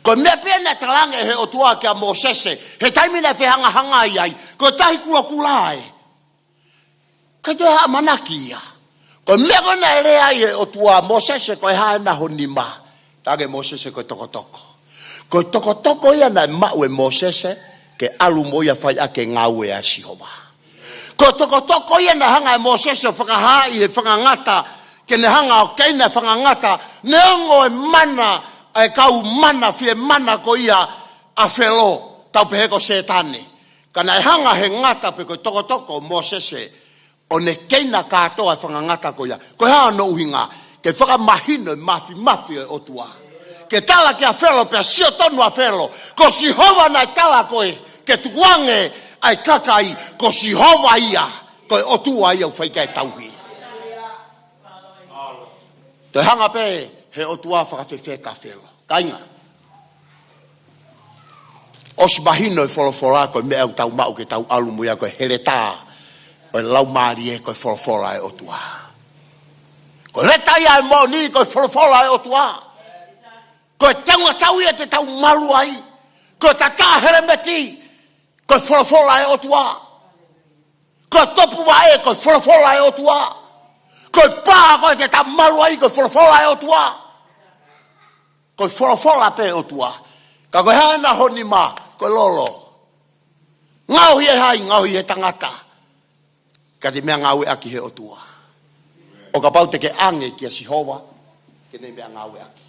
Koe mea pena talange he o tua kia Mosese. He taimi na whehanga hanga iai. Koe tahi kulo kulae. Koe te haa manaki ia. Koe mea kona e rea i o tua Mosese koe hana honima. Tage Mosese koe toko toko. Koe toko toko ia na mau e Mosese ke alu moia whai ake ngau e a Sihova. Koe toko toko ia na hanga e Mosese whakahai e whakangata ke ne hanga o keina whakangata ne ongo e mana e kau mana fie mana ko ia a whelo tau peheko setane. Kana e hanga he ngata pe koe toko toko Mosese o ne keina katoa e whakangata ko ia. Koe haa no uhinga ke whakamahino e mafi o tua. Ke tala ke a whelo pe a sio tonu a whelo. Ko Sihova na tala koe ke tukuange ai kakai ko Sihova ia. Koe o tua ia u whaika e tauhi. Te hanga pe he o tua whakawhewhe ka whelo. Kainga. Os mahino e wholofola koe mea u tau mau ke tau alumu ia koe here tā. O e Laumalie koe wholofola e o tua. Koe leta ia e moni koe wholofola e o tua. Koe teunga tau ia te tau malu ai. Koe tata heremeti. Koe wholofola e o tua. Koe topu wa e koe wholofola e o tua. Koe pā koe te tau malu ai koe wholofola e o tua. Koe wholofola pe o tua. Ka koe hana honi ma koe lolo. Ngau hi e hai, ngau hi e tangata. Ka te mea ngau e aki he o tua. O ka pau te ke ange ki a Sihova. Ke ne mea ngau e aki.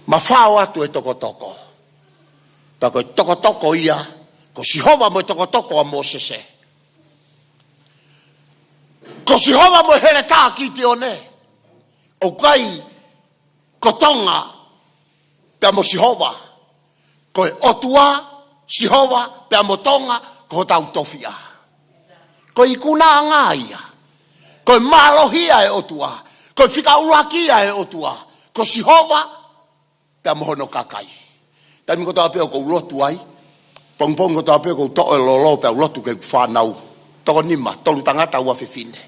Mafao atu e toko toko. Ta koe toko toko ia. Ko Sihova mo e toko toko a Mosese. Ko Sihova mo here tā ki te one. O kai ko tonga pia mo Sihova. Koe otua Sihova pia mo tonga ko tau tofia. Koe ikuna ngā ia. Koe malohia e otua. Koe whikaurakia e otua. Ko Sihova pia mohono kakai. Tami ko tāpeo ko ulotu ai. Pongpong ko tāpeo ko to'o e lolo pia ulotu ke whanau. Toko nima, tolu tangata ua whiwhine.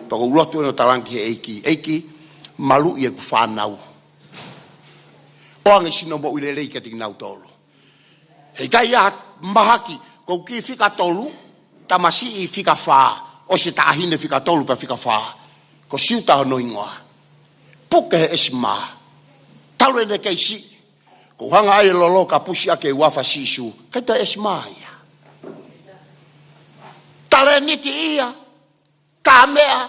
Toko ulotu e no talangi he eiki. Eiki, malu i e ku whanau. Oange sino mo uilelei ka ting nau tolu. Hei kai a mahaki, ko ki whika tolu, tamasi i whika whaa. O se tāhine whika tolu pia whika whaa. Ko siuta hono ingoa. Puke he esmaa. Talu ene keisi. Ko hanga ai lolo ka pusi ake wafa sisu. Kaita esmaia. Tale niti ia. Kamea.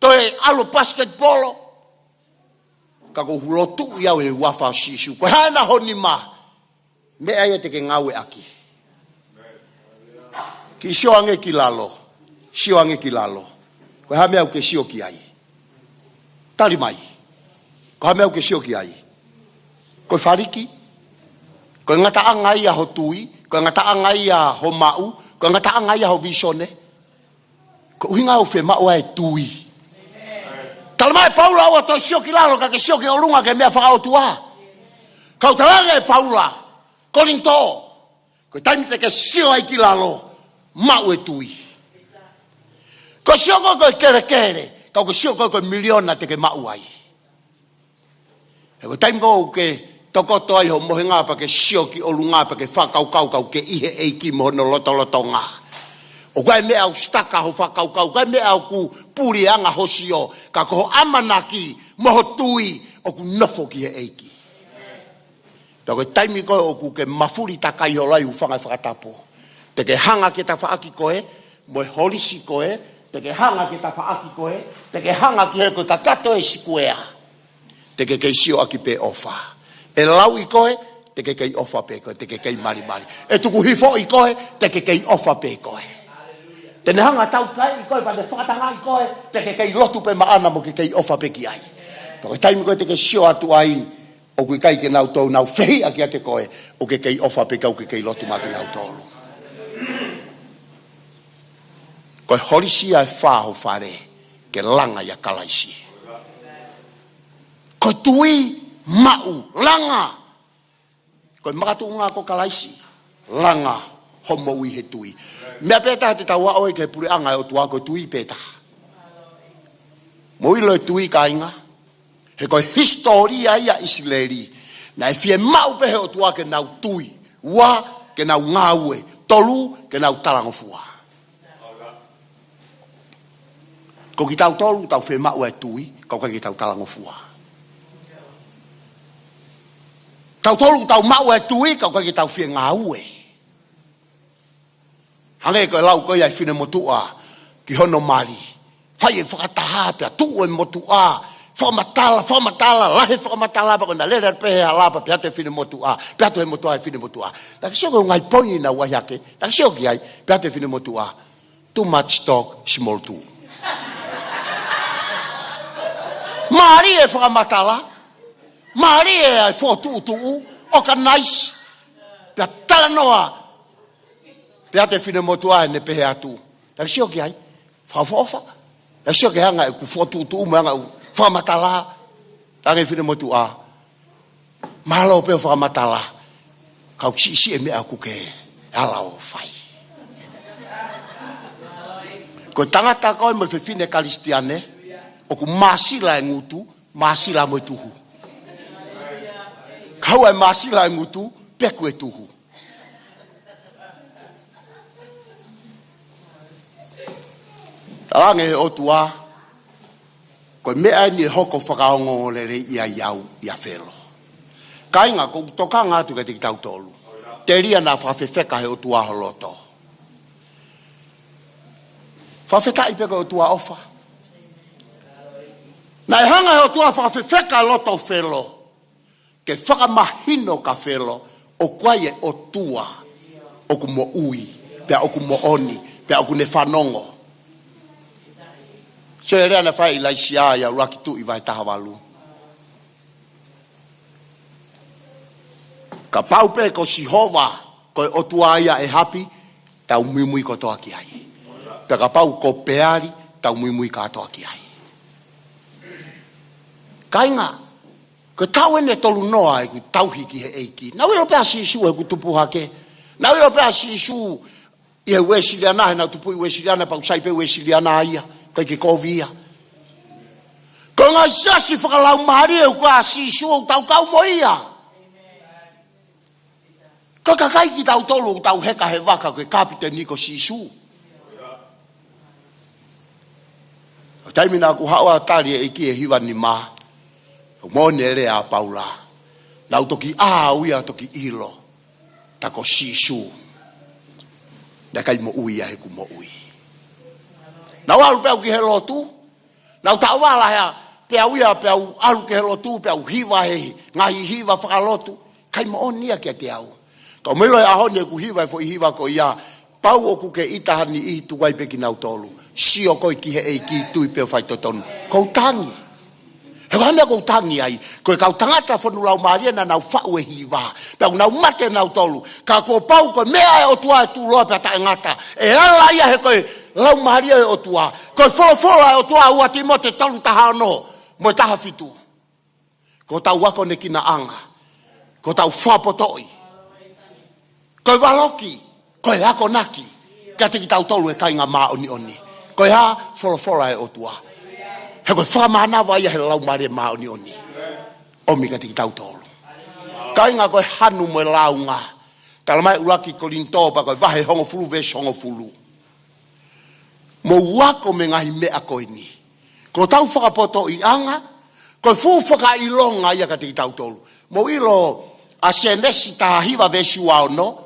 Toe alu basketbolo. Kako hulotu iau e wafa sisu. Ko hana honi ma. Mea ia teke ngawe aki. Ki sio ange ki lalo. Sio ange ki lalo. Ko hamea uke sio ki ai. Tali mai. Ko hamea ke sio ki ai. Ko fariki. Ko ngata anga ia ho tui. Ko ngata anga ia ho mau. Ko ngata anga ia ho visone. Ko uhinga o fe mau ai tui. Talmai Paula o to sio ki lalo ka ke sio ki olunga ke mea whakao tua. Kau talanga e Paula. Korinto. Ko taimi te ke sio ai ki lalo. Mau e tui. Ko sio ko kere kere. Kau ke sio ko miliona te ke mau ai. E ko taimi ko ke toko toai ho mohe ngā pa ke sio ki olu ngā pa ke whakau kau ke ihe eiki moho no loto ngā. O kai mea au staka ho whakau kau, kai mea au ku puri anga ho sio, ka koho amanaki moho tui o ku nofo ki he eiki. Pea koe taimi koe o ku ke mafuri takai o lai ufanga whakatapo. Te ke hanga ke ta whaaki koe, moe holisi koe, te ke hanga ke ta whaaki koe, te ke hanga ki he koe kakato e sikuea. Te ke kei sio aki pe ofa. E lau i koe, te ke kei ofa pe koe, te ke kei mari mari. E tuku hifo i koe, te ke kei ofa pe koe. Te ne hanga tau kai i koe, pa te whakatanga i koe, te ke kei lotu pe maana mo ke kei ofa pe ki ai. Pea taimi koe te ke sio atu ai, o kui kai ke nau tau nau fehi aki ake koe, o ke kei ofa pe kau ke kei lotu ma ke nau tolu. Koe horisi ai whaho whare, ke langa ia kalaisi. Koe tui mau, langa. Koe makatu ngā ko kalaisi, langa, homo ui he tui. Mea pētaha te tau aoi ke puri anga o tua koe tui pētaha. Mo ilo e tui kainga, he koe historia ia Isileri, na e fie mau pehe o tua ke nau tui, ua ke nau ngāue, tolu ke nau talangofua. Ko ki tau tolu, tau fie mau e tui, kau ki tau talangofua. Tau tolu tau mau e tui, kau ki tau fie ngāue. Hange koe lau koe ai fine motua, ki hono mari. Whai e whakataha pia, tuu e motua, whamatala, lahe whamatala, pa kona lera pehe alapa, pia te fine motua, pia te motua e fine motua. Taka sio koe ngai poni na wahake, taka sio ki ai, pia te fine motua. Too much talk, small too. Mari e whakamatala, mari e ai whotu, o ka nice, pia tala noa, pia te fine motua e ne pehe atu. Taka sio ki ai, whawhofa, taka sio ki hanga e ku whotu, meanga whamatala, taka e fine motua. Malo pe whamatala, kau si e mea kuke, alao whai. Ko tangata koe mo fine kalistiane, o ku masila e ngutu, masila mo e tuhu. Kau e masila e ngutu, peku e tuhu. Talange he otua, koe mea ni hoko whakaongo lere ia iau, ia whelo. Kainga, ko toka ngātu ka te ki tau tolu. Te ria nā whawhewheka he otua holoto. Whawhetai peka otua ofa. Nai hanga he otua whawhewheka loto whelo. Ke whakamahino ka whelo, o kwae otua, o ku mo ui, pia o ku mo oni, pia o ku ne whanongo. So e rea na whai lai sia ia raki tu i vai taha walu. Ka paupe ko sihova, ko o tua ia e hapi, tau muimui ko toa ki ai. Pea ka pau ko peari, tau muimui ka toa ki ai. Kainga, ko tau ene tolu noa e ku tau hiki he eiki. Nau ilo pea si isu e ku tupu hake. Nau ilo pea si isu i he uesiliana, he nau tupu i uesiliana, pau saipe uesiliana ia. Kai ke kovia. Ko ngai sasi Fakaului Laumalie u kwa sisu u tau kau moia. Ko kakai ki tau tolu u tau heka he waka ke kapiteni ko sisu. Taimina ku hawa tali e ki e hiwa ni ma. Mone ere a paula. Lau toki a uia toki ilo. Tako sisu. Na kai mo uia he ku mo ui. Nau alu pēu ki he lotu, nau tau wala hea, pēu ia pēu alu ki he lotu, pēu hiwa he, ngahi hiwa whakalotu, kai mo onia kia te au. Kau melo e ahoni e ku hiwa e fo i hiwa ko ia, pau o ku ke itahani i tu wai peki nau tolu, sio koi ki he e ki tui pēu whai totonu, kou tangi. He whamea kou tangi ai, koe kau tangata whanu Laumalie na nau whau e hiwa, pēu nau mate nau tolu, ka ko pau koe mea e o tua e tu loa pēu ta e ngata, e ala ia he koe, Laumalie e o tua. Koe wholofola e o tua ua ti mo te tolu taha no. Mo taha fitu. Ko tau wako ne kina anga. Ko tau whapotoi. Koe waloki. Koe hako naki. Kia te ki tau tolu e kainga maa oni oni. Koe ha wholofola e o tua. He koe whamanawa ia he Laumalie maa oni oni. Omi kia te ki tau tolu. Kainga koe hanu mo e launga. Talamai uraki ko lintopa koe vahe hongo fulu ves hongo fulu. Mo wako me ngahi mea koe ni. Ko tau whakapoto i anga, Ko fu whakailonga ia ka te tautolu. Mo ilo a se nesi taha hiwa vesi wao no.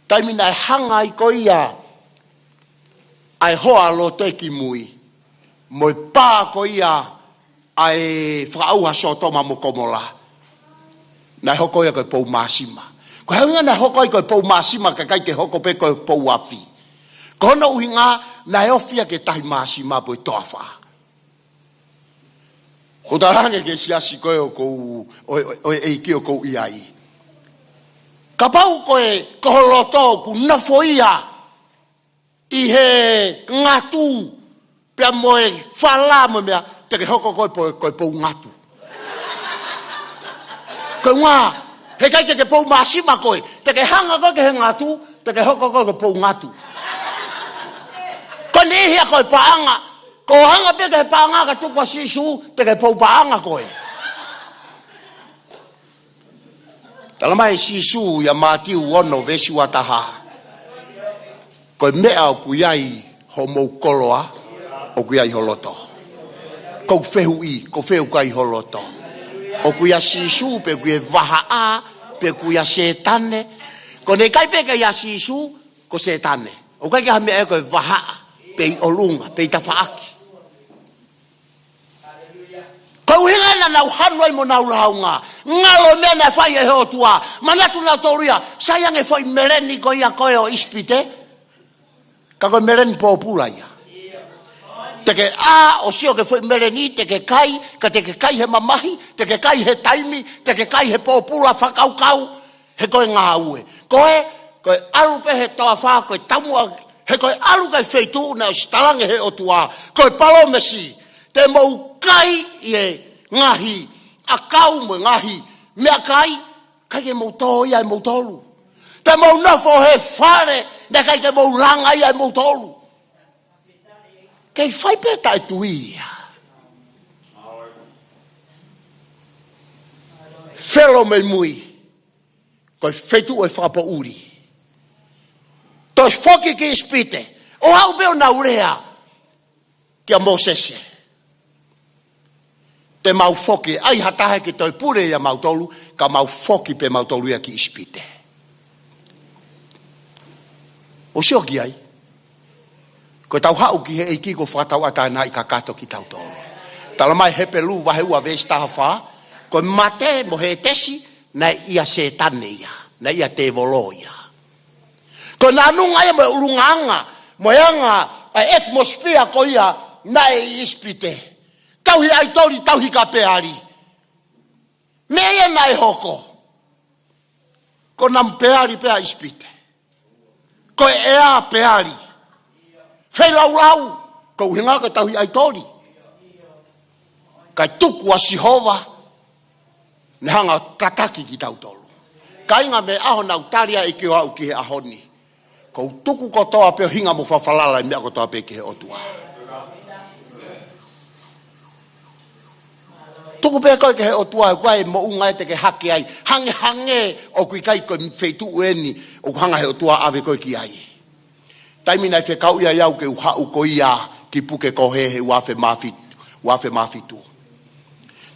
Taimina e hanga I ko ia ai hoa lo te ki mui. Mo I pā ko ia ai whakauha so toma mo komola. Nai hoko ia koe pou masima. Ko haunga nai hoko ia koe pou masima ka kai ke hoko pe koe pou afi. Ko hona uhinga nai ofia ke tahi masima po I toa wha. Ko tarange ke siasi koe o kou o eiki o kou iai. Ka pau koe koholoto ku nafo ia I he ngatu pia moe whala mo mea te ke hoko koe pou ngatu. Koe ngā, he kai ke pou masima koe, te ke hanga koe ke he ngatu, te ke hoko koe pou ngatu. Ko nihia koe paanga, ko hanga pia ke he paanga ka tukwa sisu, te ke pou paanga koe. Talamai sisu ya matiu ono vesi wa taha. Koe mea o kuyai ho mou koloa, o kuyai holoto. Ko fehu I, ko fehu kai holoto. O kuya sisu, pe kuya vahaa, pe kuya setane. Ko ne kai pe kuya sisu, ko setane. O kai ka mea koe vahaa, pe I olunga, pe I tafaaki. Ko uhinga na nau hanwai mo nau launga. Ngalo mea na fai e heo tua. Manatu na toruia, sayang e foi mereni ko ia koe o ispite. Ka koe mereni popula ia. Teke o sio ke foi mereni, teke kai, ka teke kai he mamahi, teke kai he taimi, teke kai he popula whakaukau, he koe ngā ue. Koe alu pe he toa wha, koe tamua, he koe alu kai feitu na o stalange he o tua, koe palomesi, te mou kai I e ngahi, a kau mo ngahi, mea kai ke mou tō ia e mou tolu. Te mou nofo he whare, ne kai ke mou langa ia e mou tolu. Kei whai pēta e tuia. Whelo me mui. Koe whetu e whapo uri. Tos whoki ki ispite. O hau beo na urea. Kia Mosese. Te mau whoki. Ai hatahe ki toi pure ia mautolu. Ka mau whoki pe mautolu ia ki ispite. O sio ki ai. Ko tau hau ki he eiki ko whakatau atai nai ka kato ki tau tolo. Tala mai he pelu wahe ua vesi taha wha. Ko mate mo he tesi na ia se tane ia. Na ia te volo ia. Ko nanunga ia mo urunganga. Mo yanga a atmosfera ko ia na ispite. Tau hi aitori, tau hi ka peari. Me ia nai hoko. Ko nam peari pea ispite. Ko ea peari. Whai lau, ko uhinga ka tauhi aitori. Kai tuku a Sihova, ne hanga kataki ki tautolu. Kai ngā me aho nau taria e ki o au ki he ahoni. Ko tuku ko toa peo hinga mo whawhalala e mea ko toa pe ki he otua. Tuku pe koe ke he otua e koe mo unga e te ke hake ai. Hange o kui kai koe wheitu ueni o hanga he otua ave koe ki ai. Taimina e whekau ia iau ke uhau ko ia ki puke ko he wafe mafitu.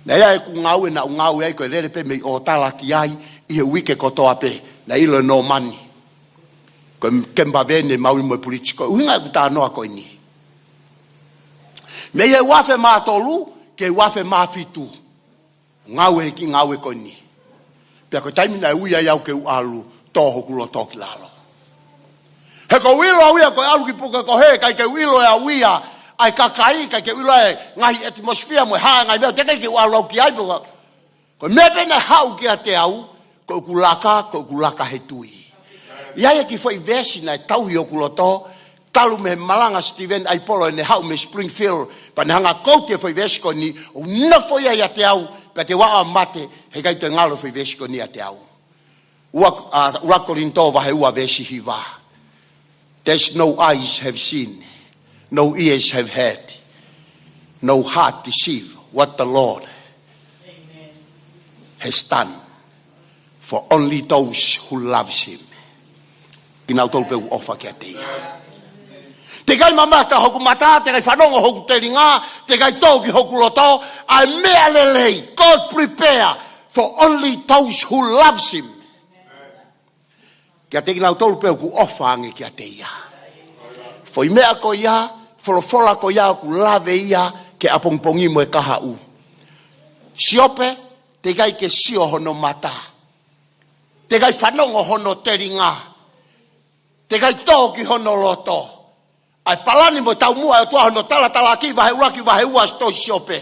Na ia e ku ngau e na ngau e koe lere pe mei o tala ki ai I he wike ko toa pe na ilo no mani. Ko kemba vene maui mo politiko. Uhinga e kuta noa koe ni. Me ia wafe matolu ke wafe mafitu. Ngau e ki ngau e koe ni. Pea ko taimina e uia iau ke ualu toho kulo toki lalo. He ko wilo a wia ko alu ki puka ko he kai ke wilo a wia ai kakai kai ke wilo e ngahi atmosfera mo ha ngai me te kai ke walo ki ai puka ko mebe na hau ki a te au ko kulaka he tui ia e ki foi vesi na tau i o kuloto talu me malanga Steven ai polo ne hau me Springfield pa ne hanga kote foi vesi ko ni o na foi ia te au pa te waa mate he kai te ngalo foi vesi ko ni a te au ua kolinto va he ua vesi hiva. There's no eyes have seen, no ears have heard, no heart deceive what the Lord has done for only those who loves Him. Kinau tolu pe uofa kia te ia. Te kai mamata hoku mata, te kai whanonga hoku te ringa, te kai tōki hoku loto, ai mea lelei, God prepare for only those who loves him. Kia te kinau tolu peo ku ofange kia te ia. Foi mea ko ia, folofola ko ia ku lave ia, ke apongpongi mo e kaha u. Siope, te kai ke sio hono mata. Te kai whanonga hono te ringa. Te kai tōki hono loto. Ai palani mo tau mua e tua hono tala ki vahe ua stoi siope.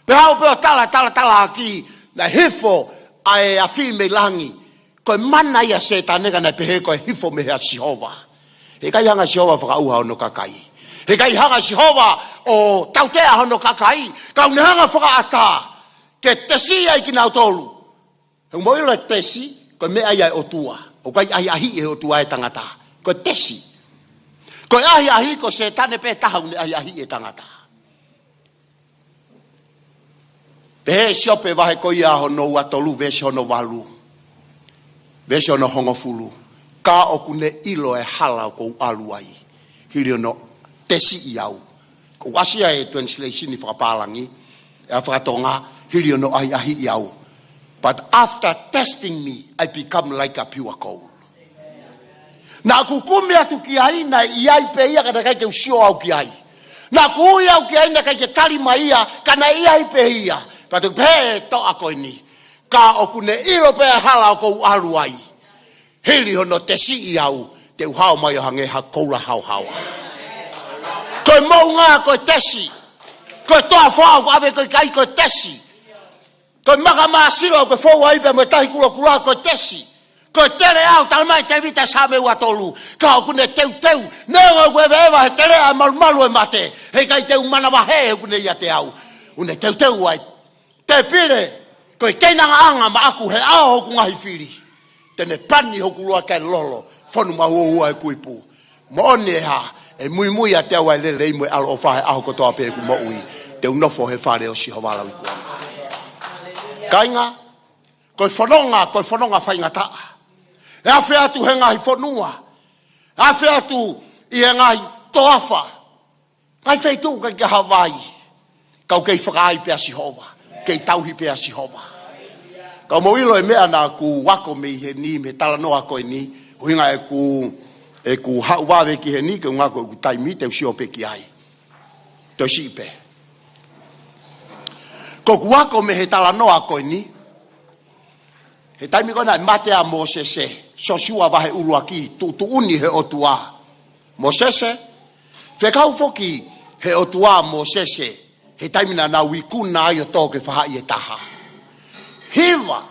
Pe hau peo tala ki na hifo ai a me langi. Koe mana ia se tanega na pehe koe hifo me hea Sihova. He kai hanga Sihova whakauha hono kakai. He kai hanga Sihova o tautea hono kakai. Kau ne hanga whakaata. Ke tesi ai ki nau tolu. He moilo e tesi, koe mea ia e otua. O kai ahi e otua e tangata. Koe tesi. Koe ahi ko se tane pe taha une ahi e tangata. Pehe siope vahe ko ia hono watolu vese hono walu. Vese hono hongo fulu. Ka o kune ilo e hala ko aluai. Hiri ono tesi iau. Ko wasia e translation ni whakapalangi. E whakatonga. Hiri ono ahi iau. But after testing me, I become like a pure gold. Na kukumi atu ki ai na iai pe ia kada kai ke usio au ki ai. Na kui au ki ai na kai ke kalima ia kana iai pe ia. Patu pe to ako ini. Ka o kune ilo pe hala o kou alu ai. Hili hono te si iau te uhao mai o hange ha koula hau. Koe maunga koe tesi. Koe toa whao ko ave koe kai koe tesi. Koe maka maa silo koe fōu aipe me tahi kula koe tesi. Koe tere au talmai te vita same ua tolu. Ka o kune teu. Nenga koe vewa he tere a malu e mate. Hei kai teu mana wahe he kune ia te au. Une teu ai. Te pire. Koe keinanga anga ma aku he ao hoku ngahi whiri. Tene pani hoku lua kai lolo. Whanu mahua e kuipu. Mo oni e ha. E mui a te au ai lele imu e alo o whahe aho kotoa pe ku mo ui. Te unofo he whare o Sihova lau kuanga. Kainga. Koe whanonga whainga taa. E awhi atu he ngahi whanua. E awhi atu i he ngahi toafa. Kai whaitu kai ke Hawaii. Kau kei whakaai pea Sihova. Kei tauhi pea Sihova. Kau mawilo e mea na ku wako me i he ni, me tala noa koe ni. Huinga e ku hau wawe ki he ni, ke ngako e ku taimi, te usio pe ki ai. Te usi pe. Ko ku wako me he tala noa koe ni. He taimi kona e matea Mosese. Sosua vahe ulua ki, tu uni he otua. Mosese, whekau foki he otua Mosese. He taimina na wikuna ai o tōke whahai e taha. Hiva.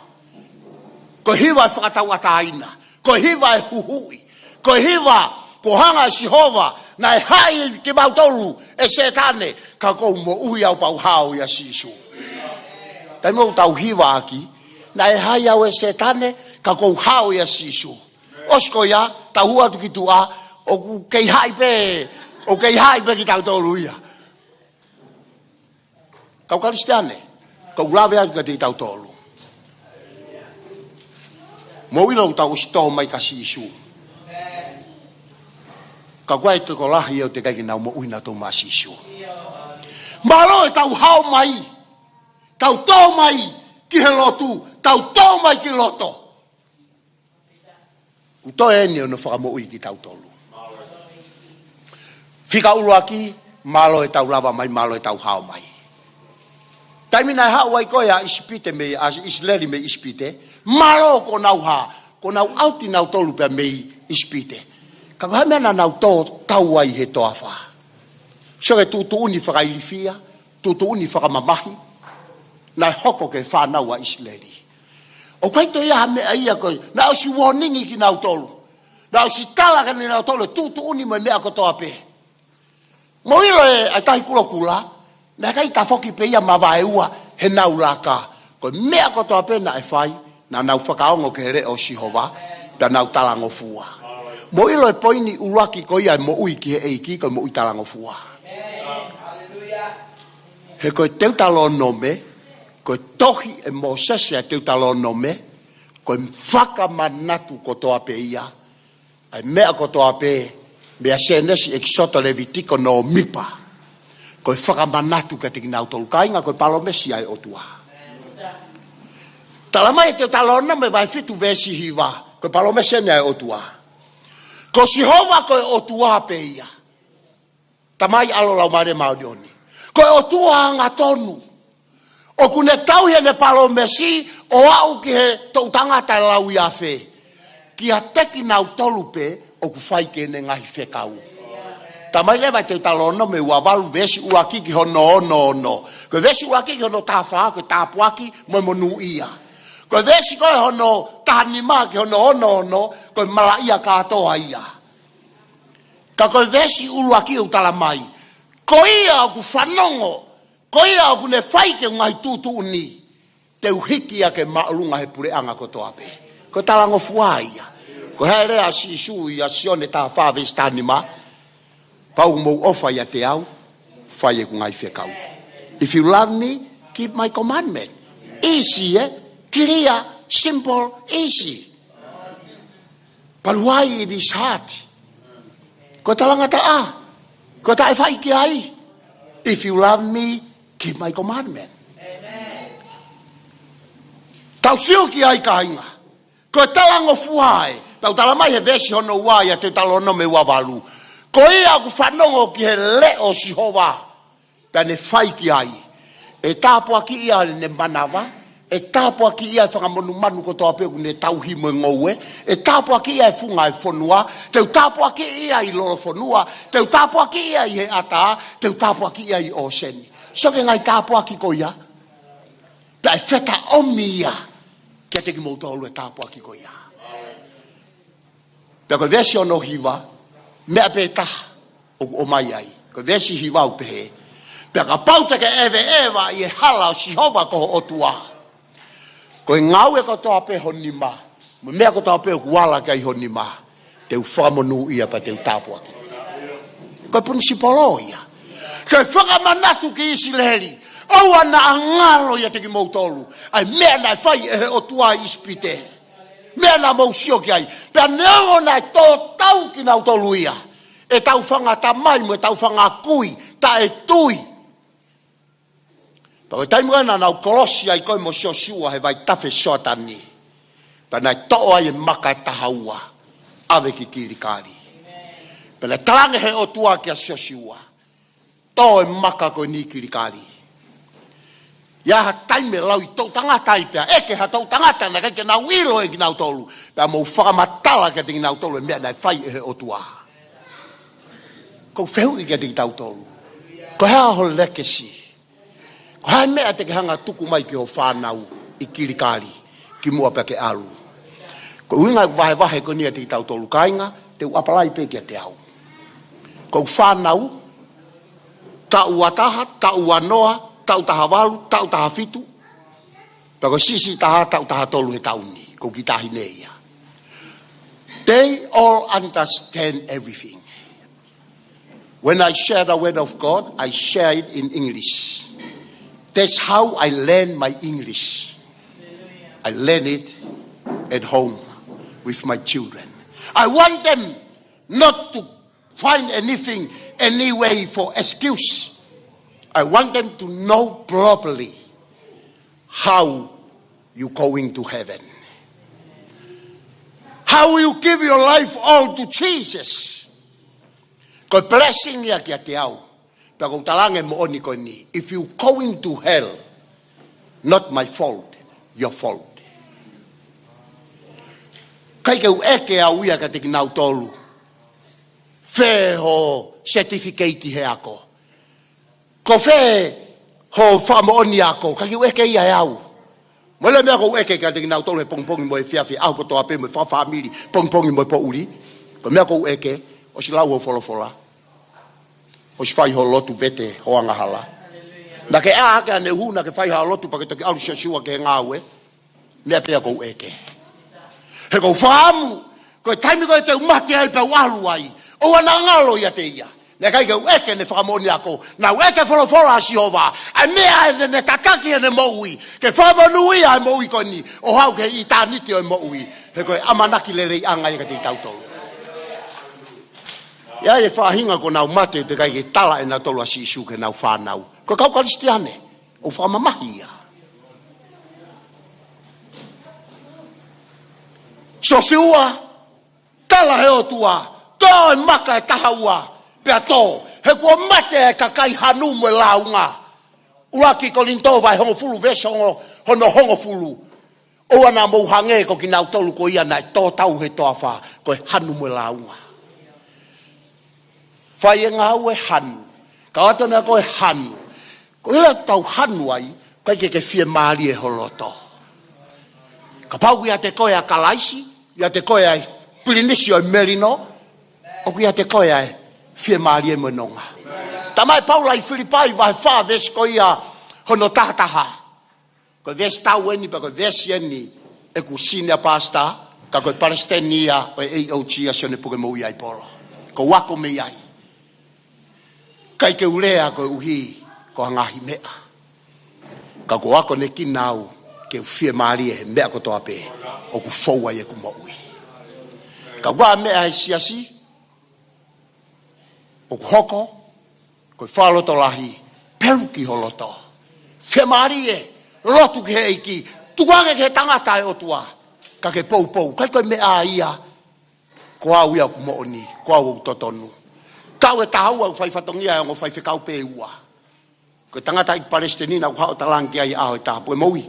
Ko hiva e whakatau ataina. Ko hiva e huhui. Ko hiva ko hanga Sihova na e hai ke mautolu e setane ka kou mo ui au pau hao ia sisu. Taimau tau hiva aki na e hai au e setane ka kou hao ia sisu. Osko ia tau atu ki tua o kei hai pe ki tau tolu ia. Kau karisteane, kau lawe atu ka te tau tolu. Mo ilo tau usto mai ka sisu. Ka koe te ko lahi au te kai nau mo uina tau ma sisu. Malo e tau hao mai, tau tau mai ki he lotu, tau tau mai ki loto. Uto e ni ono whaka mo ui ki tau tolu. Whika ulu aki, malo e tau lava mai, malo e tau hao mai. Taimina hao ai koe a ispite me, a isleri me ispite, malo ko nau ha, ko nau auti nau tolu pe me ispite. Kako ha mena nau tau ai he toa wha. So ke tutu uni whakailifia, tutu uni whakamamahi, na hoko ke whanau a isleri. O kai to ia me ia koe, na o si warningi ki nau tolu, na o si talaka ni nau tolu, tutu uni me mea ko toa pe. Mo ilo e a tahi kula, na kai ta foki pe ia mawae ua he nau laka. Ko mea ko toa pe na e whai, na nau whakaongo ke re o Sihova, da nau talango fua. Mo ilo e poini uruaki ko ia mo ui ki he eiki, ko mo ui talango fua. He koe teu talo nome, koe tohi e Mosese a teu talo nome, koe whakamanatu ko toa pe ia, ai mea ko toa pe, Mea senesi exoto levitiko no mipa. Koe whakamanatu ka te kinau tolu kainga koe palomesi ai otua. Talamai te talona me vai fitu vesi hiva. Koe palomesi ai otua. Ko sihova koe otua peia. Tamai alo Laumalie maudioni. Koe otua anga tonu. O kune tau he ne palomesi o au ki he tau tangata lau ia fe. Ki a teki nau tolu pe o ku whai kene ngahi whekau. Tamai lewa te talono me ua walu vesi ua kiki hono ono. Koe vesi ua kiki hono tāwha, koe tāpuaki, moe monu ia. Koe vesi koe hono tahanima ki hono ono, koe mala ia kātoa ia. Ka koe vesi ulua ki u talamai. Ko ia o ku whanongo, ko ia o ku ne whai ke ngai tūtu ni. Te uhiki a ke maulunga he pure anga kotoa pe. Ko talango fua ia. Ko hea rea si isu ia sione tā whāwes tānima. Pau mou ofa ia te au, whai e ku ngai whekau. If you love me, keep my commandment. Easy, clear, simple, easy. But why it is hard? Ko talanga ta ko ta e whai ki ai. If you love me, keep my commandment. Tau siu ki ai kainga. Ko talango fuae. Tau talamai he vesi hono waia te talono me wawalu. Ko ia ku whanongo ki he leo si hova. Pene whai ki ai. E tāpua ki ia ne manawa. E tāpua ki ia e whakamonu manu ko toa pegu ne tauhi mo ngoue. E tāpua ki ia e funga e whanua. Teu tāpua ki ia i loro whanua. Teu tāpua ki ia i he ata. Teu tāpua ki ia i o seni. So ke ngai tāpua ki ko ia. Pea e wheta omi ia. Kia teki moutolu e tāpua ki ko ia. Pea ko vesi ono hiva. Mea pe taha o mai ai. Ko vesi hiva u behe. Pea ka pauta ke ewa i e hala o sihova ko o tua. Ko e ngau e ko toa pe honima. Mea ko toa pe o kuala kai honima. Teu whamonu ia pa teu tāpua ki. Ko e punisipolo ia. Ko e whakamanatu ki isi leheri. Au ana angalo ia teki moutolu. Ai mea nai whai e o tua ispite. Mea na mausio ki ai. Pea neongo nai tō tau ki nau tolu ia. E tau whanga tamai mo e tau whanga kui. Ta e tui. Pa koe taimu ana nau kolosi ai koe mo siosua he vai tafe soatani. Pa nai toa ai e maka e tahaua. Ave ki kirikari. Pa nai talange he o tua ki a siosua. Tō e maka koe ni kirikari. Ia ha taime lau i tau tangata i pia. Eke ha tau tangata na kake nau ilo e ki nau tolu. Pea mou whakamatala ke te ki nau tolu e mea nai whai e he o tua. Kou whehu i ke te ki tau tolu. Ko hea ho lekesi. Ko hea mea te ke hanga tuku mai ki ho whanau i kirikari. Ki mua pia ke alu. Ko uinga vahe vahe ko nia te ki tau tolu kainga. Te uapalai pe ki te au. Kou whanau. Ta ua taha, ta ua noa. Tau taha walu, tau taha fitu. Pako sisi taha, tau taha tolu he tauni. Ko ki tahi neia. They all understand everything. When I share the word of God, I share it in English. That's how I learn my English. I learn it at home with my children. I want them not to find anything, any way for excuse. I want them to know properly how you going to heaven. How you give your life all to Jesus. Ko blessing ya kia te au. Pea ko talange mo oni ko ni. If you going to hell, not my fault, your fault. Kai ke u eke au ia ka te kinau tolu. Fe ho certificate he ako. Ko fe ho whamaoni ako, kaki ueke ia e au. Mwele mea ko ueke ka teki nau tolu he pongpongi mo e fiafi, au ko toa pe mo e whawhamiri, pongpongi mo e po uri. Ko mea ko ueke, o si lau ho wholofola. O si whai ho lotu bete ho angahala. Na ke a hake ane hu, na ke whai ha lotu pa ke toki alu siosua ke ngāwe, mea pea ko ueke. He ko whamu, ko e taimi ko e te umati ai pe ualu ai, o ana ngalo ia te ia. Ne kai ke ueke ne whakamoni ako. Na ueke wholofora si hova. A mea e ne tataki e ne moui. Ke whamanui a e moui koni. O hau ke i tāniti o e moui. He koe amanaki lelei anga i ka te tautolu. Ia e whahinga ko nau mate te kai ke tala e na tolu a sisu ke nau whanau. Ko kau karistiane, o whamamahia. So siua, tala he o tua, tō e maka e taha ua, pia tō, he kua mate e kakai hanu mo e launga. Uaki ko linto vai hongo fulu vese hongo fulu. O ana mo hange ko ki nau tolu ko ia na tō tau he tō awha, ko e hanu mo e launga. Whai e ngau e hanu. Ka atona ko e hanu. Ko ila tau hanu ai, kai ke fie maari e holoto. Ka pau ia te koe a kalaisi, ia te koe a Filibaai o merino, o ia te koe a fie maari e mononga. Tamai paula i Filibai vai wha ves ko ia hono taha. Ko ves tau eni, pa ko ves eni e kusine a pasta, ka koe Palestiniia o e AOG sione puke mo ia i polo. Ko wako me iai. Kai ke ulea ko uhi ko hangahi mea. Ka ko ako ne kinau ke ufie maari e mea ko toa pe o ku foua e ku maui. Ka wā mea e siasi o ku hoko ko whaloto lahi peru ki holoto. Fie maari e lotu ki he iki tukange ke tangata e otua ka ke pou kai koe mea ia ko au ia ku mooni ko au totonu. Tau e tahau au whai whatongia e ngo whai whikau pe ua. Ko tangata i Palestinina u hao talangi ai aho e taha pue maui.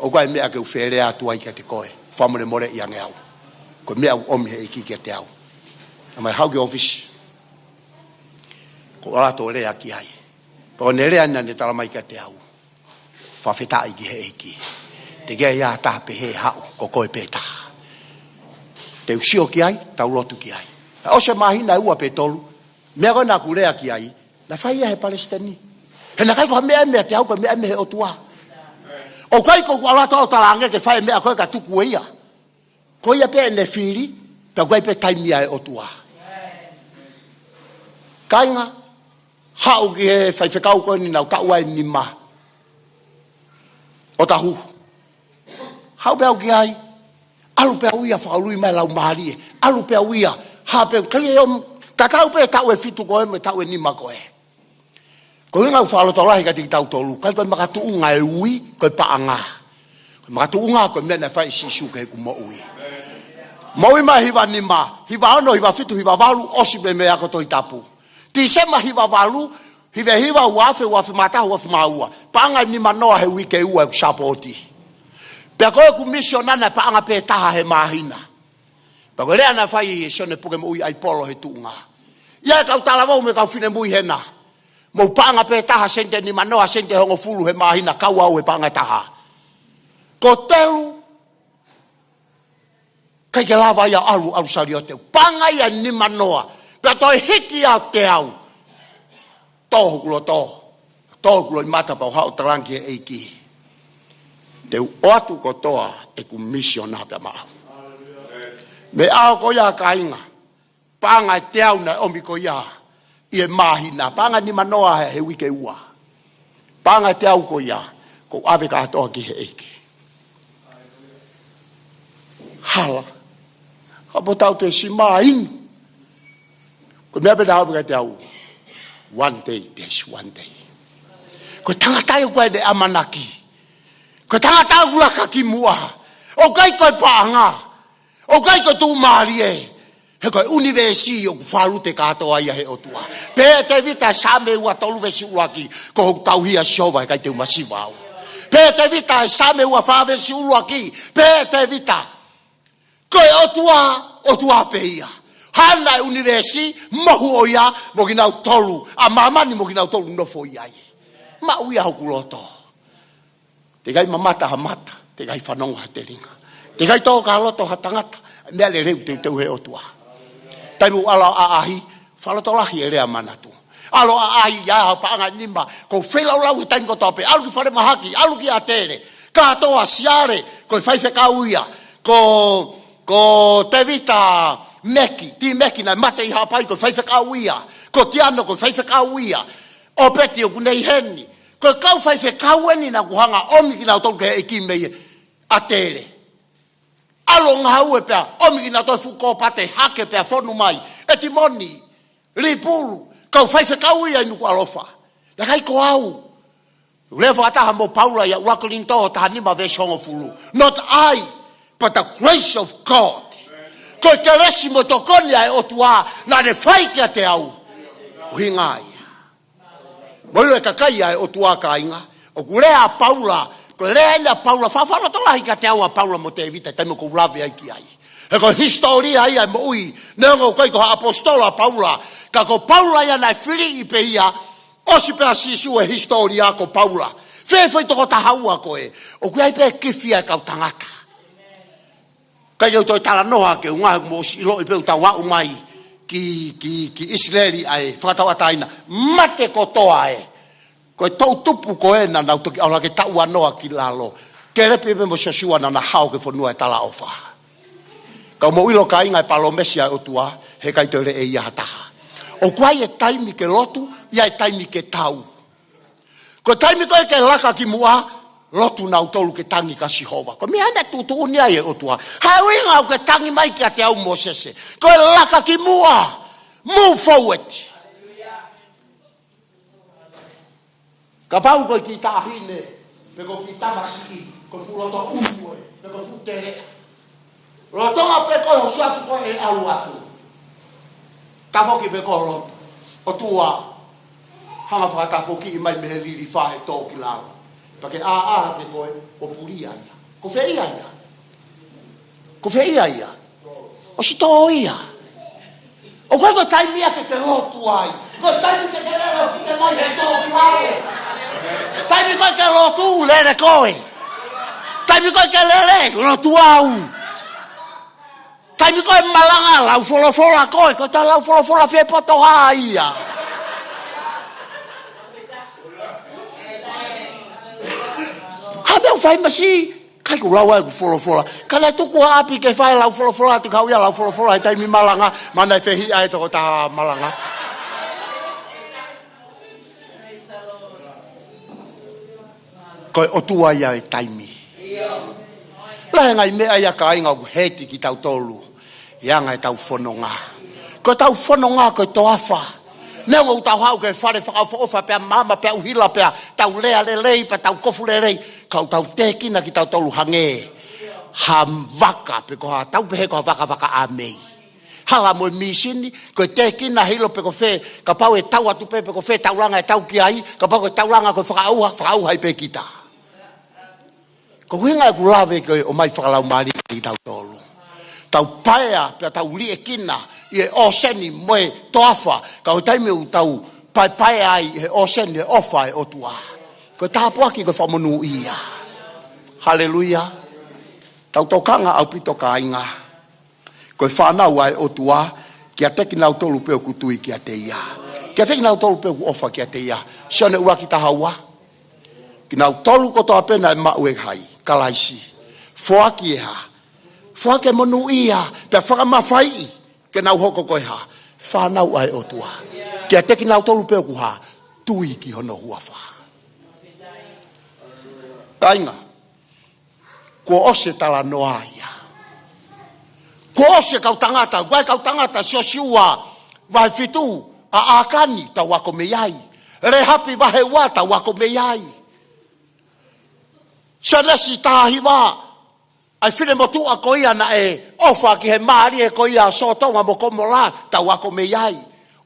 O koe mea ke u where atu ai ke te koe. Whamone more i ange au. Ko mea u omi he iki ke te au. Na mai hau ke office. Ko alato rea ki ai. Ko ne rea nane talamai ke te au. Whawheta i ki he iki. Te gea ia taha pe he hao. Ko koe pe taha. Te usio ki ai, tau lotu ki ai. O se mahina ua pe tolu. Mea koe nā kurea ki ai, na whai ia he Palestini. He na kai koha mea te au, koe mea he o tua. O kai ko alato o talange ke whai mea koe ka tuku ia. Koe ia pe ne whiri, pe koe pe taimia e o tua. Kainga, hao ki he whai whekau koe ni nau taua e ni ma. O tahu. Hao pe au ki ai, alu pe au ia Fakaului Laumalie, alu pe au ia, hape kai e ka tau pe tau e fitu koe me tau e nima koe. Ko inga u whalotolahi ka tiki tau tolu. Kai koe makatu unga e ui koe paanga. Koe makatu unga koe mena whai sisu ke ku mo ui. Mo ima hiwa nima. Hiwa ono, hiwa fitu, hiwa walu osi me mea ko toi tapu. Ti sema hiwa walu, hiwa uafe matahu uafe maua. Paanga nima noa he ui ke ua e kusapo oti. Pea koe ku misionana paanga pe taha he mahina. Pako lea na whai sione puke mo ui ai polo he tuunga. Ia kau talavau me kau whine mui hena. Mo panga pe taha sente ni manoa sente hongo fulu he mahina kau au he panga taha. Ko telu kai ke lava ia alu sari o teu. Panga ia ni manoa. Pea toi hiki au te au. Toho kulo toho. Toho kulo i mata pau hao tarangi e eiki. Teu oatu ko toa e ku misiona pia maa. Me ao ko ia kainga. Panga te au na omi ko ia. Ie mahina. Panga ni manoa he wike ua. Panga te au ko ia. Ko ave ka atoa ki he eiki. Hala. Hapo tau te si main. Ko mea pena hau ka te au. One day, there's one day. Ko tangatai koe de amanaki. Ko tangatai ulaka ki mua. O kai koe paanga. O kai ko tu marie. He koe universi o whalu te katoa ia he o tua. Pe te vita same ua tolu vesi uaki. Ko hok tauhia siova e kai te umasiwau. Pe te vita same ua whawesi uaki. Pe te vita. Koe o tua pe ia. Hana universi mohu o ia mo ginau tolu. A mamani mo ginau tolu nofo iai. Ma uia hoku loto. Te gai mamata ha mata. Te gai whanonga ha te ringa. Te gai tō ka loto ha tangata, mea le reu te teu he otua. Taimu alo a ahi, whalotolahi e rea manatu. Alo a ahi, ia hau paanga nima, ko whelau lau i taimu ko tope, alu ki whare mahaki, alu ki a tere, katoa siare, ko whaife kauia, ko te vita meki, ti meki na mate i hapai, ko whaife kauia, ko tiano, ko whaife kauia, o peti o kunei heni, ko kau whaife kaueni na kuhanga, omi ki nau tolu ke eki mei a tere. Alo ngā ue pia, omi ki na toi fuko pate hake pia whonu mai, e ti moni, Lipulu. Kau fai Fakaului ai nuku alofa. Ya kai kuou. Lefa taha mo Paula ya urako linto taha nima vesongo fulu. Not I, but the grace of God. Ko te resi mo tokoni ai otua na ne fai kia te au. Uhingai. Moile kakai ai otua kainga. O kulea Paula, ko lea ina Paula, whawhara tola hika te aua Paula mo te evita, taimo ko ulawe ai ki ai. E ko historia ai ai mo ui, nengo kai ko apostola Paula, ka ko Paula ia nai whiri i pe ia, osi pea sisu e historia ko Paula. Whewhai toko tahaua koe, o kui ai pe kifia kau tangata. Kai au toi tala noha ke unga mo si ilo i peu ta wau mai, ki Israeli ai, whakatawataina, mate ko toa e. Ko tau tupu ko e na nau toki aula ke tau anoa ki lalo. Ke repi me mo sosua na hao ke whanua e tala ofa. Kau mo ilo ka inga e palomesi ai otua, he kai te re e ia taha. O kuai e taimi ke lotu, ia e taimi ke tau. Ko taimi ko e ke laka ki mua, lotu nau tolu ke tangi ka Sihova. Ko mi ane tutu unia e otua. Hau inga au ke tangi mai ki a te au mo sese. Ko e laka ki mua, move forward. Ka pau ko ki tahine, pe ko ki tamasiki, ko fuloto uwe, pe ko futere. Rotonga pe ko hosatu ko e au atu. Ta foki pe ko loto. O tua hanga whaka foki i mai mehe liri whahe tō ki lao. Pake a pe ko e o puria ia. Ko whea ia. Ko whea ia. O si tō ia. O koe ko taimia ke te lotu ai. Ko taimi ke te rero ki te mai he tō ki lao. Taimi koe ke lotu lere koe. Taimi koe ke lere lotu au. Taimi koe malanga lau folofola koe. Ko ta lau folofola whe poto haia. Ka meu whai masi. Kai ku lau ai ku folofola. Ka lai tuku api ke whai lau folofola. Te kau ia lau folofola. Taimi malanga. Mana i whehi ai toko ta malanga. Koe otua ia e taimi. Lahe ngai mea ia ka inga ku heti ki tau tolu. Ia ngai tau whanonga. Koe tau whanonga koe toafa. Neu au tau hau ke whare whakau ofa pia mama pia uhila pia. Tau lea le lei pa tau kofu le lei. Kau tau tekina ki tau tolu hange. Ha waka pe ko ha tau pehe ko ha waka a mei. Hala mo misini, koe tekina hilo pe ko whe. Ka pau e tau atu pe ko whe tau langa e tau ki ai. Ka pau e tau langa koe whakau hai pe kita. Ko winga ku lave ko o mai Fakaului Laumalie ki tau tolu. Tau paea pe tau lie kina i o seni moe toafa ka o taimi u tau pai ai e o seni e ofa e otua. Ko tapoa ki ko whamonu ia. Haleluia. Tau tokanga au pito ka inga. Ko whanau ai otua ki a teki nau tolu peo kutui ki a te ia. Ki a teki nau tolu peo ku ofa ki a te ia. Sione ua ki tahaua. Ki nau tolu ko toa pena e mau e hai. Kalaisi. Foaki e ha. Foaki e monu ia. Pea whakamawhai. Ke nau hoko koe ha. Whanau ai otua. Ki a teki nau tolu peo ku ha. Tui ki hono huafa. Tainga. Ko ose tala noa ia. Ko ose kau tangata. Guai kau tangata sio siua. Vai fitu. A akani ta wako meiai. Rehapi vahe wata wako meiai. Sanesi tahi wa ai fine mo tu a koia na e ofa ki he maari e koia so tonga mo komo la ta wako me iai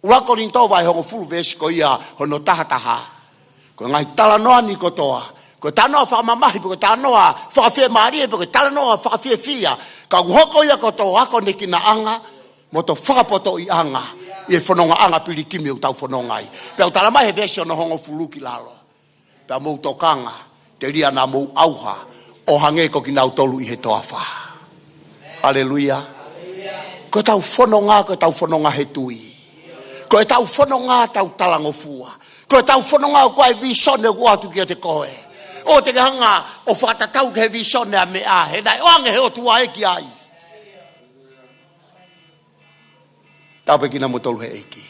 wako rinto vai hongo fulu vesi koia hono taha ko ngai tala noa ni ko toa ko tanoa fa mamahi ko tanoa fa fe maari e ko tanoa fa fe fia ka hoko ia ko to wako ne kina anga mo to fa poto i anga e fononga anga pilikimi u tau fononga ai pe o tala mai he vesi no hongo fulu ki lalo pe mo to kanga te ria na mou auha o hange ko ki nau tolu i he toafa. Haleluia. Ko tau whanonga he tui. Ko tau whanonga tau talango fua. Ko tau whanonga o koe visone watu ki a te koe. O te hanga o whatatau ke he visone a me a he nai oange he o tua e ki ai. Tau pe ki na mo tolu he eiki.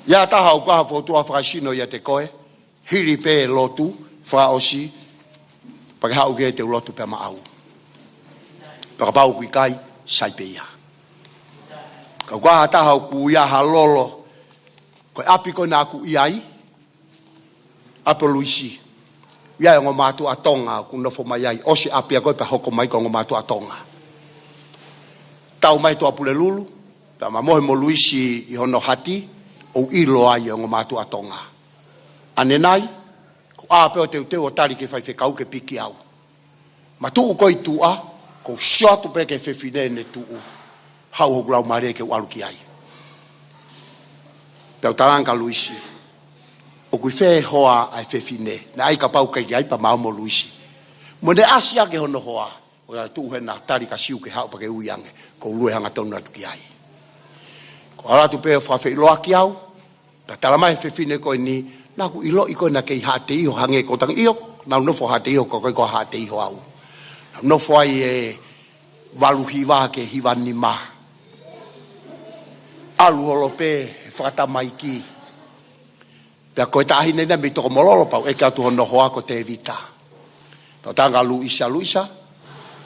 Ia taha o kaha fotua whakasino ia te koe. Hiri pe lotu, wha osi. Pake hau ke te lotu pe maau. Pakapau ku ikai saipeia. Ka kwa taha ku ia halolo. Ko api ko na ku iai. Apo luisi. Ia ngo matu atonga ku no fo mai osi api ko pa hoko mai ko ngo matu atonga. Tau mai to apule lulu. Pa mamohe mo luisi I hono hati o ilo ai ngo matu atonga. Anenai ko ape o te o tali ke fai fekau ke piki au. Matu ko itua ko shot pe ke fefine ne tu. Hau ho Laumalie ke walu ki ai. Pe utaranga luisi. O kui fe hoa ai fefine. Na ai ka pau kai ai pa mau mo luisi. Mo ne asia ke hono hoa. O tu he na tari ka siu ke hau pa ke uiange. Ko lue hanga tonu atu ki ai. Ko ala tu pe fa fe loa ki au. Pa talamai fefine ko ni na ku ilo iko na ke ha te iho hange ko tang iyo. Na no fo ha te iho ko ko ha te iho au. No fo ai e walu hiwa ke hiwa ni ma. Alu holope whakata mai ki. Pea koe tahi nena me toko mololo pau eka tu hono hoa ko te vita. Pau tanga luisa.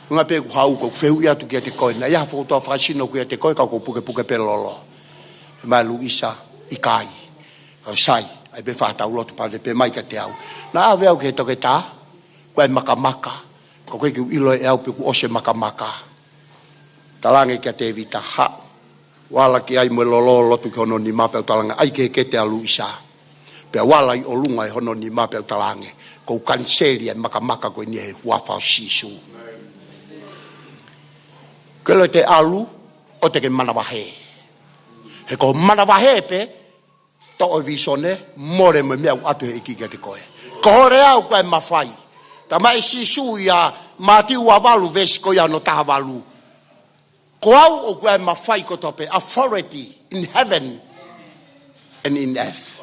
Nunga pe ku hau ko whehu ia tu kia te koe. Na ia whakotoa whakasino kia te koe ka ko puke pe lolo. Mai luisa ikai. Kau sai. Ai pe whatau lotu pale pe mai ka te au. Na awe au ke toke tā. Koe makamaka. Ko koe ki ilo e au pe ku ose makamaka. Talange kia te vita ha. Wala ki ai mo lolo lotu ki hono ni mape o talanga. Ai ke te alu isa. Pea wala I olunga I hono ni mape o talange. Ko kanseri e makamaka koe ni he huafao sisu. Kelo te alu o te ke manawahe. He ko manawahe pe to o visone more me mea atu he iki kia te koe. Ko hore au koe mawhai. Ta mai sisu ia matiu avalu vesi ko ia no taha valu. Kuou o koe mawhai ko tope authority in heaven and in earth.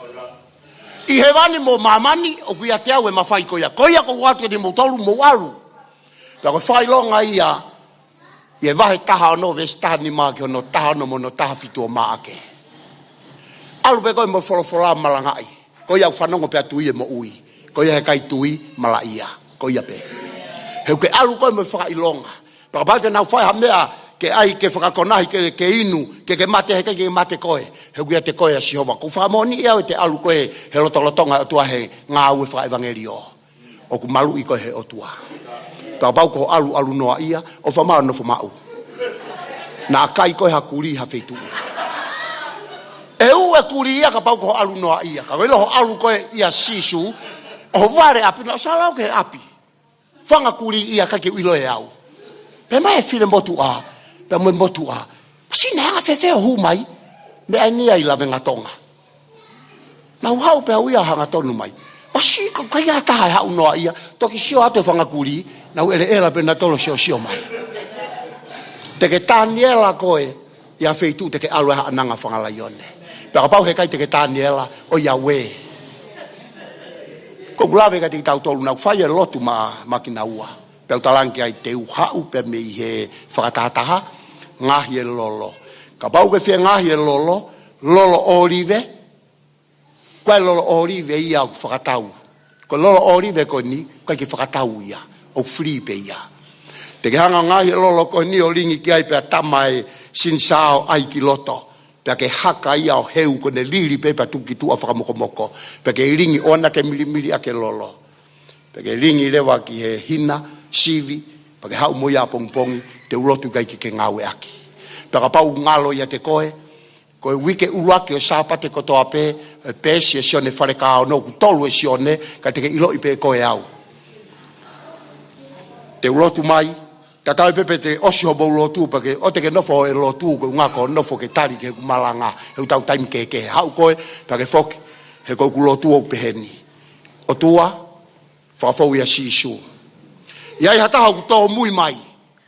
I he wani mo mamani o kuia te au e mawhai ko ia. Ko ia ko watu ni mo tolu mo walu. Pea ko whai longa ia I e wahe taha no vesi taha ni maa ki no taha no mo no taha fitu o maa ake. Alu pe koe mo wholofola malangai. Ko ia whanongo pea tui e mo ui. Ko ia he kai tui mala ia. Ko ia pe. Heu ke alu koe mo whakailonga. Pea pake nau whai ha mea ke ai ke whakakonahi ke inu, ke mate heke ke mate koe. He kuia te koe a Sihova. Ko whamoni ia o te alu koe he lotolotonga o tua he ngā ue whaevangeri o. O ku malu I koe he o tua. Tau pau ko alu noa ia, o whamau no whamau. Nā kai koe ha kuri ha whetu. E u e kuri ia ka pau ko alu noa ia. Ka welo ho alu koe ia sisu, o ware api, na salau ke api. Whanga kuri ia ka ke uilo e au. Pe mai e while motu a. Pea mo motu a. Masina hanga whewheo hu mai. Me ai nia I lawe ngatonga. Na uhau pea uia hanga tonu mai. Masi kai a taha hau noa ia. Toki sio atu whanga kuri. Na uele ela pe na tolo sio mai. Teke tāniela koe. Ia wheitu teke alu e ananga whangala ione. Pea pau he kai teke tāniela o ia we. Ko kulawe kai teki tau tolu. Na whai e lotu ma ki na ua. Pea talangi ai te uhau pe me I he whakataha ngahi e lolo. Ka pau ke whia ngahi e lolo orive. Koe lolo orive ia o whakatau. Ko lolo orive ko ni, koe ki whakatau ia. O Filibai ia. Te ke hanga ngahi e lolo ko ni o ringi ki ai pea tamai sinsao ai ki loto. Pea ke haka ia o heu ko ne liri pe pea tuki tua whakamokomoko. Pea ke ringi ona ke milimili ake lolo. Pea ke ringi lewa ki he hina, sivi, pake hau moia pongpongi, te ulotu kai ki ke ngawe aki. Paka pau ngalo ia te koe, koe wike uruake o sāpate kotoa pe si e sione whare ka o no, kutolu e sione, ka teke ilo I pe koe au. Te ulotu mai, tatau pepe te osi hobo ulotu, pake o teke nofo e lotu, koe ngako nofo ke tari ke kumalanga, heu tau taimi ke hau koe, pake foki, he koe kulotu o peheni. O tua, whakafau ia sisu. Iai hataha ku tō mui mai,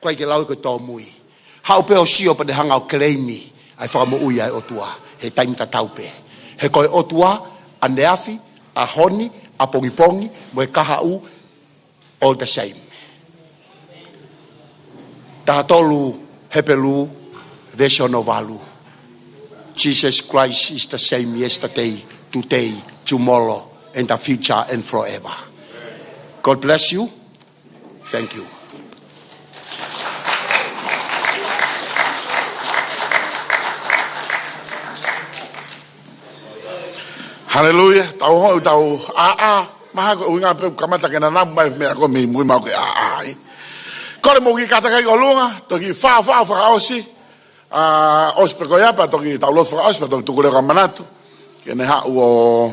koe ke lau ko tō mui. Hau pe o sio pa de hanga o kleimi, ai whakamo ui ai o tua, he taimi tatau pe. He koe o tua, a neafi, a honi, a pongipongi, mo e kaha u, all the same. Taha tolu, hepelu, version of alu. Jesus Christ is the same yesterday, today, tomorrow, and the future, and forever. God bless you. Thank you. Haleluya. Tau maha ko uinga pe kamata kena nam mai me ko me mui ma ko ko le mo ki kata kai golunga to ki fa osi ospe ko ya pa to ki tau lot fa ospe to ko le kamanatu kene ha o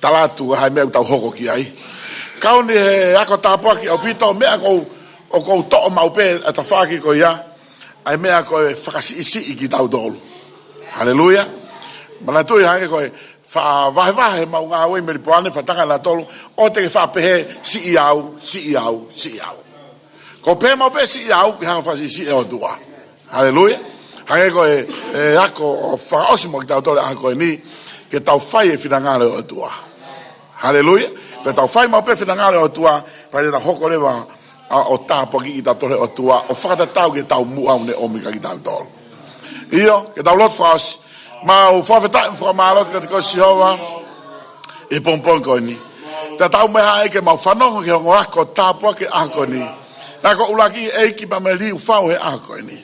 talatu ha me tau hoko ki ai kauni he ako tapa ki o pito me ko to ma pe ata fa ki ko ya ai me ko fakasi isi ki tau dol. Haleluya. Manatu ya ko fa vai ma nga we me poane fa tanga la tolo o te fa behe si iau ko pe mo pe si iau ki ha fa si o dua. Haleluya. Ha ko ako fa osmo ki tau tolo ako ni ke tau fai e finangale o dua. Haleluya. Ke tau fai mo pe finangale o dua pa te hoko le wa o tapo ki tau tolo o dua o fa tau ke tau mu au ne o mi ki tau tolo. Io ke tau lot fa ma o fa veta fra malo que ko si hova e pompon ko ni ta tau me ha ke ma fa no ke ngo ko tapo ke ako ni na ko ulaki e ki ba me li fa o e ako ni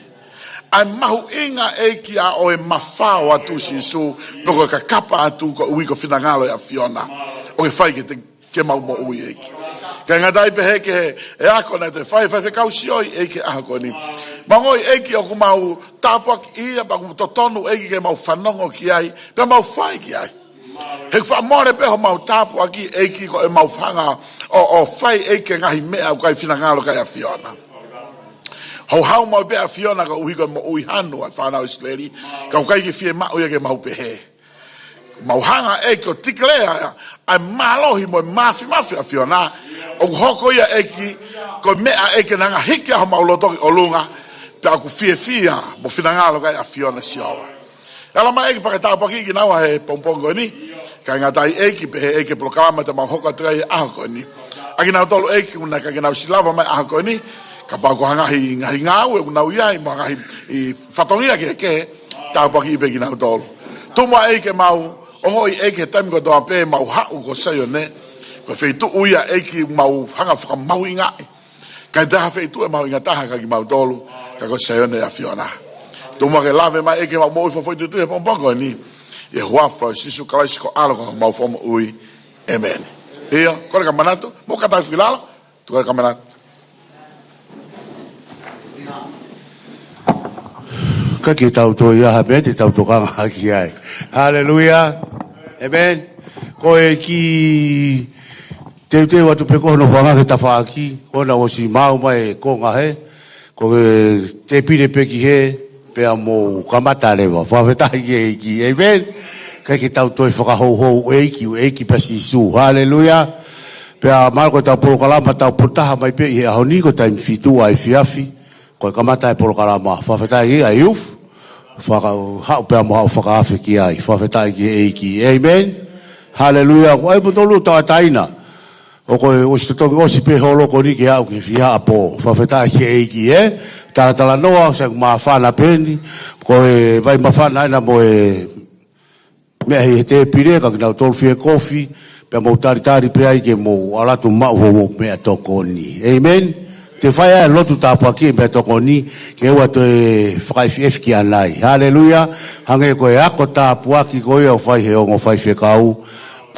ai mahu inga e ki a o e Mafao Atu sisu poko ka kapa atu ko ui ko finangalo ya Fiona o ke fai ke mau mo ui e ki ka ngadai behe ke e ako na te fai ka usioi e ke ako ni mangoi eki o kumau tapak ia pa kum totonu eki ke mau fanongo ki ai pe mau fai ki ai he fa more pe ho mau tapu aki eki ko e mau fanga o fai eki ngahi mea kai finangalo kai a Fiona ho hau mau pe a Fiona ko uhi ko mo ui hanu a whanau isleri ka kai ki fie mau ia ke mau behe mau hanga eki o tiklea ai malohi mo mafi a Fiona o hoko ia eki ko mea eki nanga hiki ho mau lotoki o lunga pa ku fia mo finangalo kai a Fiona siawa ala mai ki pa ta pa ki na wa he pompongo ni ka ngatai eki behe eki programa te ma hoka trai a ko ni aki na tolo eki una ka na silava mai a ko ni ka pa ko hanga hi ngau e una uia ma hi fatongia ke ta pa ki be ki na tolo tu ma eki mau o hoi eki tam go do pe mau ha u ko sayo ne ko fe tu uia eki mau hanga fra mau inga ka da fe tu e mau inga taha ka ki mau tolo ka ko se ona a Fiona tu mo ke lave mai e ke mo fo tu e pompongo ni e hua fo sisu kalasko alo ko mo fo ui amen io ko ka manato mo ka ta filala tu ka manato ka ki tau to ia ha beti tau to ka ki ai haleluya amen ko e ki te watu pe ko no fanga ke ta fa ki ko na o si mau mai ko nga he ko te pire pe ki he pe amo kamata lewa fa veta ki amen ka ki tau to fa ho e ki pa si su haleluya pe a marco ta por kalama ta portaha mai pe he honi ko ta fitu ai fiafi ko kamata por kalama fa veta ai uf fa ha pe amo fa ka ki ai fa veta ki amen haleluya ko ai botolu ta taina o ko o sto si pe holo ko ni ke au ke fia apo fa feta ki tala noa sa ma fa na peni ko vai ma fa na mo me he te pire ka na tol fie coffee pe mo tari pe ai ke mo ala tu ma ho me to ko ni amen te fai lo tu ta pa ki me to ko ni ke wa to fa fi ki anai haleluya hange ko ako ta pa ki ko yo fai he o fai fe kau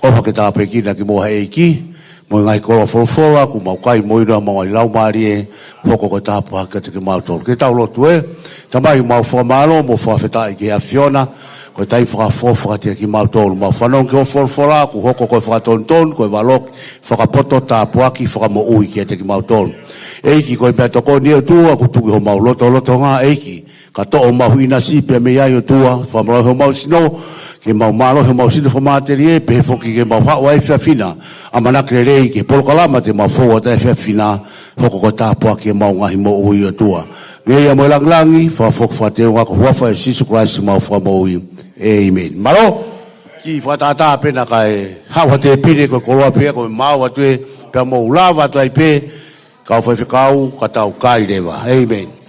o pa ke ta pe ki na ki mo he ki mo ngai ko fora ku mau kai mo ira mo Laumalie foko ko ta pa ka te mau to ke ta lo tu ta mai mau fo malo mo fo feta ke a Fiona ko tai fo te ki mau to mo fa non ko fora ku hoko ko fa ton ko valok fo ka poto ta pa ki fo mo ui ke te ki mau to e ki ko be to ko ni tu ku tu ho mau lo to nga e ki ka to o mau ina si pe me ya yo tu fa mo ho mau sino ke mau malo he mau sino fo materie pe fo ki ke mau ha wa fa fina amana krere ke por kalama te mau fo ta fa fina hoko ko ta po ke mau ngahi mo ui tua me ya mo langlangi fa fo fa te wa ko fa Jesus Christ mau fa mo ui amen malo ki fa ta pe na kai ha wa te pire ko ko pe ko mau wa te pe mo lava tai pe ka fa kau ka tau kai leva amen